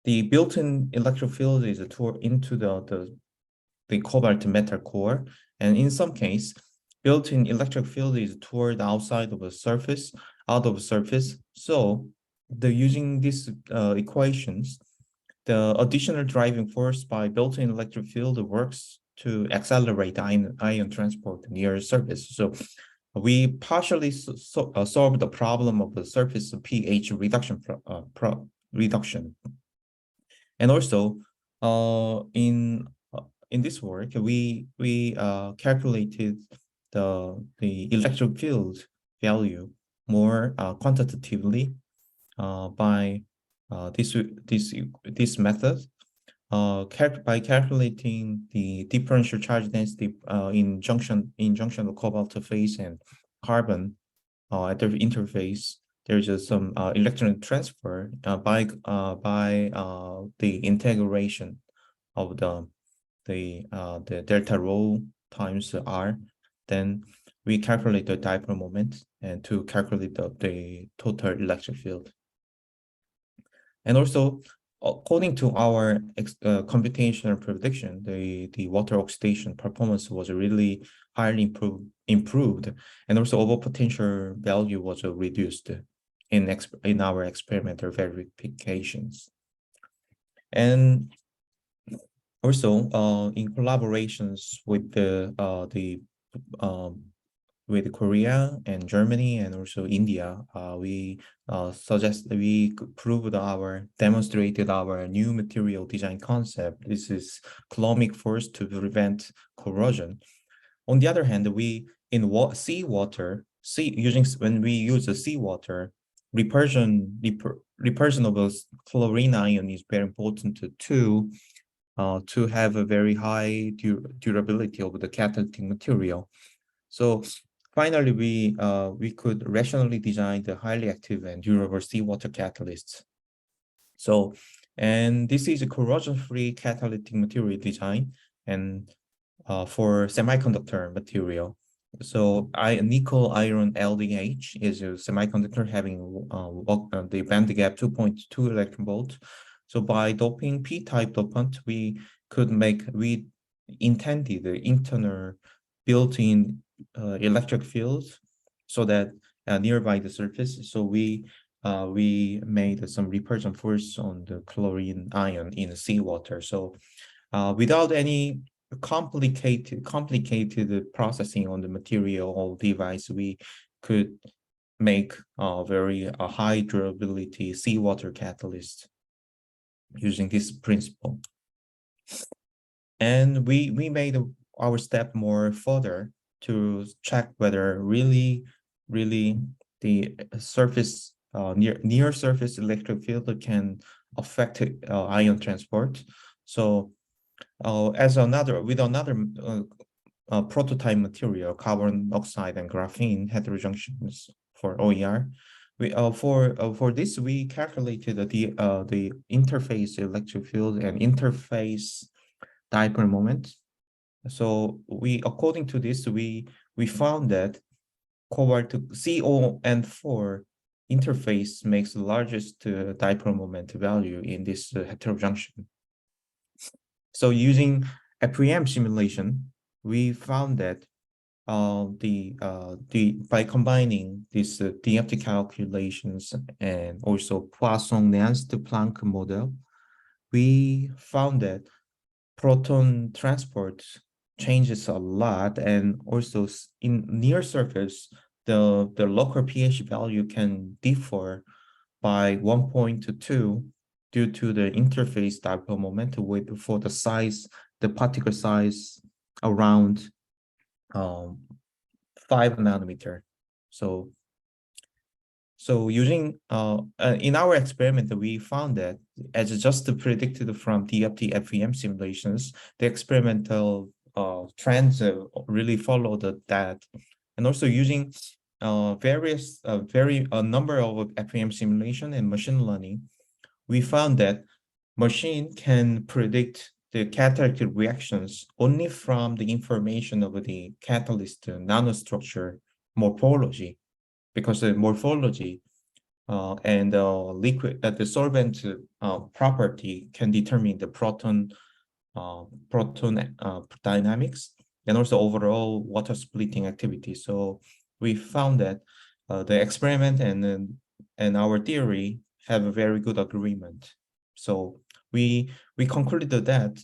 the built-in electric field is toward into the cobalt metal core, and in some case, built-in electric field is toward outside of the surface, out of surface. So using these equations, the additional driving force by built-in electric field works to accelerate ion transport near surface. So we partially solve the problem of the surface pH reduction reduction. And also in this work, we calculated the electric field value more quantitatively by this method. By calculating the differential charge density in junction of cobalt phase and carbon at the interface, there's some electron transfer by the integration of the delta rho times R. Then we calculate the dipole moment and to calculate the total electric field. And also, according to our computational prediction, the water oxidation performance was really highly improved, and also overall potential value was reduced in our experimental verifications. And also, in collaborations with with Korea and Germany and also India, we demonstrated our new material design concept. This is coulombic force to prevent corrosion. On the other hand, when we use the seawater, repulsion of a chlorine ion is very important to have a very high durability of the catalytic material. So finally, we could rationally design the highly active and durable seawater catalysts. So, and this is a corrosion-free catalytic material design and for semiconductor material. So nickel iron LDH is a semiconductor having the band gap 2.2 electron volt. So by doping p-type dopant, we intended the internal built-in electric fields so that nearby the surface. So we made some repulsion force on the chlorine ion in the seawater. So without any complicated processing on the material or device, we could make a very high durability seawater catalyst using this principle. And we made our step more further to check whether really the surface near surface electric field can affect ion transport. So with another prototype material, carbon oxide and graphene heterojunctions for OER. For this, we calculated the interface electric field and interface dipole moment. So according to this, we found that cobalt CON4 interface makes the largest dipole moment value in this heterojunction. So using a preamp simulation, we found that by combining these DFT calculations and also Poisson-Nernst Planck model, we found that proton transport changes a lot, and also in near surface, the local pH value can differ by 1.2 due to the interface dipole moment for the size, the particle size around 5 nanometer. So using in our experiment, we found that as just predicted from DFT FEM simulations, the experimental trends really followed that, and also using various number of FEM simulation and machine learning, we found that machine can predict the catalytic reactions only from the information of the catalyst nanostructure morphology, because the morphology and the solvent property can determine the proton dynamics and also overall water splitting activity. So we found that the experiment and our theory have a very good agreement. So we concluded that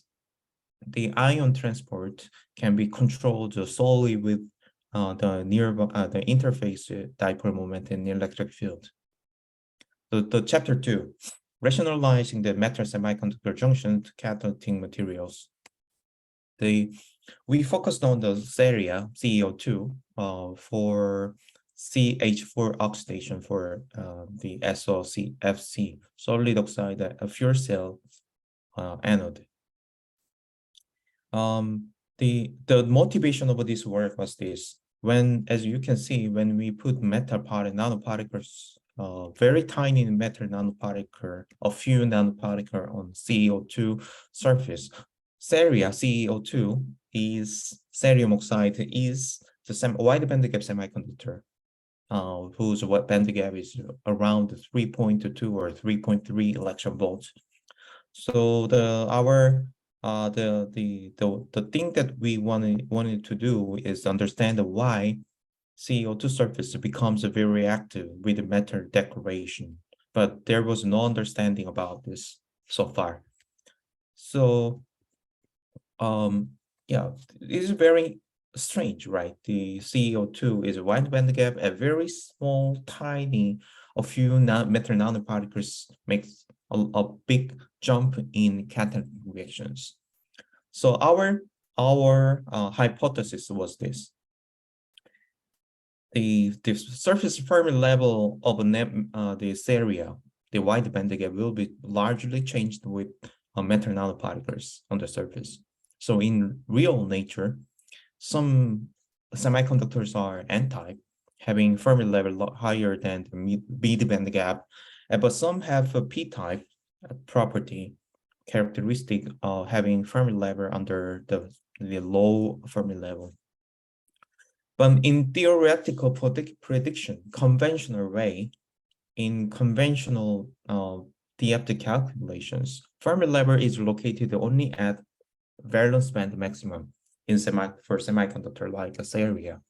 the ion transport can be controlled solely with the interface dipole moment in the electric field. The chapter 2, rationalizing the metal semiconductor junction to catalytic materials. We focused on the area CEO2 for CH4 oxidation for the SOCFC, solid oxide fuel cell anode. The motivation of this work was this: as you can see, when we put nanoparticles, very tiny metal nanoparticle, a few nanoparticle on CEO2 surface, CEO2 is cerium oxide is the wide bandgap semiconductor, whose bandgap is around 3.2 or 3.3 electron volts. So the thing that we wanted to do is understand why CO2 surface becomes very active with the metal decoration, but there was no understanding about this so far. So yeah, it is very strange, right? The CO2 is a wide bandgap, a very small, tiny, a few metal nanoparticles makes a big jump in catalytic reactions. So our hypothesis was this: the surface Fermi level of this area, the wide bandgap, will be largely changed with metal nanoparticles on the surface. So in real nature, some semiconductors are N-type, having Fermi level higher than the mid bandgap, but some have a P-type property characteristic of having Fermi level under the low Fermi level. But in theoretical prediction, conventional way, in conventional DFT calculations, Fermi level is located only at valence band maximum for semiconductor like area.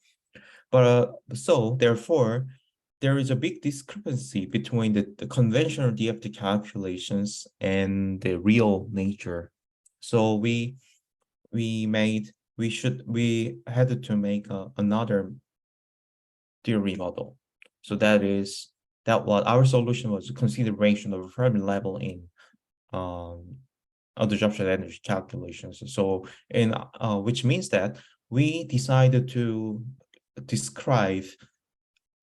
But so therefore, there is a big discrepancy between the conventional DFT calculations and the real nature. So we had to make another theory model. So what our solution was: consideration of Fermi level in absorption energy calculations. So which means that we decided to describe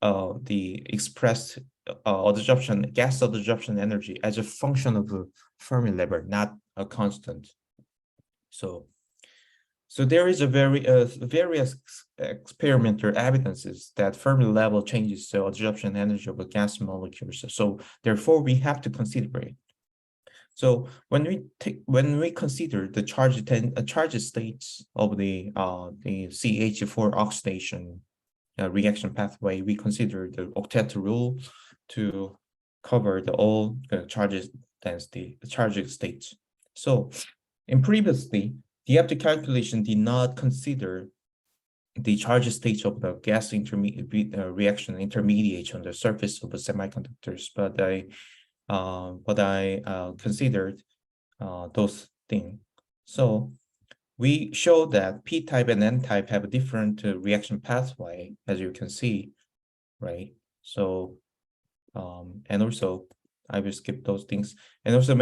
the expressed gas absorption energy as a function of the Fermi level, not a constant. So there is a various experimental evidences that Fermi level changes the absorption energy of the gas molecules. So therefore, we have to consider it. So when we consider the charge states of the CH4 oxidation reaction pathway, we consider the octet rule to cover all charges density, charge states. So previously, the DFT calculation did not consider the charge state of the gas reaction intermediate on the surface of the semiconductors, but I considered those things. So we show that p-type and n-type have a different reaction pathway, as you can see, right? So and also I will skip those things. And also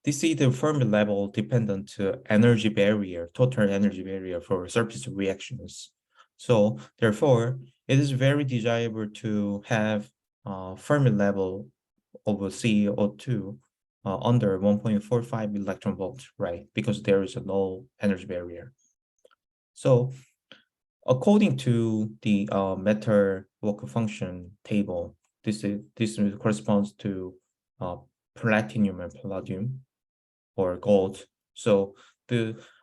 this is the Fermi level dependent energy barrier, total energy barrier for surface reactions. So therefore, it is very desirable to have Fermi level of CO2 under 1.45 electron volt, right? Because there is no energy barrier. So according to the matter Walker function table, this corresponds to platinum and palladium or gold. So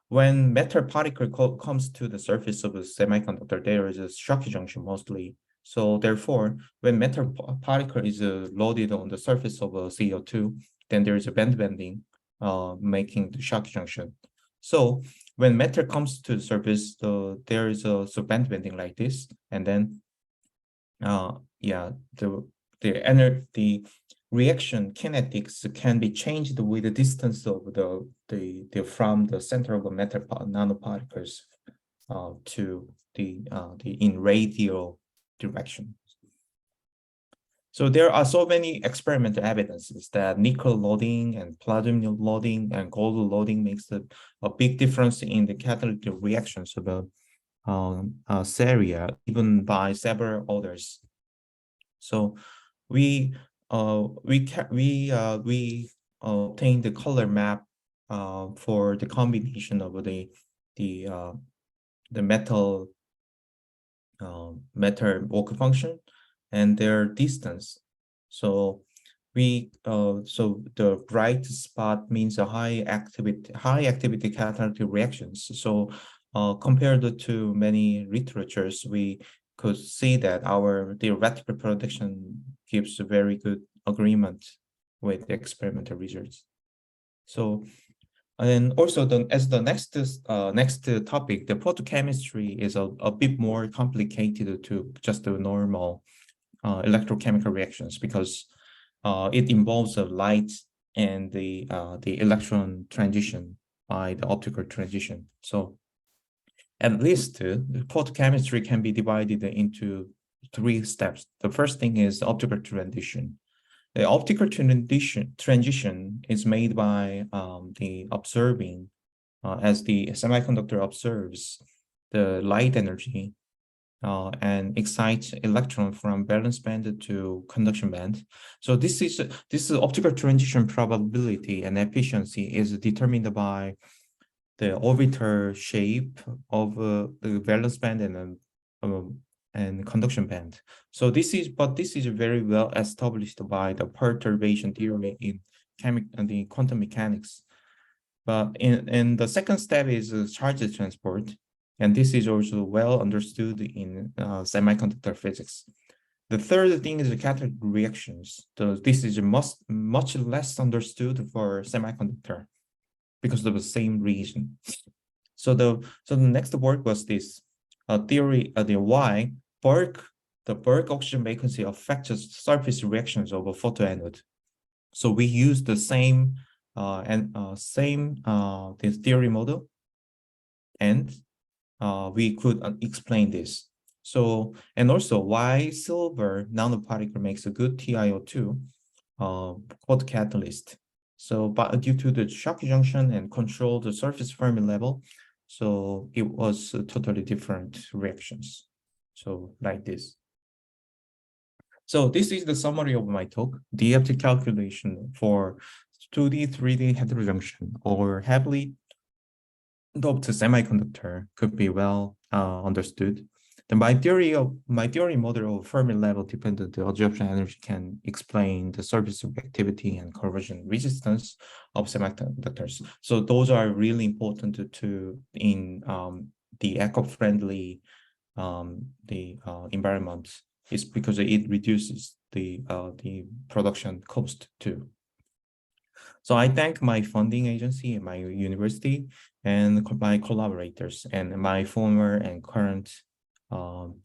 when matter particle comes to the surface of a semiconductor, there is a Schottky junction mostly. So therefore, when matter particle is loaded on the surface of a CO2, then there is a band bending, making the Schottky junction. So when matter comes to the surface, there is a band bending like this, and then the reaction kinetics can be changed with the distance of from the center of the matter nanoparticles to the in radial direction. So there are so many experimental evidences that nickel loading and palladium loading and gold loading makes a big difference in the catalytic reactions of the Saria, even by several others. So we obtained the color map for the combination of the metal Walker function and their distance. So so the bright spot means a high activity catalytic reactions. So compared to many literatures, we could see that our theoretical prediction gives a very good agreement with the experimental results. So, and also as the next topic, the photochemistry is a bit more complicated to just the normal electrochemical reactions, because it involves the light and the electron transition by the optical transition. So at least photochemistry can be divided into 3 steps. The first thing is optical transition. The optical transition is made by the observing, as the semiconductor observes the light energy and excites electron from valence band to conduction band. So this is optical transition probability and efficiency is determined by the orbital shape of the valence band and conduction band. So this is very well established by the perturbation theory in the quantum mechanics. But in the second step is charge transport, and this is also well understood in semiconductor physics. The third thing is the catalytic reactions. This is much less understood for semiconductor because of the same reason. So the next work was this theory of the bulk oxygen vacancy affects surface reactions of a photoanode. So we use the same this theory model, and we could explain this. So, and also why silver nanoparticle makes a good TiO2 photocatalyst. So, but due to the Schottky junction and control the surface Fermi level, so it was totally different reactions. So like this. So this is the summary of my talk. DFT calculation for 2D, 3D heterojunction or heavily doped semiconductor could be well understood. Then my theory model of Fermi level dependent absorption energy can explain the surface reactivity and corrosion resistance of semiconductors. So those are really important in the eco-friendly environment. It's because it reduces the production cost too. So I thank my funding agency and my university and my collaborators and my former and current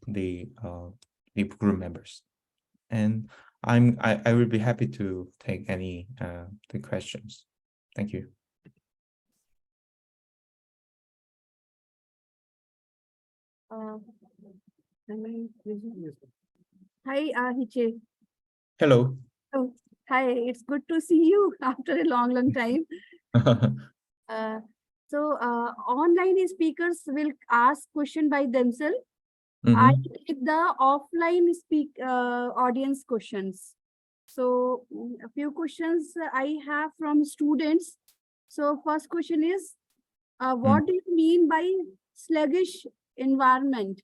the group members. And I will be happy to take any the questions. Thank you. Hi, Hiche. Hello. Oh, hi, it's good to see you after a long time. Online speakers will ask question by themselves. I take the offline audience questions. So a few questions I have from students. So first question is, what do you mean by sluggish environment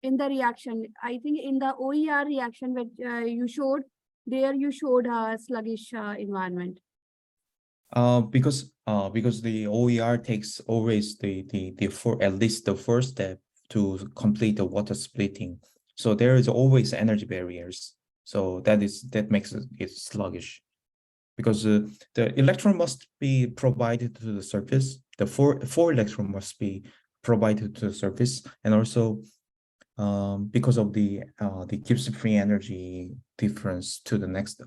in the reaction? I think in the OER reaction which you showed, there you showed a sluggish environment. Because the OER takes always at least the first step to complete the water splitting. So there is always energy barriers. So that makes it sluggish, because the electron must be provided to the surface. The four electron must be provided to the surface, and also because of the Gibbs free energy difference to the next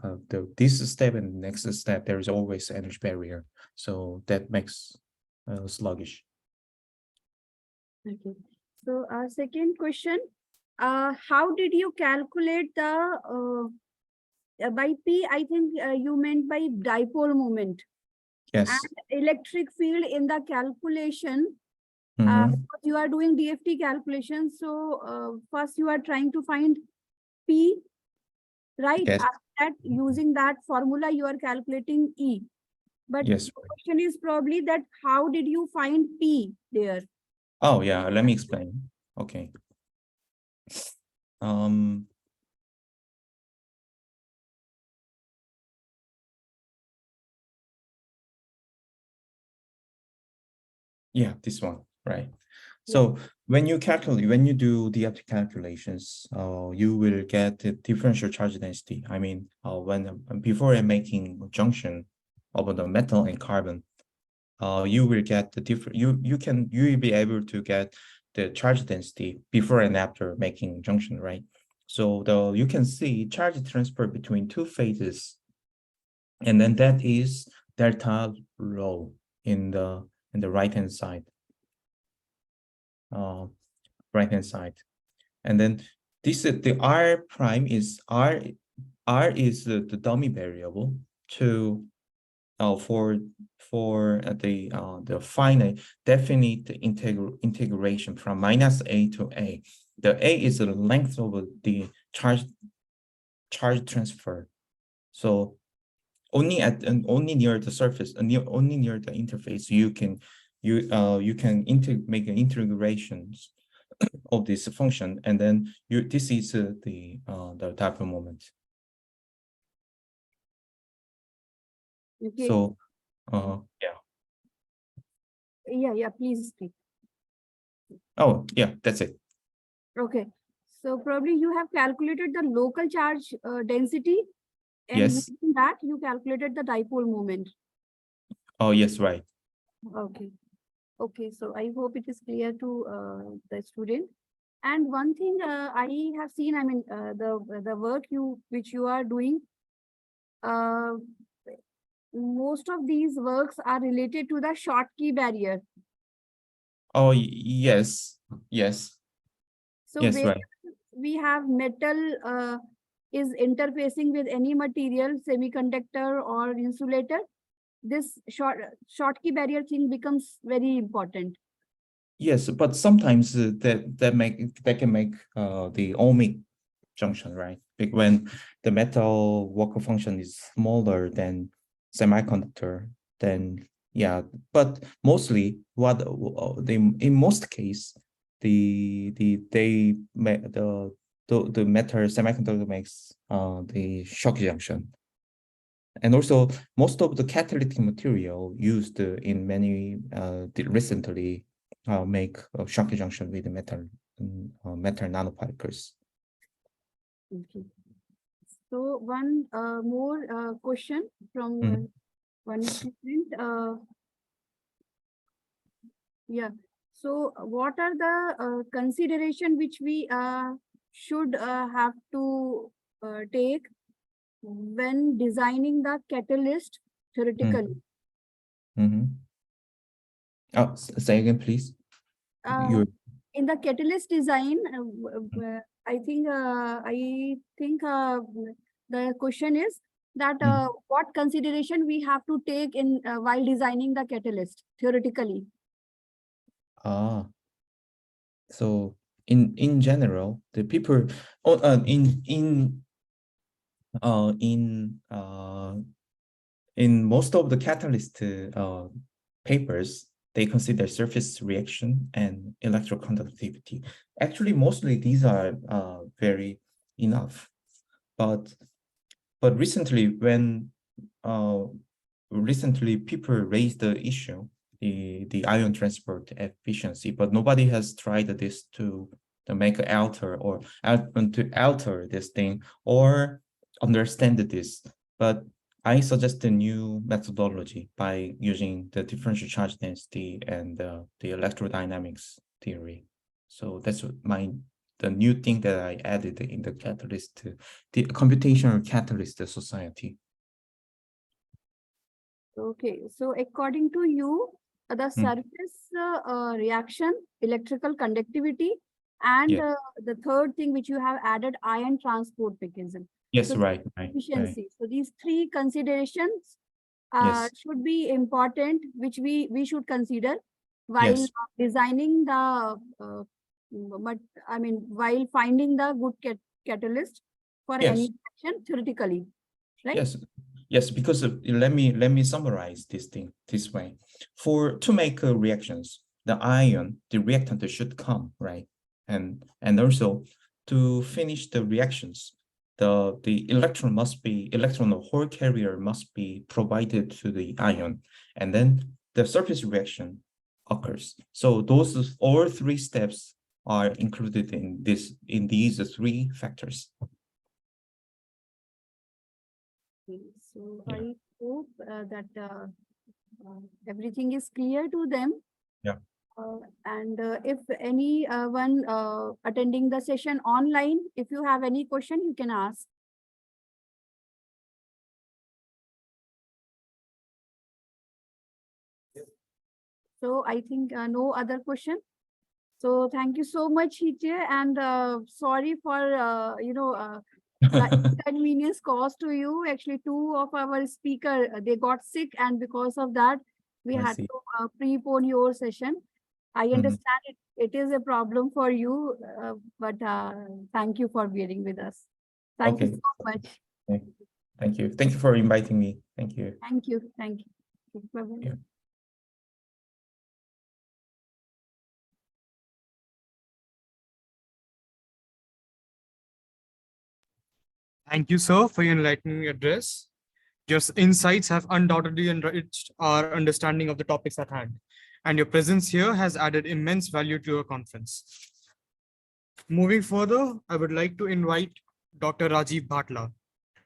this step and the next step, there is always energy barrier. So that makes sluggish. Okay. So second question, how did you calculate the by P? I think you meant by dipole moment. Yes. And electric field in the calculation. Because you are doing DFT calculation, so first you are trying to find P, right? Yes. After that, using that formula, you are calculating E. But yes. the question is probably that how did you find P there? Oh yeah, let me explain. Okay. Yeah, this one, right? So when you do DFT calculations, you will get the differential charge density. I mean, before making a junction of the metal and carbon, you will get the different. You will be able to get the charge density before and after making junction, right? So you can see charge transfer between two phases, and then that is delta rho in the right-hand side. Right-hand side, and then this is the R prime is R is the dummy variable to for the finite definite integration from -a to a. The a is the length of the charge transfer. So only near the surface, only near the interface, you can make integrations of this function, and then this is the dipole moment. Okay. So Yeah, please speak. Oh yeah, that's it. Okay, so probably you have calculated the local charge density, and Yes. using that you calculated the dipole moment. Oh yes, right. Okay, so I hope it is clear to the student. And one thing I have seen, I mean, the work which you are doing, most of these works are related to the Schottky barrier. Oh yes, yes. So yes, where right. we have metal is interfacing with any material, semiconductor or insulator, this Schottky barrier thing becomes very important. Yes, but sometimes that can make the ohmic junction, right? Like when the metal Walker function is smaller than semiconductor, then yeah. But mostly, in most case, the metal semiconductor makes the Schottky junction. And also, most of the catalytic material used in many recently make a Schottky junction with the metal nanoparticles. Okay. So one more question from one student. Yeah. So what are the consideration which we should have to take when designing the catalyst theoretically? Mhm. Oh, say again, please. Uh, You in the catalyst design, I think the question is that what consideration we have to take in while designing the catalyst theoretically. ah. So in general, the people in most of the catalyst papers, they consider surface reaction and electroconductivity. Actually, mostly these are very enough, but recently when recently people raised the issue, the ion transport efficiency, but nobody has tried this to make an alter or to alter this thing or understand this. But I suggest a new methodology by using the differential charge density and the electrodynamics theory. So that's the new thing that I added in the catalyst, the computational catalyst society. Okay, so according to you, the surface reaction, electrical conductivity, and Yeah. the third thing which you have added, ion transport mechanism. Yes, So right. efficiency. So these three considerations Yes. should be important, which we should consider while Yes. designing the, but I mean, while finding the good catalyst for Yes. any action theoretically, right? Yes. Yes, because let me summarize this thing this way. To make reactions, the ion, the reactant should come, right? And also to finish the reactions, the electron or Hall carrier must be provided to the ion, and then the surface reaction occurs. So those all three steps are included in these three factors. Okay, so Yeah. I hope that everything is clear to them. Yeah. And if any one attending the session online, if you have any question, you can ask. So I think no other question. So thank you so much, Hite, and sorry for the inconvenience caused to you. Actually, two of our speaker they got sick, and because of that, we I had see. to prepone your session. I understand it is a problem for you, but thank you for bearing with us. Thank you Okay. so much. Okay. Thank you. Thank you for inviting me. Thank you. Thank you. Thank you. Bye-bye. Yeah. Thank you, sir, for your enlightening address. Your insights have undoubtedly enriched our understanding of the topics at hand, and your presence here has added immense value to your conference. Moving further, I would like to invite Dr. Rajiv Bhatla.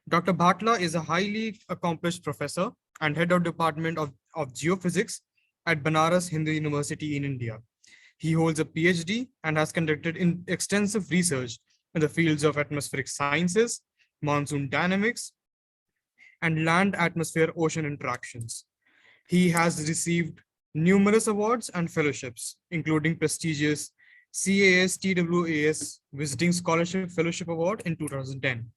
Dr. Bhatla is a highly accomplished professor and head of Department of Geophysics at Banaras Hindu University in India. He holds a PhD and has conducted extensive research in the fields of atmospheric sciences, monsoon dynamics, and land-atmosphere-ocean interactions. He has received numerous awards and fellowships, including prestigious CAS TWAS Visiting Scholarship Fellowship Award in 2010.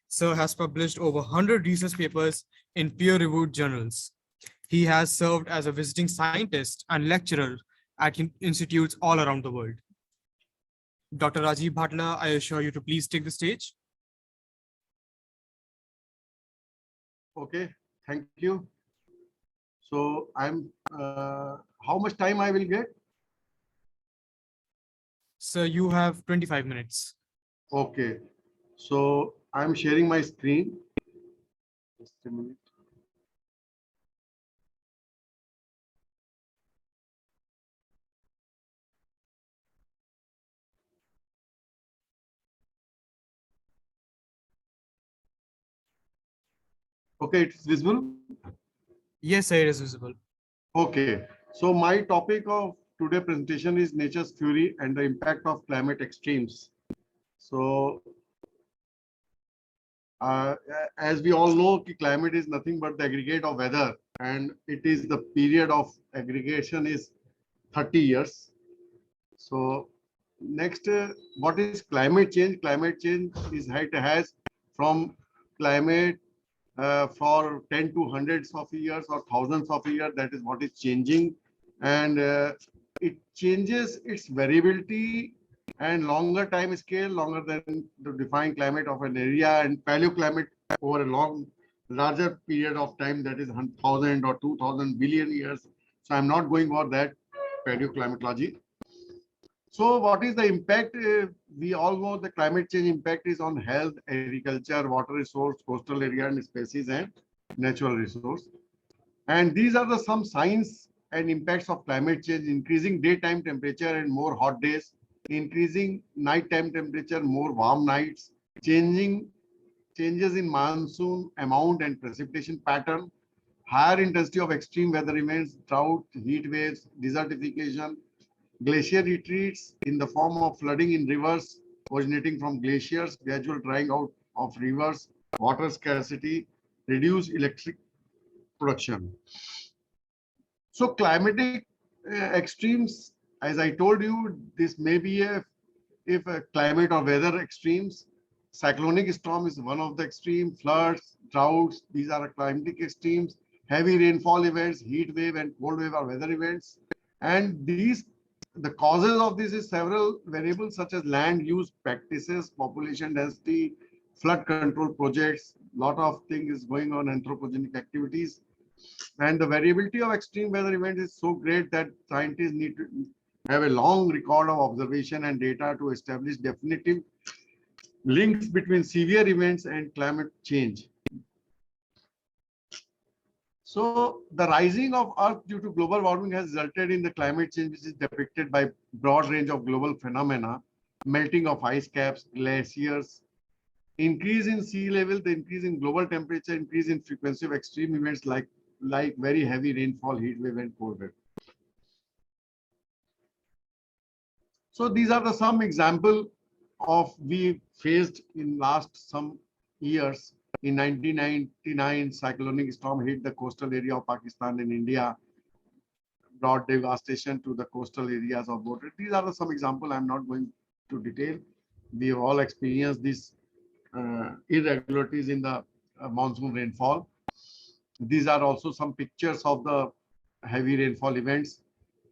Sir has published over 100 research papers in peer-reviewed journals. He has served as a visiting scientist and lecturer at institutes all around the world. Dr. Rajiv Bhatla, I assure you to please take the stage. Okay, thank you. So how much time I will get? Sir, you have 25 minutes. Okay, so I'm sharing my screen. Just a minute. Okay, it's visible? Yes, sir, it is visible. Okay, so my topic of today presentation is nature's fury and the impact of climate extremes. So, as we all know, climate is nothing but the aggregate of weather, and it is the period of aggregation is 30 years. So, next, what is climate change? Climate change is it has from climate for 10 to hundreds of years or thousands of years. That is what is changing, and it changes its variability and longer time scale, longer than the defined climate of an area, and paleoclimate over a larger period of time, that is 1,000 or 2,000 billion years. So I'm not going over that paleoclimatology. So what is the impact? We all know the climate change impact is on health, agriculture, water resource, coastal area and species, and natural resource. And these are the some signs and impacts of climate change: increasing daytime temperature and more hot days, increasing nighttime temperature, more warm nights, changes in monsoon amount and precipitation pattern, higher intensity of extreme weather events, drought, heat waves, desertification, glacier retreats in the form of flooding in rivers originating from glaciers, gradual drying out of rivers, water scarcity, reduced electric production. So climatic extremes, as I told you, this may be if a climate or weather extremes. Cyclonic storm is one of the extreme, floods, droughts, these are climatic extremes. Heavy rainfall events, heat wave and cold wave are weather events. And the causes of this is several variables such as land use practices, population density, flood control projects, lot of things is going on, anthropogenic activities. And the variability of extreme weather events is so great that scientists need to have a long record of observation and data to establish definitive links between severe events and climate change. So the rising of Earth due to global warming has resulted in the climate change, which is depicted by broad range of global phenomena: melting of ice caps, glaciers, increase in sea level, the increase in global temperature, increase in frequency of extreme events like very heavy rainfall, heat wave, and cold wave. So these are the some example of we faced in last some years. In 1999, cyclonic storm hit the coastal area of Pakistan and India, brought devastation to the coastal areas of border. These are some examples. I'm not going to detail. We have all experienced these irregularities in the monsoon rainfall. These are also some pictures of the heavy rainfall events.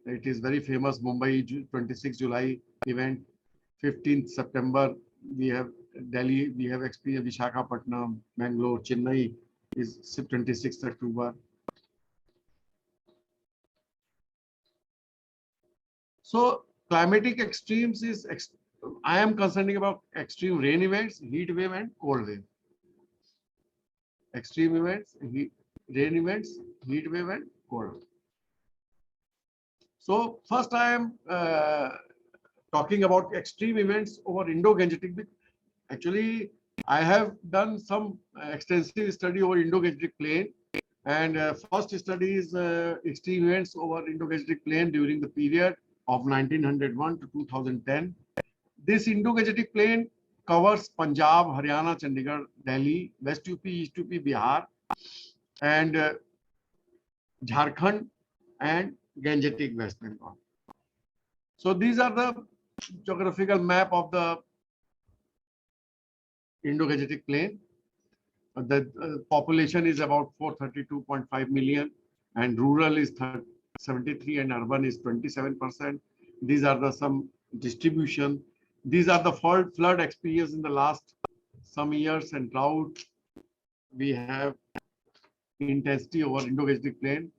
It is very famous Mumbai 26 July event. 15th September, we have Delhi, we have experienced Visakhapatnam, Bangalore, Chennai is 26th October. So climatic extremes is, I am concerning about extreme rain events, heat wave and cold wave. Extreme events, rain events, heat wave and cold wave. So first I am talking about extreme events over Indo-Gangetic. Actually, I have done some extensive study over Indo-Gangetic plain, and first study is extreme events over Indo-Gangetic plain during the period of 1901 to 2010. This Indo-Gangetic plain covers Punjab, Haryana, Chandigarh, Delhi, West UP, East UP, Bihar, and Jharkhand and Gangetic West Bengal. So these are the geographical map of the Indo-Gangetic plain. The population is about 432.5 million, and rural is 73 and urban is 27%. These are the some distribution. These are the flood experience in the last some years and drought. We have intensity over Indo-Gangetic plain.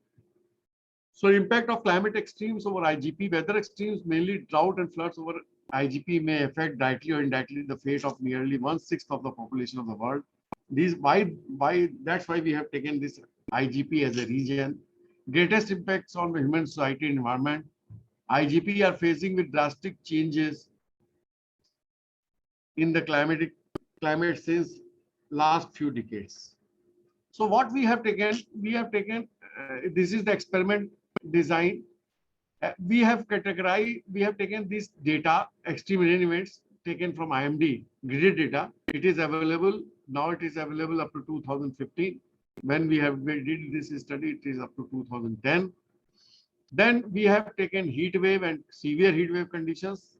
So impact of climate extremes over IGP, weather extremes, mainly drought and floods over IGP may affect directly or indirectly the fate of nearly 1/6 of the population of the world. That's why we have taken this IGP as a region. Greatest impacts on the human society and environment. IGP are facing with drastic changes in the climate since last few decades. So what we have taken, this is the experiment design. We have categorized, we have taken this data, extreme rain events taken from IMD grid data. It is available, now it is available up to 2015. When we did this study, it is up to 2010. Then we have taken heat wave and severe heat wave conditions.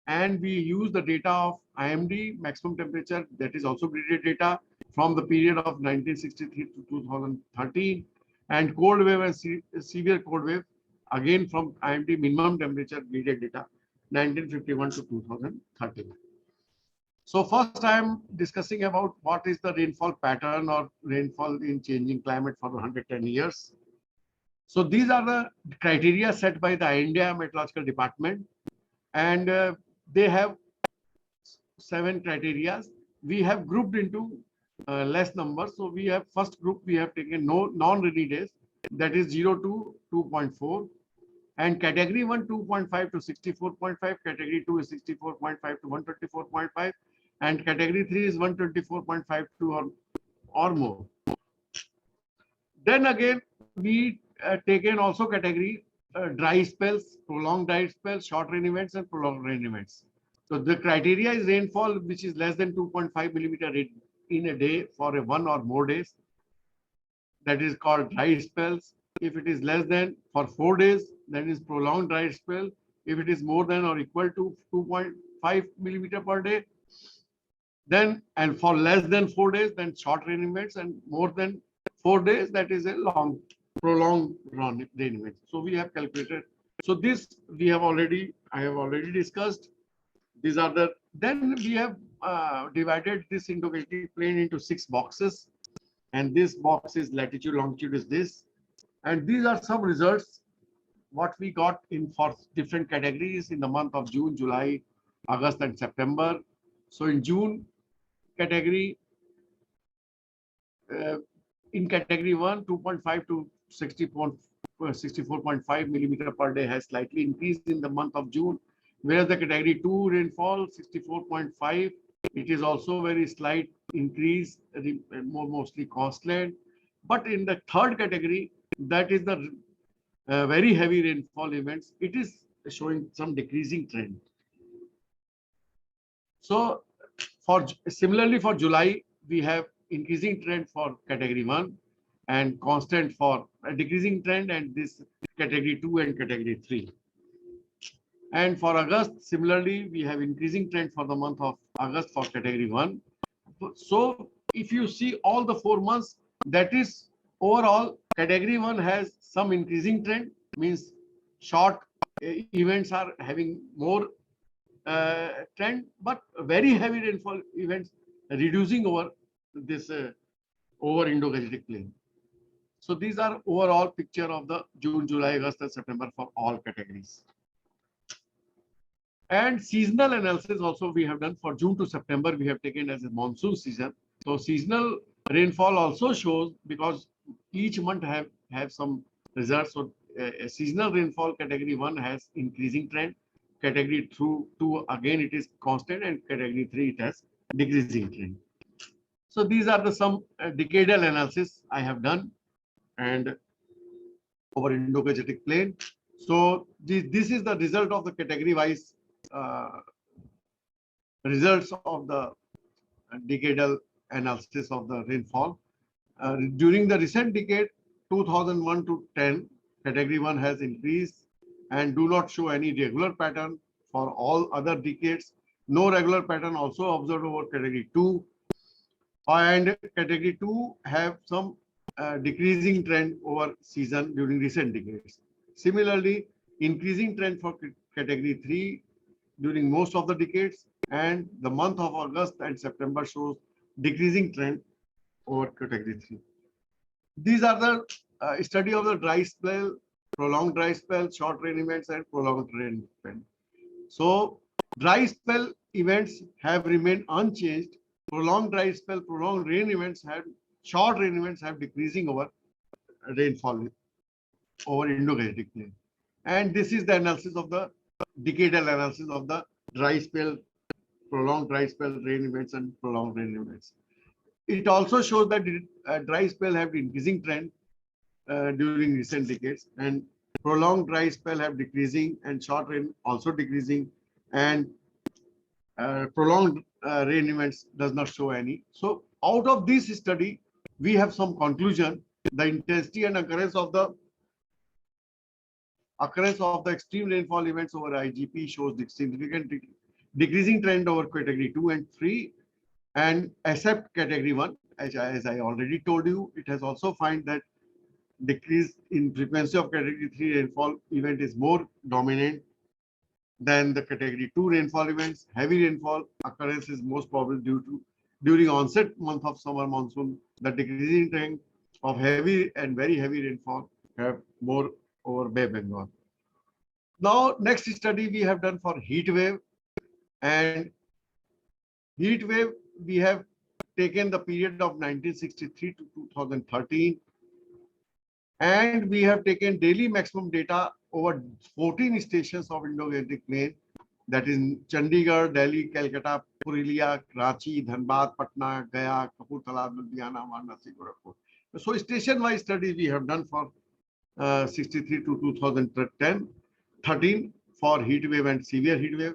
And we use the data of IMD maximum temperature, that is also graded data from the period of 1963 to 2013, and cold wave and severe cold wave again from IMD minimum temperature graded data 1951 to 2013. So first I am discussing about what is the rainfall pattern or rainfall in changing climate for 110 years. So these are the criteria set by the India Meteorological Department, and they have 7 criteria. We have grouped into less numbers. So we have first group, we have taken non-rainy days, that is 0 to 2.4, and category 1 2.5 to 64.5, category 2 is 64.5 to 124.5, and category 3 is 124.5 to or more. Then again we taken also category dry spells, prolonged dry spells, short rain events, and prolonged rain events. So the criteria is rainfall which is less than 2.5 millimeter in a day for a 1 or more days. That is called dry spells. If it is less than for 4 days, that is prolonged dry spell. If it is more than or equal to 2.5 millimeter per day, then, and for less than 4 days, then short rain events, and more than 4 days, that is a long prolonged rain event. So we have calculated. So this we have already, I have already discussed. These are the, then we have divided this indogenic plane into 6 boxes, and this box is latitude, longitude is this, and these are some results what we got in for different categories in the month of June, July, August, and September. So in June category, in category 1, 2.5 to 64.5 millimeter per day has slightly increased in the month of June, whereas the category 2 rainfall 64.5, it is also very slight increase, mostly coastland. But in the third category, that is the very heavy rainfall events, it is showing some decreasing trend. So for similarly for July, we have increasing trend for category 1 and constant for a decreasing trend, and this category 2 and category 3. And for August, similarly, we have increasing trend for the month of August for category 1. So if you see all the 4 months, that is overall category 1 has some increasing trend, means short events are having more trend, but very heavy rainfall events reducing over this over Indo-Gangetic plain. So these are overall picture of the June, July, August, and September for all categories. And seasonal analysis also we have done for June to September. We have taken as a monsoon season. So seasonal rainfall also shows, because each month have some results. So seasonal rainfall category 1 has increasing trend. Category 2 again it is constant, and category 3 it has decreasing trend. So these are the some decadal analysis I have done and over Indo-Gangetic plain. So this is the result of the category wise results of the decadal analysis of the rainfall. During the recent decade 2001 to 10, category 1 has increased and do not show any regular pattern for all other decades. No regular pattern also observed over category 2, and category 2 have some decreasing trend over season during recent decades. Similarly, increasing trend for category 3 during most of the decades, and the month of August and September shows decreasing trend over category 3. These are the study of the dry spell, prolonged dry spell, short rain events, and prolonged rain event. So dry spell events have remained unchanged. Prolonged dry spell, prolonged rain events have, short rain events have decreasing over rainfall over Indo-Gangetic plain. And this is the analysis of the decadal analysis of the dry spell, prolonged dry spell rain events, and prolonged rain events. It also shows that dry spell have increasing trend during recent decades, and prolonged dry spell have decreasing and short rain also decreasing, and prolonged rain events does not show any. So out of this study, we have some conclusion. The intensity and occurrence of the extreme rainfall events over IGP shows the significant decreasing trend over category 2 and 3, and except category 1, as I already told you, it has also found that decrease in frequency of category 3 rainfall event is more dominant than the category 2 rainfall events. Heavy rainfall occurrence is most probably due to during onset month of summer monsoon. The decreasing trend of heavy and very heavy rainfall have more over Bay Bengal. Now, next study we have done for heat wave, and heat wave we have taken the period of 1963 to 2013, and we have taken daily maximum data over 14 stations of Indo-Gangetic plain, that is Chandigarh, Delhi, Calcutta, Purulia, Karachi, Dhanbad, Patna, Gaya, Kapurthala, Ludhiana, Varanasi, Gorakhpur. So station-wise studies we have done for 63 to 2010, 13 for heat wave and severe heat wave,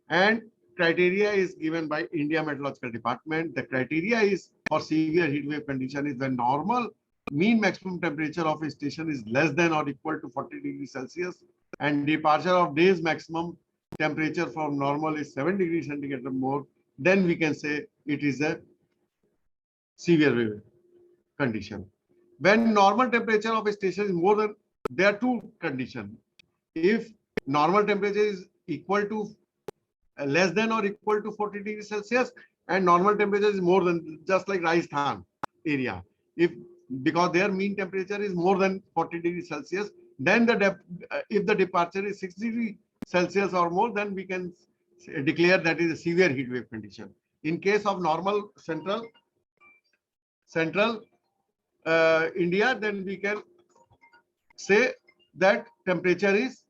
and criteria is given by India Meteorological Department. The criteria is for severe heat wave condition is when normal mean maximum temperature of a station is less than or equal to 40 degrees Celsius, and departure of day's maximum temperature from normal is 7 degrees centigrade or more, then we can say it is a severe wave condition. When normal temperature of a station is more than, there are two conditions. If normal temperature is equal to less than or equal to 40 degrees Celsius, and normal temperature is more than, just like Rajasthan area, because their mean temperature is more than 40 degrees Celsius, then if the departure is 60 degrees Celsius or more, then we can declare that is a severe heat wave condition. In case of normal central India, then we can say that temperature is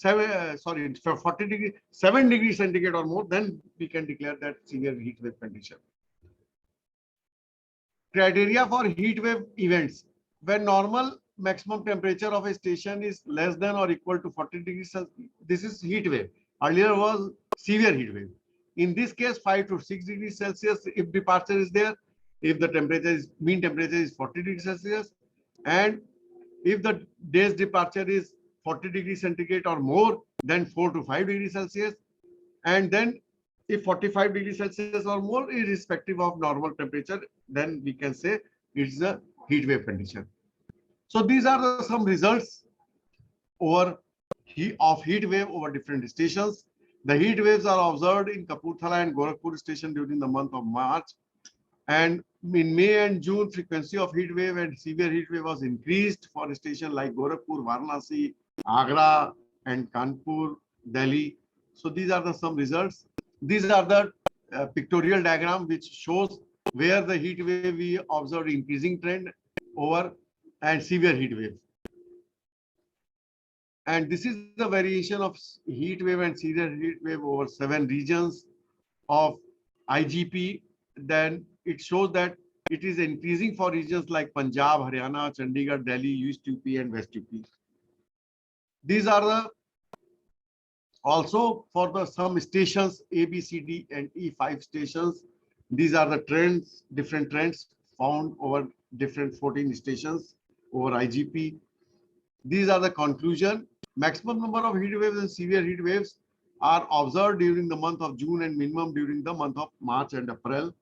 40 degrees, 7 degrees centigrade or more, then we can declare that severe heat wave condition. Criteria for heat wave events: when normal maximum temperature of a station is less than or equal to 40 degrees Celsius, this is heat wave. Earlier was severe heat wave. In this case, 5 to 6 degrees Celsius if departure is there, if the mean temperature is 40 degrees Celsius, and if the day's departure is 40 degrees centigrade or more, then 4 to 5 degrees Celsius, and then if 45 degrees Celsius or more, irrespective of normal temperature, then we can say it's a heat wave condition. So these are some results of heat wave over different stations. The heat waves are observed in Kapurthala and Gorakhpur station during the month of March, and in May and June, frequency of heat wave and severe heat wave was increased for a station like Gorakhpur, Varanasi, Agra, and Kanpur, Delhi. So these are some results. These are the pictorial diagram which shows where the heat wave we observed increasing trend over and severe heat wave. And this is the variation of heat wave and severe heat wave over 7 regions of IGP. Then it shows that it is increasing for regions like Punjab, Haryana, Chandigarh, Delhi, East UP, and West UP. These are the also for the some stations A, B, C, D, and E, 5 stations. These are the trends, different trends found over different 14 stations over IGP. These are the conclusion. Maximum number of heat waves and severe heat waves are observed during the month of June and minimum during the month of March and April.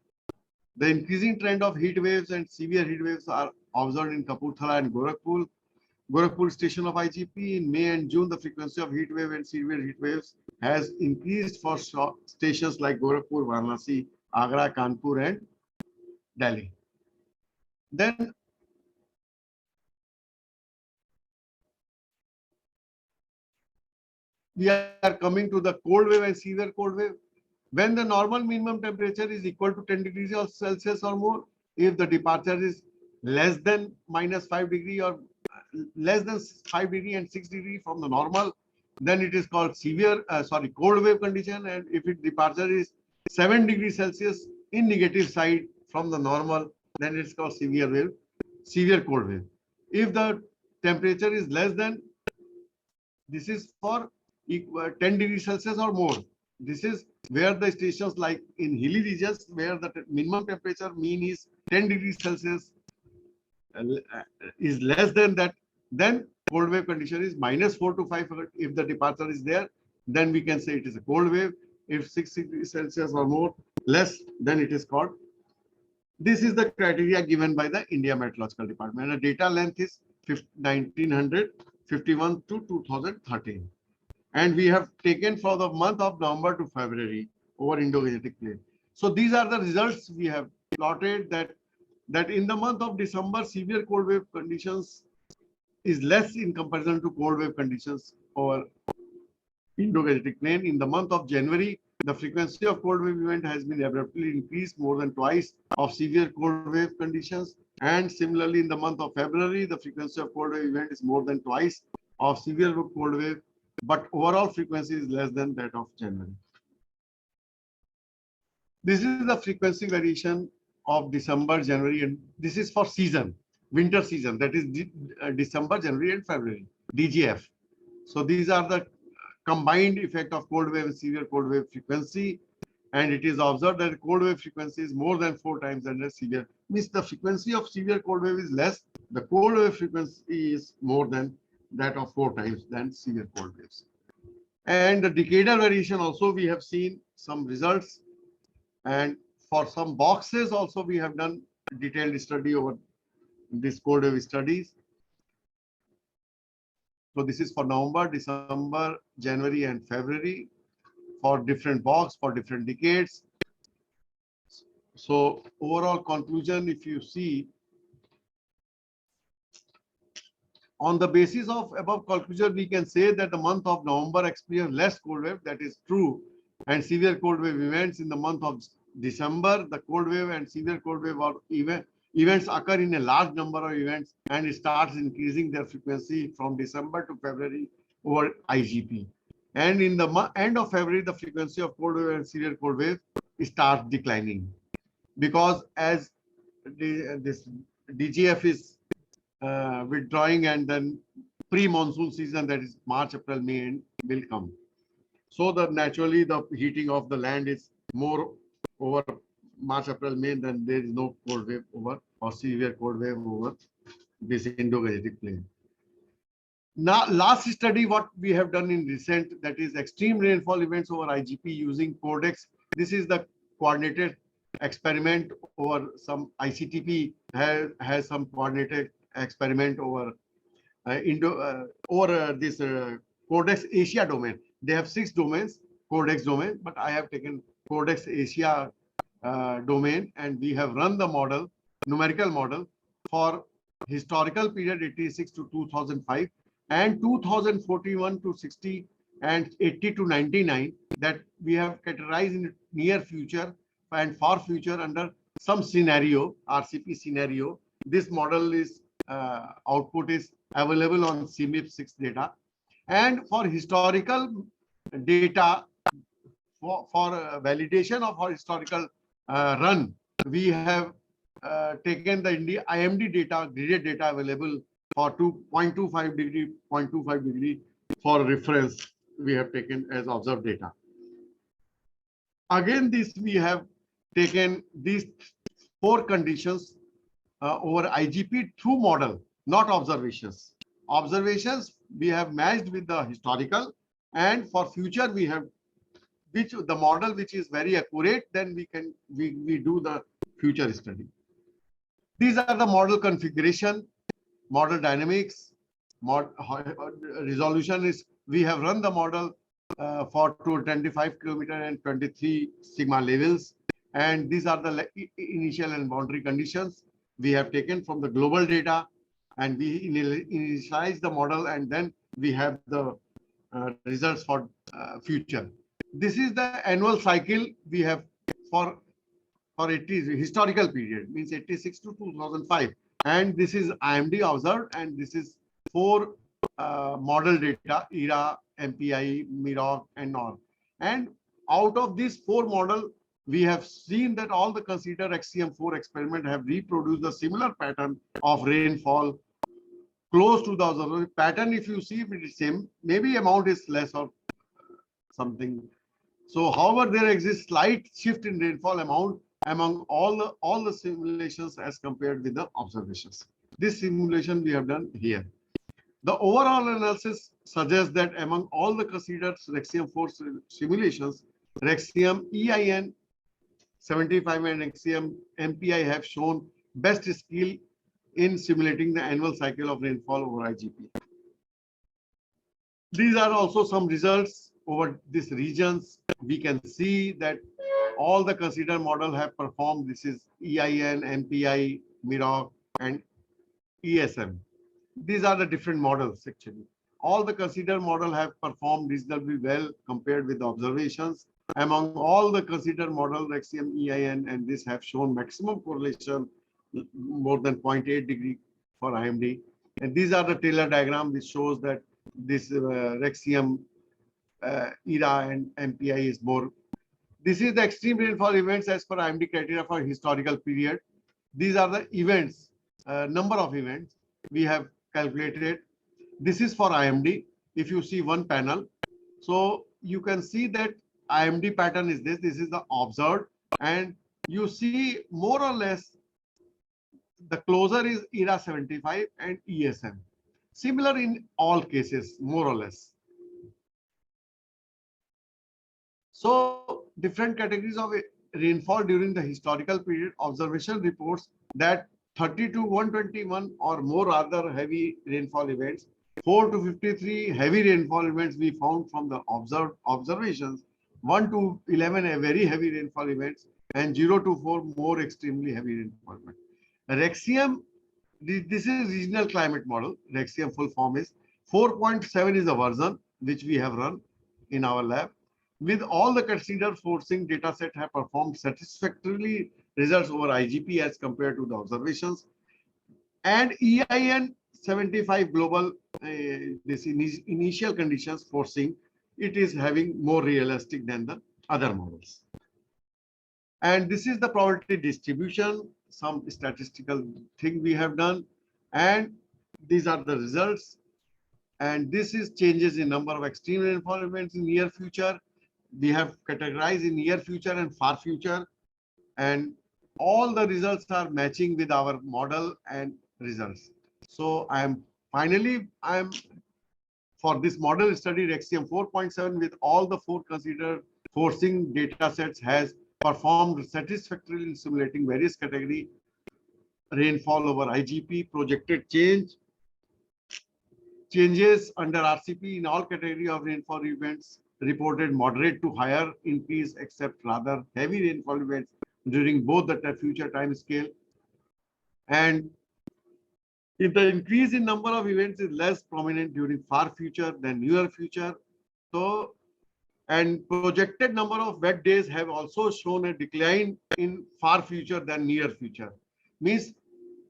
The increasing trend of heat waves and severe heat waves are observed in Kapurthala and Gorakhpur station of IGP. In May and June, the frequency of heat wave and severe heat waves has increased for stations like Gorakhpur, Varanasi, Agra, Kanpur, and Delhi. Then we are coming to the cold wave and severe cold wave. When the normal minimum temperature is equal to 10 degrees Celsius or more, if the departure is less than -5 degree or less than 5 degree and 6 degree from the normal, then it is called cold wave condition. And if its departure is 7 degrees Celsius in negative side from the normal, then it's called severe cold wave. If the temperature is less than This is for 10 degrees Celsius or more. This is where the stations like in hilly regions where the minimum temperature mean is 10 degrees Celsius is less than that, then cold wave condition is -4 to 5. If the departure is there, then we can say it is a cold wave. If 6 degrees Celsius or more less, then it is called. This is the criteria given by the India Meteorological Department. The data length is 1951 to 2013. And we have taken for the month of November to February over Indo-Gangetic Plain. So these are the results we have plotted that in the month of December, severe cold wave conditions is less in comparison to cold wave conditions over Indo-Gangetic Plain. In the month of January, the frequency of cold wave event has been abruptly increased more than twice of severe cold wave conditions. And similarly, in the month of February, the frequency of cold wave event is more than twice of severe cold wave, but overall frequency is less than that of January. This is the frequency variation of December, January, and this is for season, winter season, that is December, January, and February, DGF. So these are the combined effect of cold wave and severe cold wave frequency. And it is observed that cold wave frequency is more than 4 times than severe. Means the frequency of severe cold wave is less. The cold wave frequency is more than that of 4 times than severe cold waves. And the decadal variation also we have seen some results. And for some boxes also we have done detailed study over this cold wave studies. So this is for November, December, January, and February for different box for different decades. So overall conclusion, if you see, on the basis of above conclusion, we can say that the month of November experienced less cold wave. That is true. And severe cold wave events in the month of December, the cold wave and severe cold wave or events occur in a large number of events, and it starts increasing their frequency from December to February over IGP. And in the end of February, the frequency of cold wave and severe cold wave starts declining, because as this DGF is withdrawing, and then pre-monsoon season, that is March, April, May, will come. So that naturally the heating of the land is more over March, April, May, then there is no cold wave over or severe cold wave over this Indo-Gangetic Plain. Now, last study what we have done in recent, that is extreme rainfall events over IGP using CORDEX. This is the coordinated experiment over some ICTP has some coordinated experiment over this CORDEX Asia domain. They have 6 domains, CORDEX domain, but I have taken CORDEX Asia domain, and we have run the model, numerical model for historical period 86 to 2005 and 2041 to 60 and 80 to 99, that we have categorized in near future and far future under some scenario, RCP scenario. This model is output is available on CMIP6 data. And for historical data, for validation of our historical run, we have taken the IMD data, graded data available for 0.25 degree for reference. We have taken as observed data. Again, this we have taken these 4 conditions over IGP through model, not observations. Observations we have matched with the historical, and for future we have the model which is very accurate, then we do the future study. These are the model configuration, model dynamics, resolution is, we have run the model for 225 kilometer and 23 sigma levels, and these are the initial and boundary conditions we have taken from the global data, and we initialize the model, and then we have the results for future. This is the annual cycle we have for it is historical period, means 86 to 2005, and this is IMD observed, and this is 4 model data, ERA, MPI, MIROC, and NOR. And out of these 4 model, we have seen that all the considered XCM4 experiment have reproduced a similar pattern of rainfall close to the observed pattern. If you see, if it is same, maybe amount is less or something. So, however, there exists slight shift in rainfall amount among all the simulations as compared with the observations. This simulation we have done here. The overall analysis suggests that among all the considered Rexium 4 simulations, Rexium EIN 75 and Rexium MPI have shown best skill in simulating the annual cycle of rainfall over IGP. These are also some results over these regions. We can see that all the considered model have performed. This is EIN, MPI, MIROC, and ESM. These are the different models actually. All the considered model have performed reasonably well compared with the observations. Among all the considered model, Rexium EIN and this have shown maximum correlation more than 0.8 degree for IMD. And these are the Taylor diagram which shows that this Rexium ERA and MPI is more. This is the extreme rainfall events as per IMD criteria for historical period. These are the events, number of events we have calculated. This is for IMD. If you see one panel, so you can see that IMD pattern is this. This is the observed, and you see more or less the closer is ERA 75 and ESM. Similar in all cases, more or less. So different categories of rainfall during the historical period. Observation reports that 30 to 121 or more other heavy rainfall events, 4 to 53 heavy rainfall events we found from the observations, 1 to 11 a very heavy rainfall events, and 0 to 4 more extremely heavy rainfall events. Rexium, this is regional climate model. Rexium full form is 4.7 is the version which we have run in our lab. With all the considered forcing data set have performed satisfactorily results over IGP as compared to the observations. And EIN 75 global, this initial conditions forcing, it is having more realistic than the other models. And this is the probability distribution, some statistical thing we have done. And these are the results. And this is changes in number of extreme rainfall events in near future. We have categorized in near future and far future. And all the results are matching with our model and results. So finally, for this model study, Rexium 4.7 with all the 4 considered forcing data sets has performed satisfactorily in simulating various category rainfall over IGP, projected changes under RCP in all category of rainfall events reported moderate to higher increase, except rather heavy rainfall events during both the future time scale. And if the increase in number of events is less prominent during far future than near future, so and projected number of wet days have also shown a decline in far future than near future. Means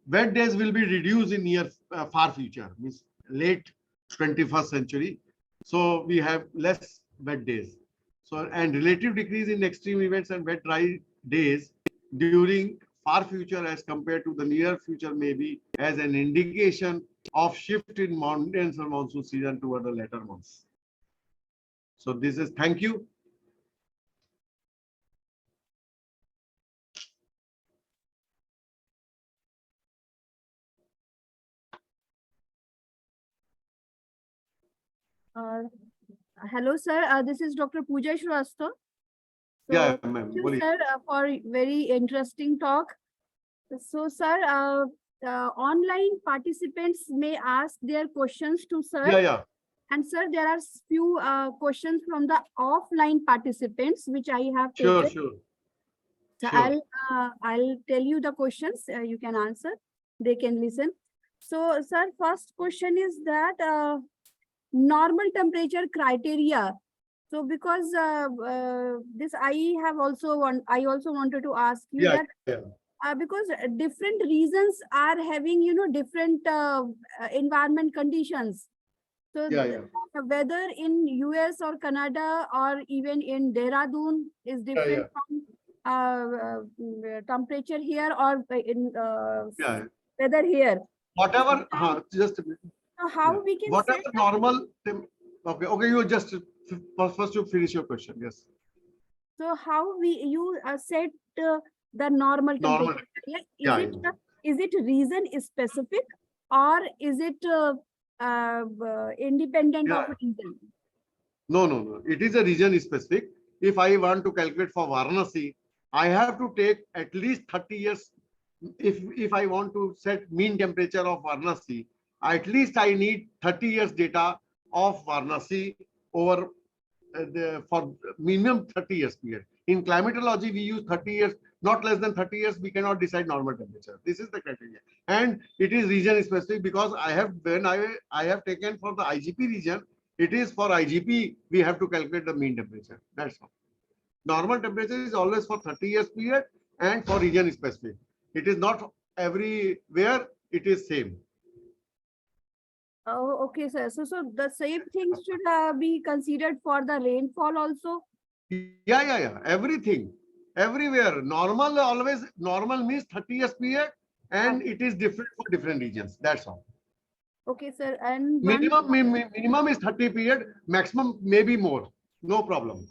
wet days will be reduced in far future, means late 21st century. So we have less wet days. So and relative decrease in extreme events and wet dry days during far future as compared to the near future may be as an indication of shift in monsoon season toward the later months. So this is, thank you. Hello, sir. This is Dr. Pooja Shrivastava. Yeah, ma'am. Thank you, sir, for very interesting talk. So, sir, online participants may ask their questions to sir. Yeah. And sir, there are few questions from the offline participants which I have taken. Sure. So Sure. I'll tell you the questions. You can answer. They can listen. So, sir, first question is that normal temperature criteria. So, because this I also wanted to ask you that because different regions are having different environment conditions. So whether in US or Canada or even in Dehradun is different from temperature here or in weather here. Whatever, just a minute. So how we can What are set the normal? Okay, you just first you finish your question. Yes. So how you set the normal Normal. temperature? Like, Yeah, is it reason specific, or is it independent Yeah. of reason? No. It is a region specific. If I want to calculate for Varanasi, I have to take at least 30 years. If I want to set mean temperature of Varanasi, at least I need 30 years data of Varanasi over for minimum 30 years period. In climatology, we use 30 years, not less than 30 years. We cannot decide normal temperature. This is the criteria, and it is region specific because when I have taken for the IGP region, it is for IGP we have to calculate the mean temperature. That's all. Normal temperature is always for 30 years period and for region specific. It is not everywhere. It is same. Oh, okay, sir. So the same thing should be considered for the rainfall also. Yeah. Everything, everywhere. Normal means 30 years period, and it is different for different regions. That's all. Okay, sir. And one, Minimum is 30 period, maximum maybe more. No problem.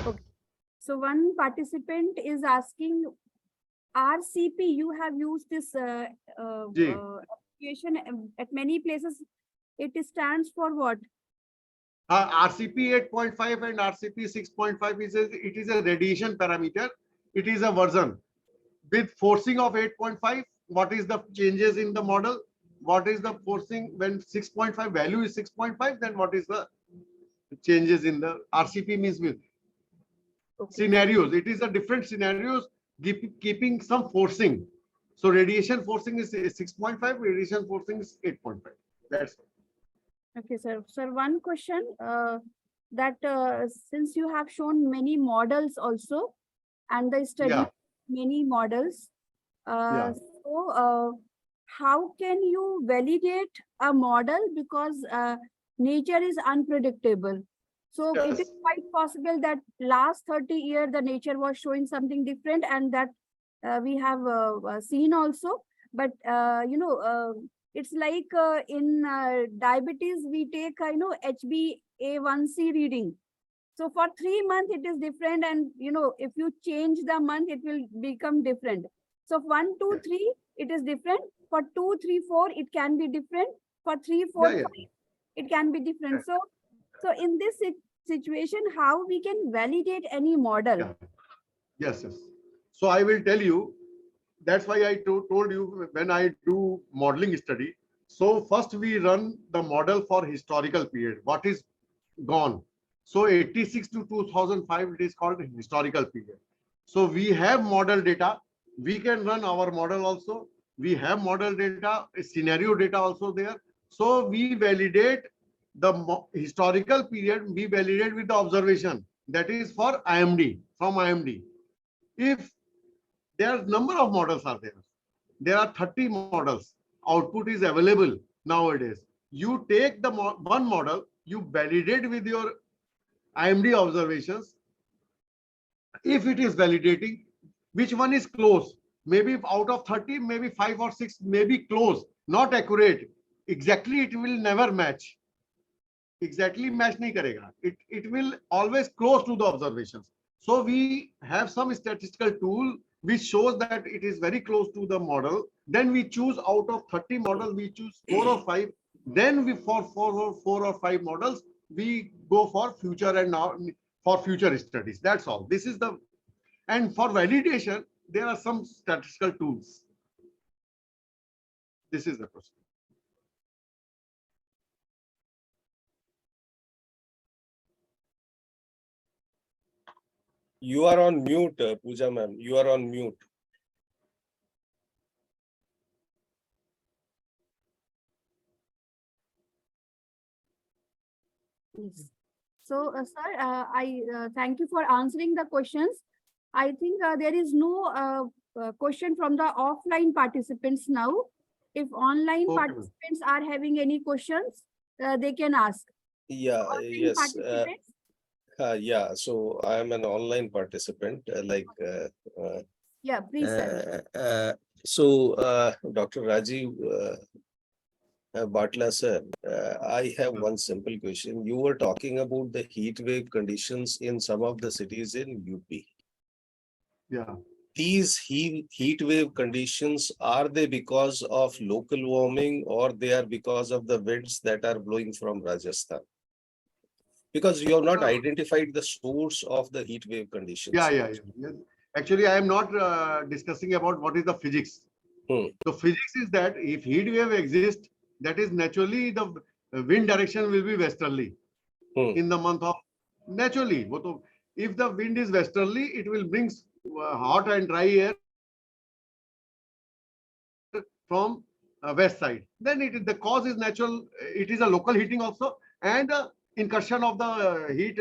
okay. So one participant is asking, RCP, you have used this Ji. application at many places. It stands for what? RCP 8.5 and RCP 6.5 it is a radiation parameter. It is a version with forcing of 8.5. What is the changes in the model? What is the forcing when 6.5 value is 6.5? Then what is the changes in the RCP means with scenarios? It is a different scenarios keeping some forcing. So radiation forcing is 6.5. Radiation forcing is 8.5. That's all. Okay, sir. Sir, one question that since you have shown many models also, and the study many models, so how can you validate a model, because nature is unpredictable? So it is quite possible that last 30 years the nature was showing something different, and that we have seen also. But it's like in diabetes, we take, HbA1c reading. So for 3 months, it is different. And, if you change the month, it will become different. So 1, 2, 3, it is different. For 2, 3, 4, it can be different. For 3, 4, 5, it can be different. So in this situation, how we can validate any model? Yes. So I will tell you. That's why I told you when I do modeling study. So first we run the model for historical period. What is gone? So 86 to 2005, it is called historical period. So we have model data. We can run our model also. We have model data, scenario data also there. So we validate the historical period. We validate with the observation. That is for IMD, from IMD. If there are number of models are there. There are 30 models. Output is available nowadays. You take the one model, you validate with your IMD observations. If it is validating, which one is close? Maybe out of 30, maybe 5 or 6 may be close, not accurate. Exactly, it will never match. Exactly match nahi karega. It will always close to the observations. So we have some statistical tool which shows that it is very close to the model. Then we choose out of 30 models, we choose 4 or 5. Then we for 4 or 5 models, we go for future and now for future studies. That's all. This is the, and for validation, there are some statistical tools. This is the process. You are on mute, Pooja ma'am. You are on mute. Yes. So, sir, I thank you for answering the questions. I think there is no question from the offline participants now. If online participants are having any questions, they can ask. Yeah, Online yes. participants? Yeah, so I am an online participant, Yeah, please, sir. So, Dr. Rajiv, Batla sir, I have one simple question. You were talking about the heat wave conditions in some of the cities in UP. Yeah. These heat wave conditions, are they because of local warming or they are because of the winds that are blowing from Rajasthan? Because you have not identified the source of the heat wave conditions. Yeah. Yes. Actually, I am not discussing about what is the physics. So physics is that if heat wave exists, that is naturally the wind direction will be westerly in the month of naturally. If the wind is westerly, it will bring hot and dry air from west side. Then the cause is natural. It is a local heating also, and incursion of the heat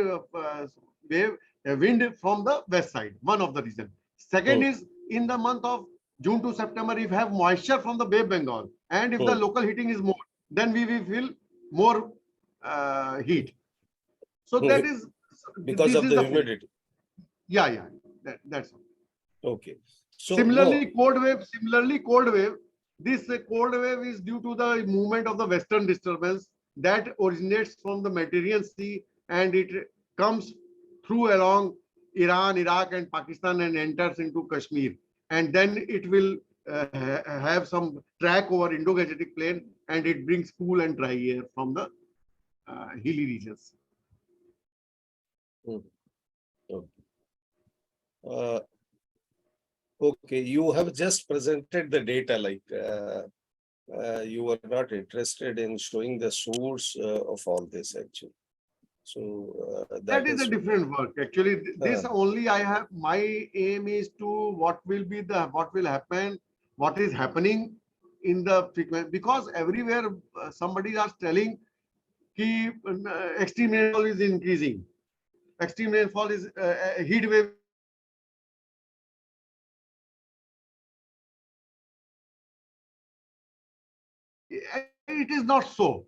wave wind from the west side. One of the reason. Second is in the month of June to September, if you have moisture from the Bay of Bengal, and if the local heating is more, then we will feel more heat. So that is because of the humidity. Yeah. That's all. Okay. So similarly, cold wave. This cold wave is due to the movement of the western disturbance that originates from the Mediterranean Sea, and it comes through along Iran, Iraq, and Pakistan and enters into Kashmir. And then it will have some track over Indo-Gangetic plain, and it brings cool and dry air from the hilly regions. Okay, you have just presented the data, like you were not interested in showing the source of all this actually. So that is a different work. Actually, this only I have. My aim is to what will happen, what is happening in the frequency, because everywhere somebody is telling that extreme rainfall is increasing. Extreme rainfall is heat wave. It is not so.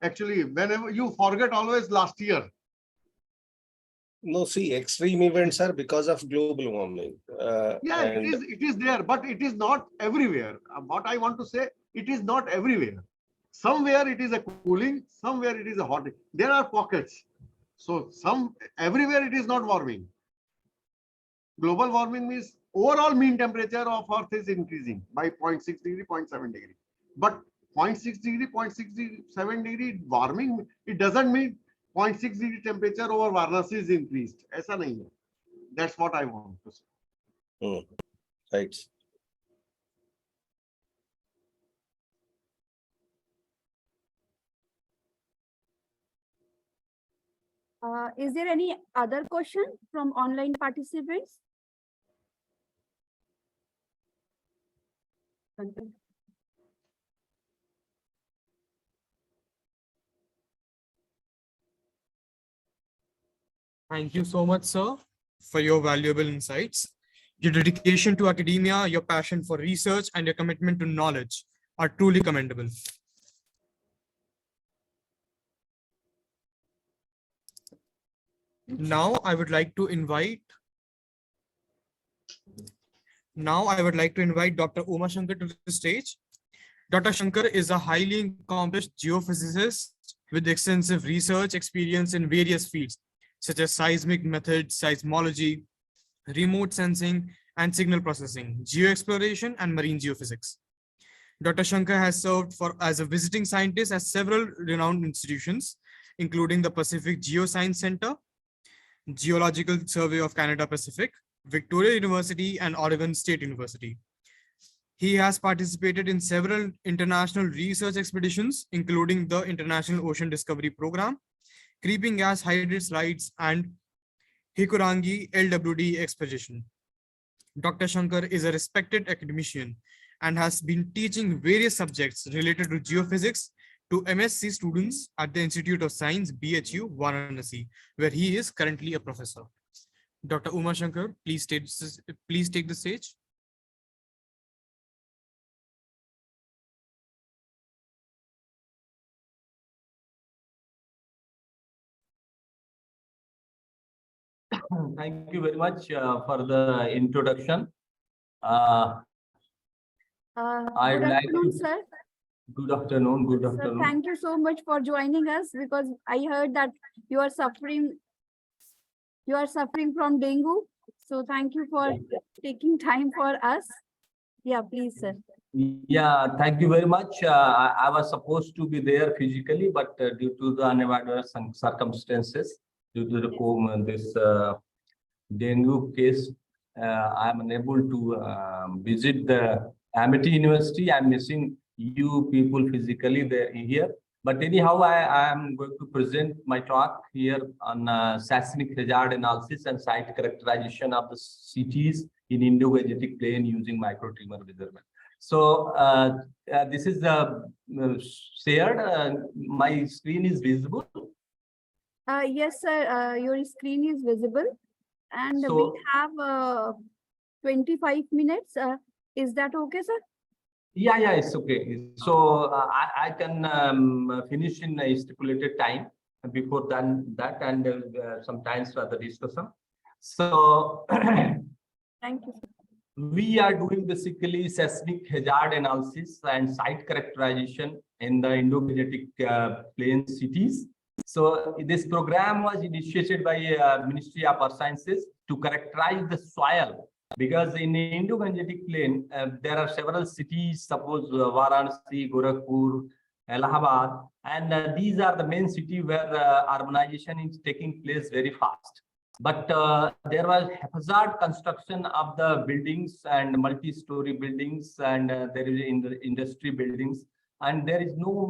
Actually, whenever you forget always last year. No, see, extreme events are because of global warming. It is there, but it is not everywhere. What I want to say, it is not everywhere. Somewhere it is a cooling, somewhere it is a hot. There are pockets. So everywhere it is not warming. Global warming means overall mean temperature of Earth is increasing by 0.6 degree, 0.7 degree. But 0.6 degree, 0.67 degree warming, it doesn't mean 0.6 degree temperature over Varanasi is increased. Aisa nahi hai. That's what I want to say. Right. Is there any other question from online participants? Thank you so much, sir, for your valuable insights. Your dedication to academia, your passion for research, and your commitment to knowledge are truly commendable. Now I would like to invite Dr. Uma Shankar to the stage. Dr. Shankar is a highly accomplished geophysicist with extensive research experience in various fields, such as seismic methods, seismology, remote sensing and signal processing, geoexploration, and marine geophysics. Dr. Shankar has served as a visiting scientist at several renowned institutions, including the Pacific Geoscience Center, Geological Survey of Canada Pacific, Victoria University, and Oregon State University. He has participated in several international research expeditions, including the International Ocean Discovery Program, Creeping Gas Hydrate Slides, and Hikurangi LWD expedition. Dr. Shankar is a respected academician and has been teaching various subjects related to geophysics to MSc students at the Institute of Science, BHU, Varanasi, where he is currently a professor. Dr. Uma Shankar, please take the stage. Thank you very much for the introduction. Good afternoon, sir. Good afternoon. Good Sir, afternoon. thank you so much for joining us, because I heard that you are suffering from dengue. So thank you for taking time for us. Yeah, please, sir. Yeah, thank you very much. I was supposed to be there physically, but due to the unavoidable circumstances, due to this dengue case, I am unable to visit the Amity University. I'm missing you people physically there here. But anyhow, I am going to present my talk here on seismic hazard analysis and site characterization of the cities in Indo-Gangetic plain using microtremor measurement. So this is shared. My screen is visible. Yes, sir. Your screen is visible, and we So- have 25 minutes. Is that okay, sir? Yeah, it's okay. So I can finish in a stipulated time. Before that, and sometimes for the discussion. So Thank you, sir. we are doing basically seismic hazard analysis and site characterization in the Indo-Gangetic plain cities. So this program was initiated by Ministry of Earth Sciences to characterize the soil, because in the Indo-Gangetic plain there are several cities, suppose Varanasi, Gorakhpur, Allahabad, and these are the main cities where urbanization is taking place very fast. But there was haphazard construction of the buildings and multi-story buildings, and there is in the industry buildings, and there is no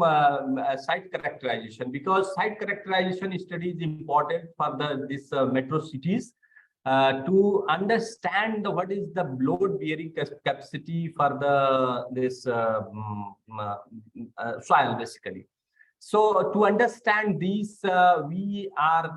site characterization, because site characterization study is important for this metro cities to understand what is the load bearing capacity for this soil basically. So to understand these, we are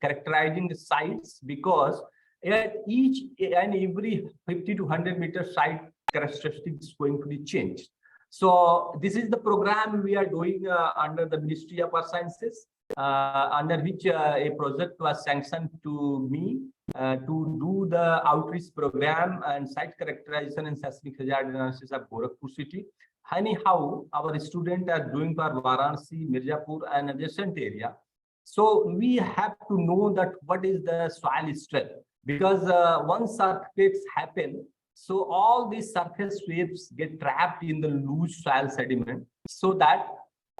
characterizing the sites, because at each and every 50 to 100 meter site characteristics is going to be changed. So this is the program we are doing under the Ministry of Earth Sciences, under which a project was sanctioned to me to do the outreach program and site characterization and seismic hazard analysis of Gorakhpur city. Anyhow, our students are doing for Varanasi, Mirzapur, and adjacent area. So we have to know that what is the soil strength, because once earthquakes happen, so all these surface waves get trapped in the loose soil sediment, so that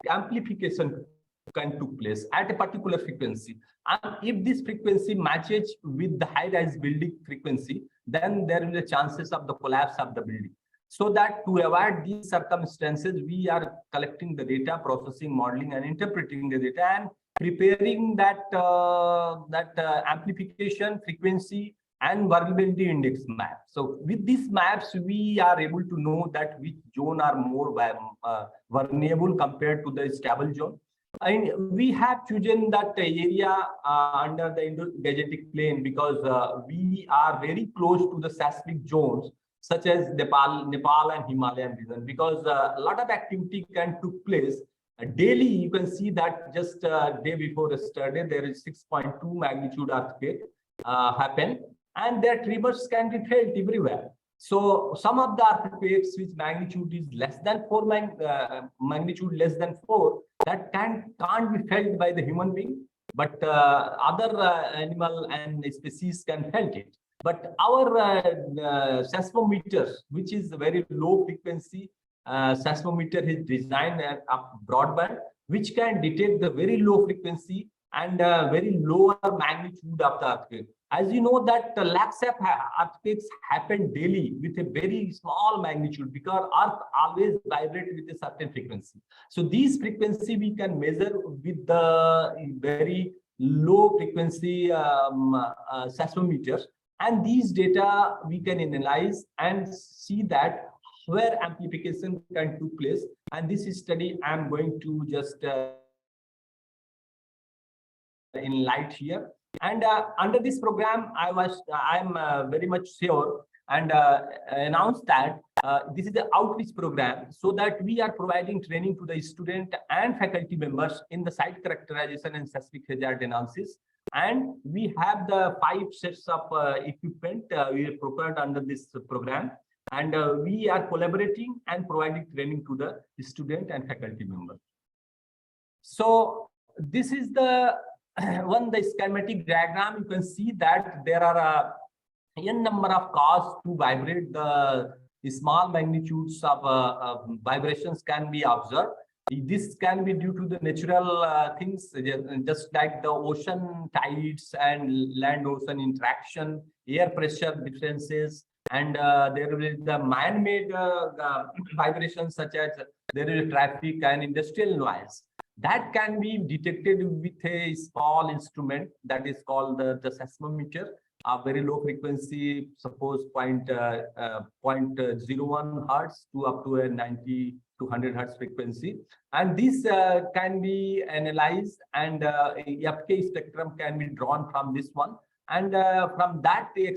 amplification can take place at a particular frequency. And if this frequency matches with the high-rise building frequency, then there is a chances of the collapse of the building. So that to avoid these circumstances, we are collecting the data, processing, modeling, and interpreting the data, and preparing that amplification, frequency, and vulnerability index map. So with these maps, we are able to know that which zone are more vulnerable compared to the stable zone. And we have chosen that area under the Indo-Gangetic plain because we are very close to the seismic zones, such as Nepal and Himalayan region, because a lot of activity can took place. Daily, you can see that just day before yesterday, there is 6.2 magnitude earthquake happen, and their tremors can be felt everywhere. So some of the earthquakes which magnitude is less than 4, magnitude less than 4, that can't be felt by the human being, but other animal and species can felt it. But our seismometers, which is a very low frequency seismometer, is designed at broadband, which can detect the very low frequency and very lower magnitude of the earthquake. As you know that lakhs of earthquakes happen daily with a very small magnitude, because Earth always vibrates with a certain frequency. So these frequency we can measure with the very low frequency seismometers. And these data we can analyze and see that where amplification can take place. And this study I'm going to just enlighten here. And under this program, I'm very much sure and announced that this is the outreach program, so that we are providing training to the student and faculty members in the site characterization and seismic hazard analysis. And we have the 5 sets of equipment we have prepared under this program. And we are collaborating and providing training to the student and faculty members. So this is the the schematic diagram. You can see that there are n number of causes to vibrate. The small magnitudes of vibrations can be observed. This can be due to the natural things, just like the ocean tides and land-ocean interaction, air pressure differences, and there is the man-made vibrations such as there is traffic and industrial noise. That can be detected with a small instrument that is called the seismometer, a very low frequency, suppose 0.01 hertz to up to a 90 to 100 hertz frequency. And this can be analyzed, and FK spectrum can be drawn from this one. And from that, the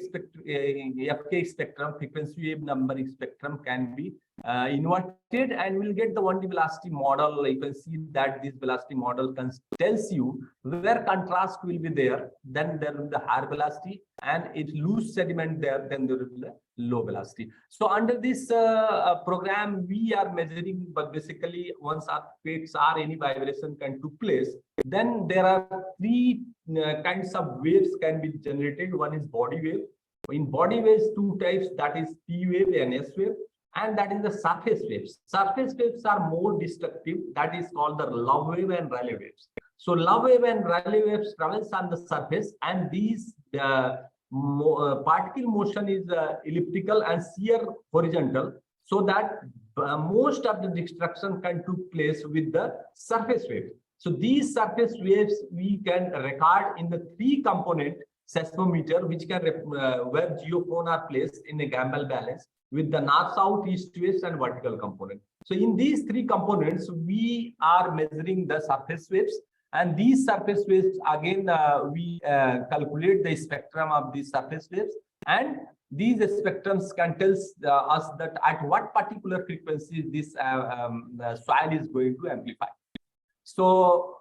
FK spectrum, frequency wave number spectrum, can be inverted, and we'll get the 1D velocity model. You can see that this velocity model tells you where contrast will be there, then there will be the higher velocity, and if loose sediment there, then there will be the low velocity. So under this program, we are measuring, but basically once earthquakes or any vibration can took place, then there are three kinds of waves can be generated. One is body wave. In body waves, two types, that is P wave and S wave, and that is the surface waves. Surface waves are more destructive. That is called the love wave and Rayleigh waves. So love wave and Rayleigh waves travels on the surface, and these particle motion is elliptical and shear horizontal, so that most of the destruction can took place with the surface wave. So these surface waves we can record in the three component seismometer, which can where geophone are placed in a Campbell balance with the north, south, east, west, and vertical component. So in these three components, we are measuring the surface waves, and these surface waves again we calculate the spectrum of these surface waves, and these spectrums can tell us that at what particular frequency this soil is going to amplify. So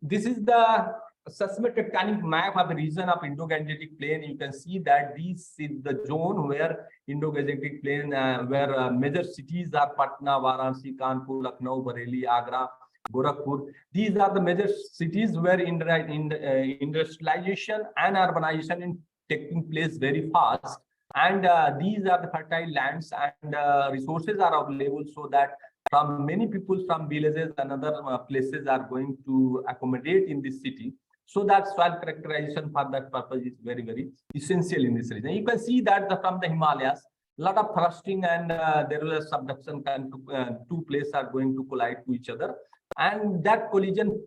this is the seismotectonic map of the region of Indo-Gangetic Plain. You can see that this is the zone where Indo-Gangetic Plain, where major cities are Patna, Varanasi, Kanpur, Lucknow, Bareilly, Agra, Gorakhpur. These are the major cities where industrialization and urbanization is taking place very fast. And these are the fertile lands, and resources are available, so that from many people from villages and other places are going to accommodate in this city. So that soil characterization for that purpose is very, very essential in this region. You can see that from the Himalayas, a lot of thrusting and there is a subduction, and two places are going to collide to each other. And that collision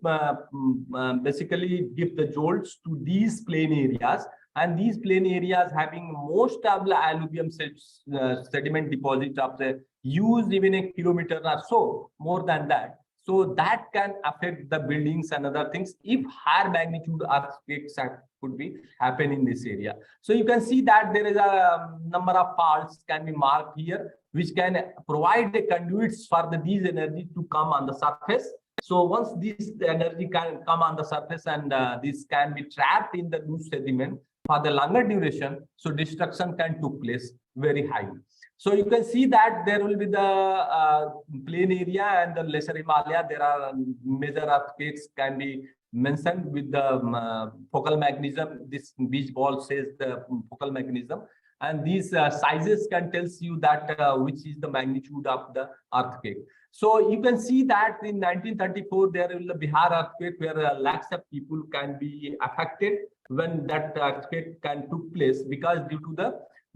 basically give the jolts to these plain areas. And these plain areas having most of the alluvium sediment deposit of the use even a kilometer or so, more than that. So that can affect the buildings and other things if higher magnitude earthquakes could be happen in this area. So you can see that there is a number of faults can be marked here, which can provide the conduits for these energy to come on the surface. So once this energy can come on the surface, and this can be trapped in the loose sediment for the longer duration, so destruction can take place very high. So you can see that there will be the plain area and the lesser Himalaya. There are major earthquakes can be mentioned with the focal mechanism. This beach ball says the focal mechanism, and these sizes can tell you that which is the magnitude of the earthquake. So you can see that in 1934 there will be Bihar earthquake, where lakhs of people can be affected when that earthquake can took place, because due to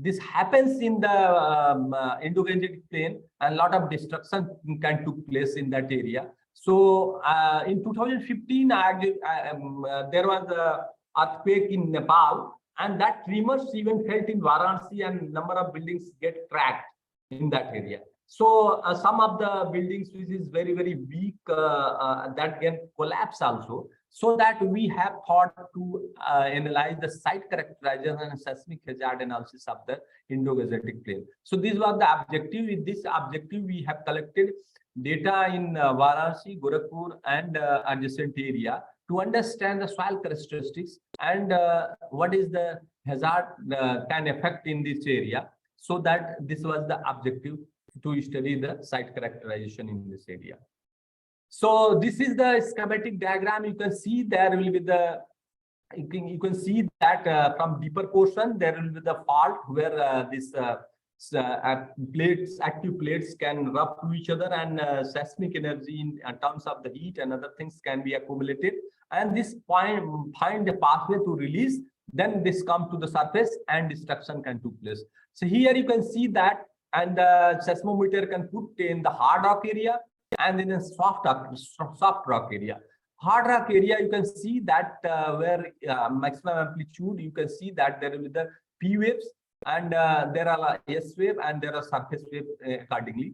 this happens in the Indo-Gangetic Plain, and a lot of destruction can took place in that area. So in 2015, there was an earthquake in Nepal, and that tremors even felt in Varanasi, and number of buildings get cracked in that area. So some of the buildings which is very, very weak, that can collapse also. So that we have thought to analyze the site characterization and seismic hazard analysis of the Indo-Gangetic Plain. So this was the objective. With this objective, we have collected data in Varanasi, Gorakhpur, and adjacent area to understand the soil characteristics and what is the hazard can affect in this area. So that this was the objective to study the site characterization in this area. So this is the schematic diagram. You can see there will be the, you can see that from deeper portion, there will be the fault where this active plates can rub to each other, and seismic energy in terms of the heat and other things can be accumulated. And this point find a pathway to release, then this come to the surface and destruction can take place. So here you can see that, and the seismometer can put in the hard rock area and in a soft rock area. Hard rock area, you can see that where maximum amplitude, you can see that there will be the P waves, and there are S wave and there are surface wave accordingly.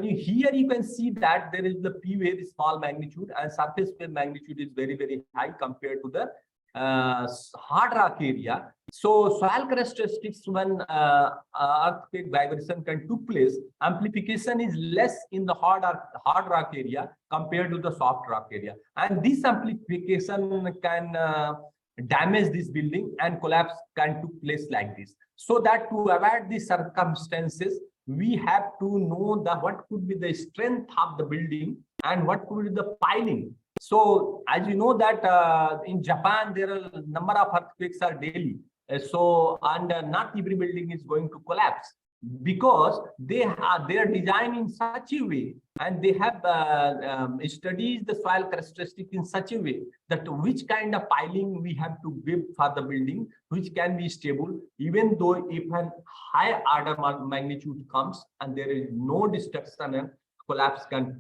Here you can see that there is the P wave small magnitude and surface wave magnitude is very, very high compared to the hard rock area. So soil characteristics when earthquake vibration can took place, amplification is less in the hard rock area compared to the soft rock area, and this amplification can damage this building and collapse can took place like this. So that to avoid these circumstances, we have to know what could be the strength of the building and what could be the piling. So as you know that in Japan, there are a number of earthquakes are daily. So, and not every building is going to collapse because they are designed in such a way, and they have studied the soil characteristics in such a way that which kind of piling we have to give for the building, which can be stable, even though if an high order magnitude comes and there is no destruction and collapse can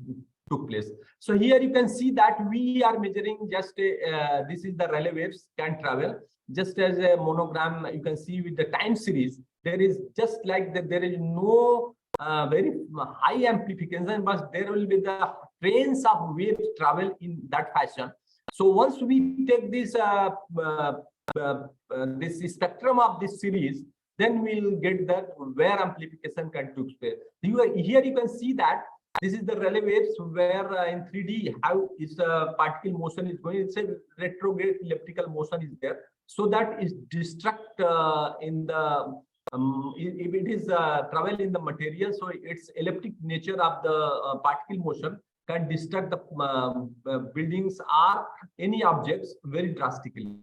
took place. So here you can see that we are measuring just this is the relay waves can travel just as a monogram. You can see with the time series, there is just like that, there is no very high amplification, but there will be the trains of waves travel in that fashion. So once we take this this spectrum of this series, then we'll get that where amplification can take place. Here you can see that this is the relay waves where in 3D how is the particle motion is going. It's a retrograde elliptical motion is there. So that is destruct in the if it is travel in the material, so its elliptic nature of the particle motion can destruct the buildings or any objects very drastically.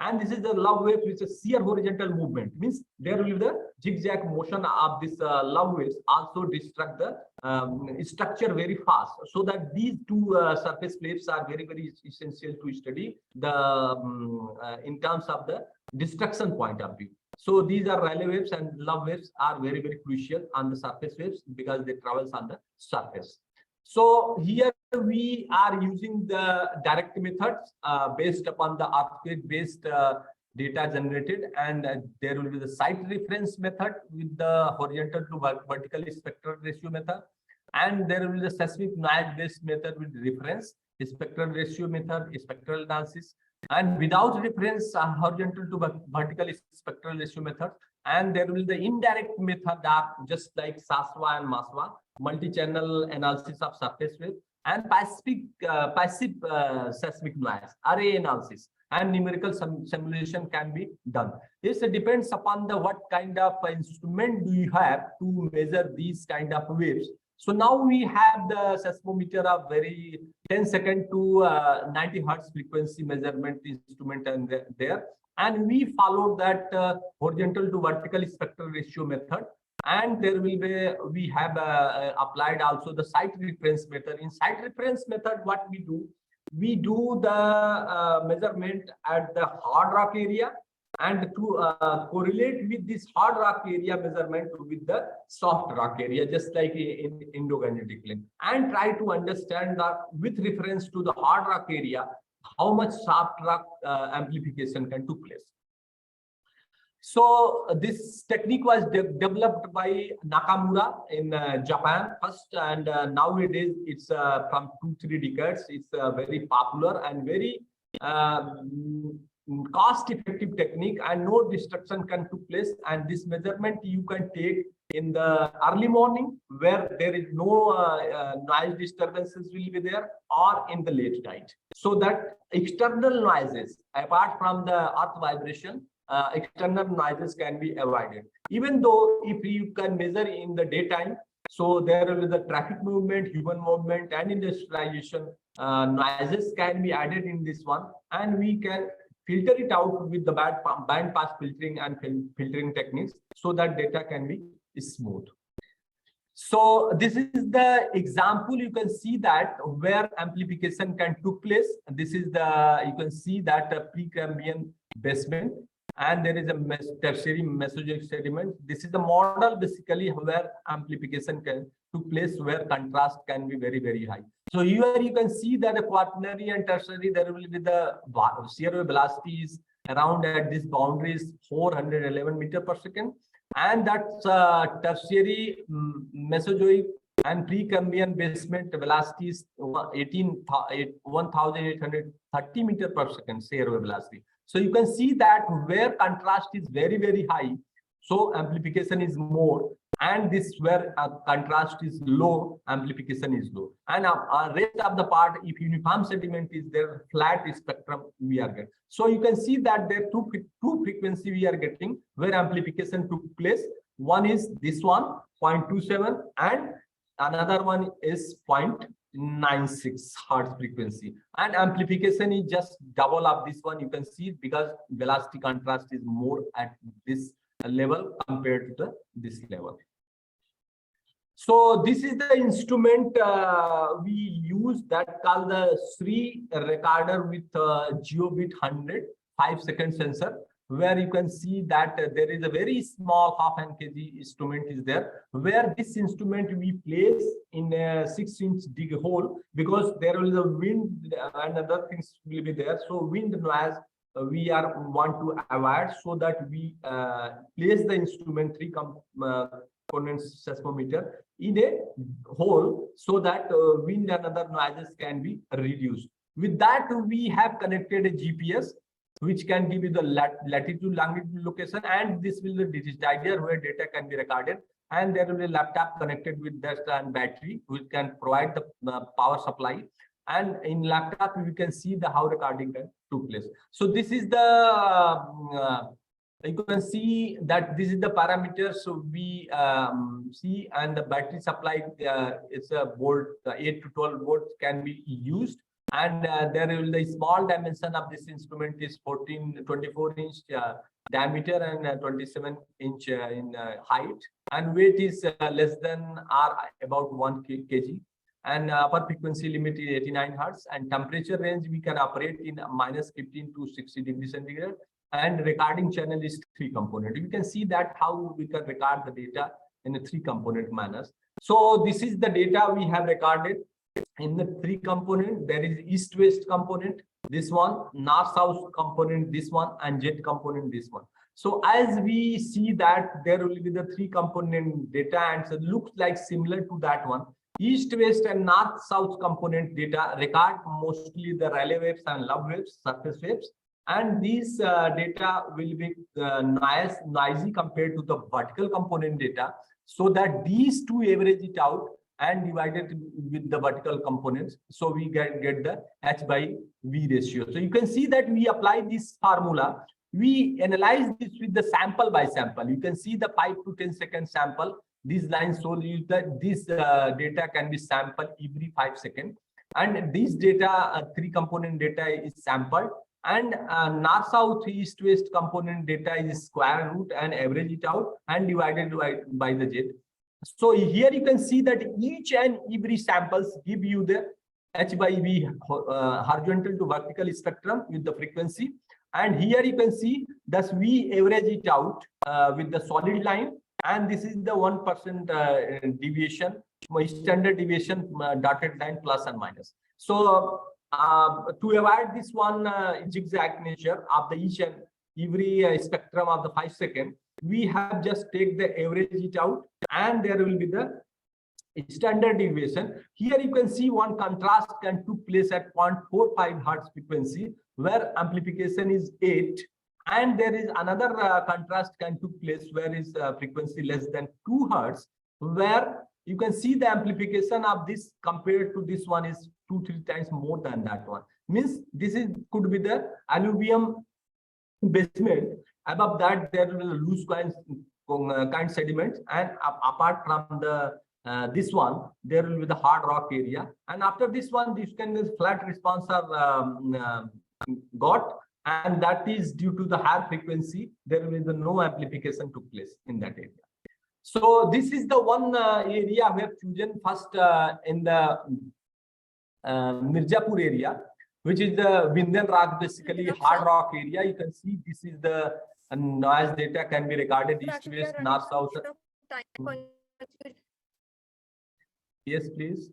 And this is the love wave, which is shear horizontal movement, means there will be the zigzag motion of this love waves also destruct the structure very fast. So that these two surface plates are very, very essential to study the in terms of the destruction point of view. So these are Rayleigh waves and love waves are very, very crucial on the surface waves because they travels on the surface. So here we are using the direct methods based upon the earthquake-based data generated, and there will be the site reference method with the horizontal to vertical spectral ratio method, and there will be the seismic noise-based method with reference, spectral ratio method, spectral analysis, and without reference horizontal to vertical spectral ratio method, and there will be the indirect method that just like SASVA and MASVA, multi-channel analysis of surface wave, and passive seismic noise, array analysis, and numerical simulation can be done. This depends upon the what kind of instrument do you have to measure these kind of waves. So now we have the seismometer of very 10 second to 90 hertz frequency measurement instrument and there, and we followed that horizontal to vertical spectral ratio method. And there will be, we have applied also the site reference method. In site reference method, what we do the measurement at the hard rock area, and to correlate with this hard rock area measurement with the soft rock area, just like in Indo-Gangetic Plain, and try to understand that with reference to the hard rock area, how much soft rock amplification can take place. So this technique was developed by Nakamura in Japan first, and nowadays it's from 2-3 decades. It's very popular and very cost-effective technique, and no destruction can take place. And this measurement you can take in the early morning where there is no noise disturbances will be there, or in the late night, so that external noises apart from the earth vibration external noises can be avoided. Even though if you can measure in the daytime, so there will be the traffic movement, human movement, and industrialization noises can be added in this one, and we can filter it out with the band pass filtering and filtering techniques, so that data can be smooth. So this is the example. You can see that where amplification can took place. This is the, you can see that Precambrian basement, and there is a tertiary Mesozoic sediment. This is the model basically where amplification can took place, where contrast can be very, very high. So here you can see that the quaternary and tertiary, there will be the shear wave velocities around at this boundary is 411 meters per second. And that's tertiary Mesozoic and Precambrian basement velocity is 1830 meters per second shear wave velocity. So you can see that where contrast is very, very high, so amplification is more, and this where contrast is low, amplification is low. And rest of the part, if uniform sediment is there, flat spectrum we are getting. So you can see that there are two frequency we are getting where amplification took place. One is this one, 0.27, and another one is 0.96 hertz frequency. And amplification is just double of this one. You can see because velocity contrast is more at this level compared to this level. So this is the instrument we use that called the SRI recorder with GeoBit 100 5-second sensor, where you can see that there is a very small half kg instrument is there, where this instrument we place in a 6-inch dig hole, because there will be the wind and other things will be there. So wind noise we want to avoid, so that we place the instrument 3 components seismometer in a hole, so that wind and other noises can be reduced. With that, we have connected a GPS, which can give you the latitude, longitude, location, and this will be the digitizer where data can be recorded. And there will be a laptop connected with that and battery, which can provide the power supply. And in laptop, we can see the how recording can took place. So this is the you can see that this is the parameters. So we see, and the battery supply it's a volt 8 to 12 volts can be used. And there will the small dimension of this instrument is 24-inch diameter and 27-inch in height, and weight is less than or about 1 kg. And upper frequency limit is 89 hertz, and temperature range we can operate in -15 to 60 degrees centigrade. And recording channel is 3 component. You can see that how we can record the data in a 3 component manners. So this is the data we have recorded in the 3 component. There is east-west component, this one, north-south component, this one, and jet component, this one. So as we see that there will be the 3 component data, and so it looks like similar to that one. East, west, and north, south component data record mostly the Rayleigh waves and Love waves, surface waves. And these data will be noisy compared to the vertical component data, so that these two average it out and divide it with the vertical components. So we get the H/V ratio. So you can see that we apply this formula. We analyze this with the sample by sample. You can see the 5 to 10 second sample. These lines show you that this data can be sampled every 5 seconds. And this data, 3 component data is sampled. And north, south, east, west component data is square root and average it out and divided by the jet. So here you can see that each and every samples give you the H/V horizontal to vertical spectrum with the frequency. And here you can see that we average it out with the solid line. And this is the 1% deviation, standard deviation dotted line plus and minus. So to avoid this one zigzag nature of the each and every spectrum of the 5 seconds, we have just take the average it out, and there will be the standard deviation. Here you can see one contrast can took place at 0.45 hertz frequency, where amplification is 8, and there is another contrast can took place where is frequency less than 2 hertz, where you can see the amplification of this compared to this one is 2-3 times more than that one. Means this is could be the alluvium basement, Above that, there will be loose kind sediments, and apart from the this one, there will be the hard rock area. And after this one, this kind of flat response are got, and that is due to the higher frequency. There will be no amplification took place in that area. So this is the one area we have chosen first in the Mirzapur area, which is the Vindhyan rock, basically hard rock area. You can see this is the noise data can be recorded east, west, north, south. Yes, please.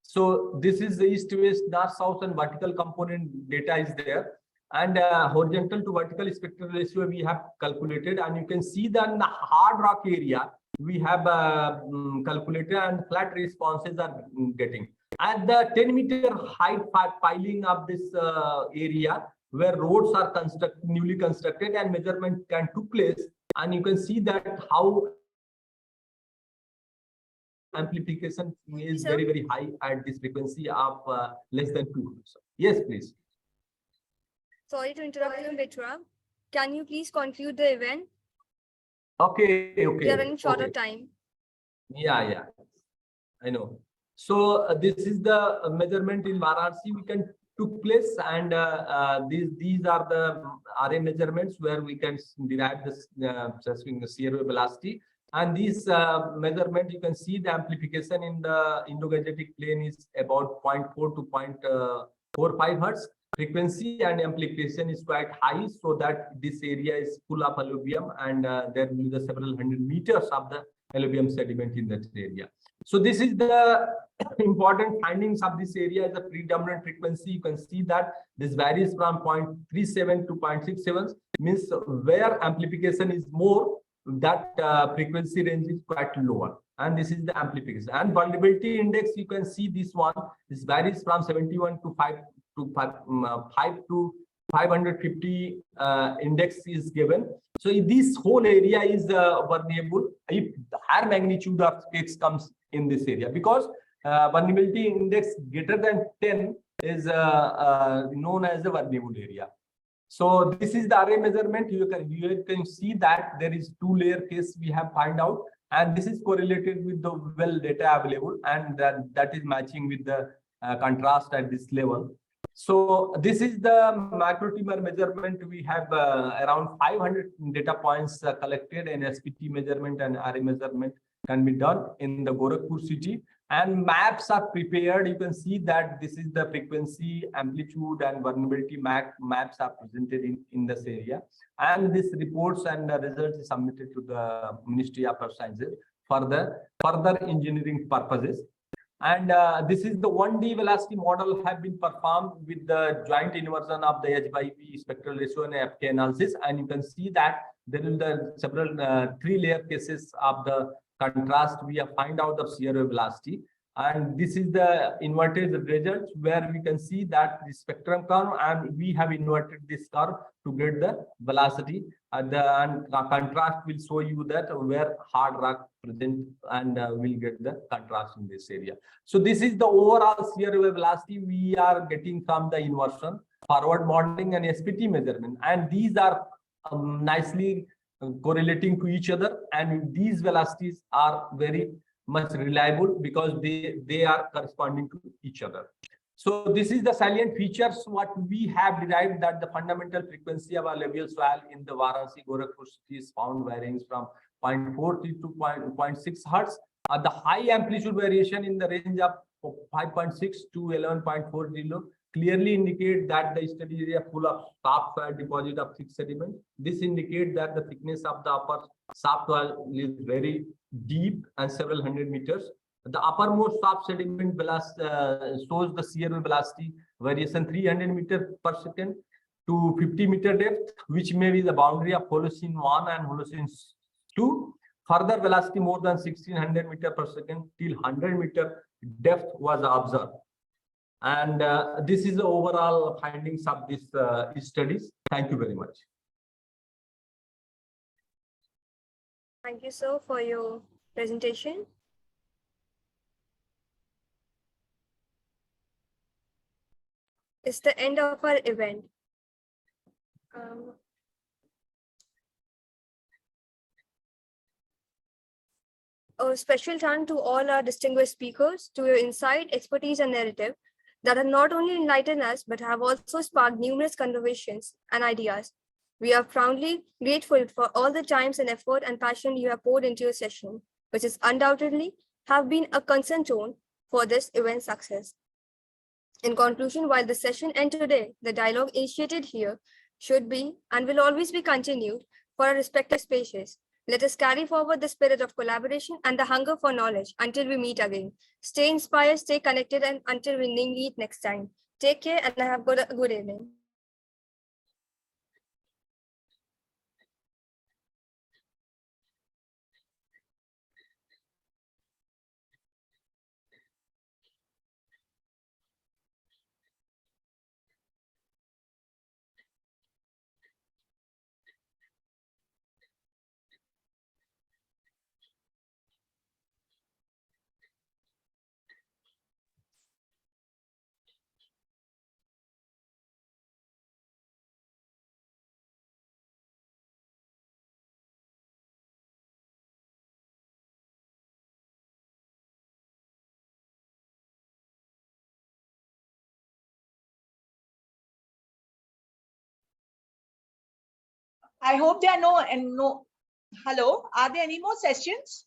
So this is the east, west, north, south, and vertical component data is there. And horizontal to vertical spectral ratio we have calculated, and you can see that in the hard rock area we have calculated, and flat responses are getting at the 10-meter height piling of this area where roads are newly constructed and measurement can took place, and you can see that how amplification is very high at this frequency of less than 2. Yes, please. Sorry to interrupt you, Mitra. Can you please conclude the event? Okay. We are running short of time. Yeah, I know. So this is the measurement in Varanasi we can took place, and these are the RA measurements where we can derive this shear wave velocity. And this measurement, you can see the amplification in the Indo-Gangetic plain is about 0.4 to 0.45 hertz. Frequency and amplification is quite high, so that this area is full of alluvium, and there will be the several hundred meters of the alluvium sediment in that area. So this is the important findings of this area. Is a predominant frequency. You can see that this varies from 0.37 to 0.67, means where amplification is more, that frequency range is quite lower, and this is the amplification. And vulnerability index, you can see this one, this varies from 71 to 5 to 550 index is given. So if this whole area is vulnerable if the higher magnitude of quakes comes in this area, because vulnerability index greater than 10 is known as the vulnerable area. So this is the array measurement. You can see that there is 2-layer case we have find out, and this is correlated with the well data available, and that is matching with the contrast at this level. So this is the microtumor measurement. We have around 500 data points collected, and SPT measurement and array measurement can be done in the Gorakhpur city, and maps are prepared. You can see that this is the frequency, amplitude, and vulnerability maps are presented in this area, and this reports and the results is submitted to the Ministry of Earth Sciences for the further engineering purposes. And this is the 1D velocity model have been performed with the joint inversion of the H/V spectral ratio and FK analysis, and you can see that there is the several 3-layer cases of the contrast we have find out of shear wave velocity. And this is the inverted results where we can see that the spectrum curve, and we have inverted this curve to get the velocity. And the contrast will show you that where hard rock present, and we'll get the contrast in this area. So this is the overall shear wave velocity we are getting from the inversion, forward modeling, and SPT measurement. And these are nicely correlating to each other, and these velocities are very much reliable because they are corresponding to each other. So this is the salient features what we have derived, that the fundamental frequency of alluvial soil in the Varanasi Gorakhpur city is found varying from 0.4 to 0.6 hertz. The high amplitude variation in the range of 5.6 to 11.40 clearly indicate that the study area full of soft soil deposit of thick sediment. This indicates that the thickness of the upper soft soil is very deep and several hundred meters. The uppermost soft sediment shows the shear velocity variation 300 meters per second to 50 meter depth, which may be the boundary of Holocene 1 and Holocene 2. Further velocity more than 1600 meters per second till 100 meter depth was observed. And this is the overall findings of this studies. Thank you very much. Thank you, sir, for your presentation. It's the end of our event. A special thanks to all our distinguished speakers, to your insight, expertise, and narrative that have not only enlightened us, but have also sparked numerous conversations and ideas. We are profoundly grateful for all the times and effort and passion you have poured into your session, which is undoubtedly have been a cornerstone for this event's success. In conclusion, while the session ended today, the dialogue initiated here should be and will always be continued for our respective spaces. Let us carry forward the spirit of collaboration and the hunger for knowledge until we meet again. Stay inspired, stay connected, and until we meet next time. Take care and have a good evening. I hope there are no. Hello, are there any more sessions?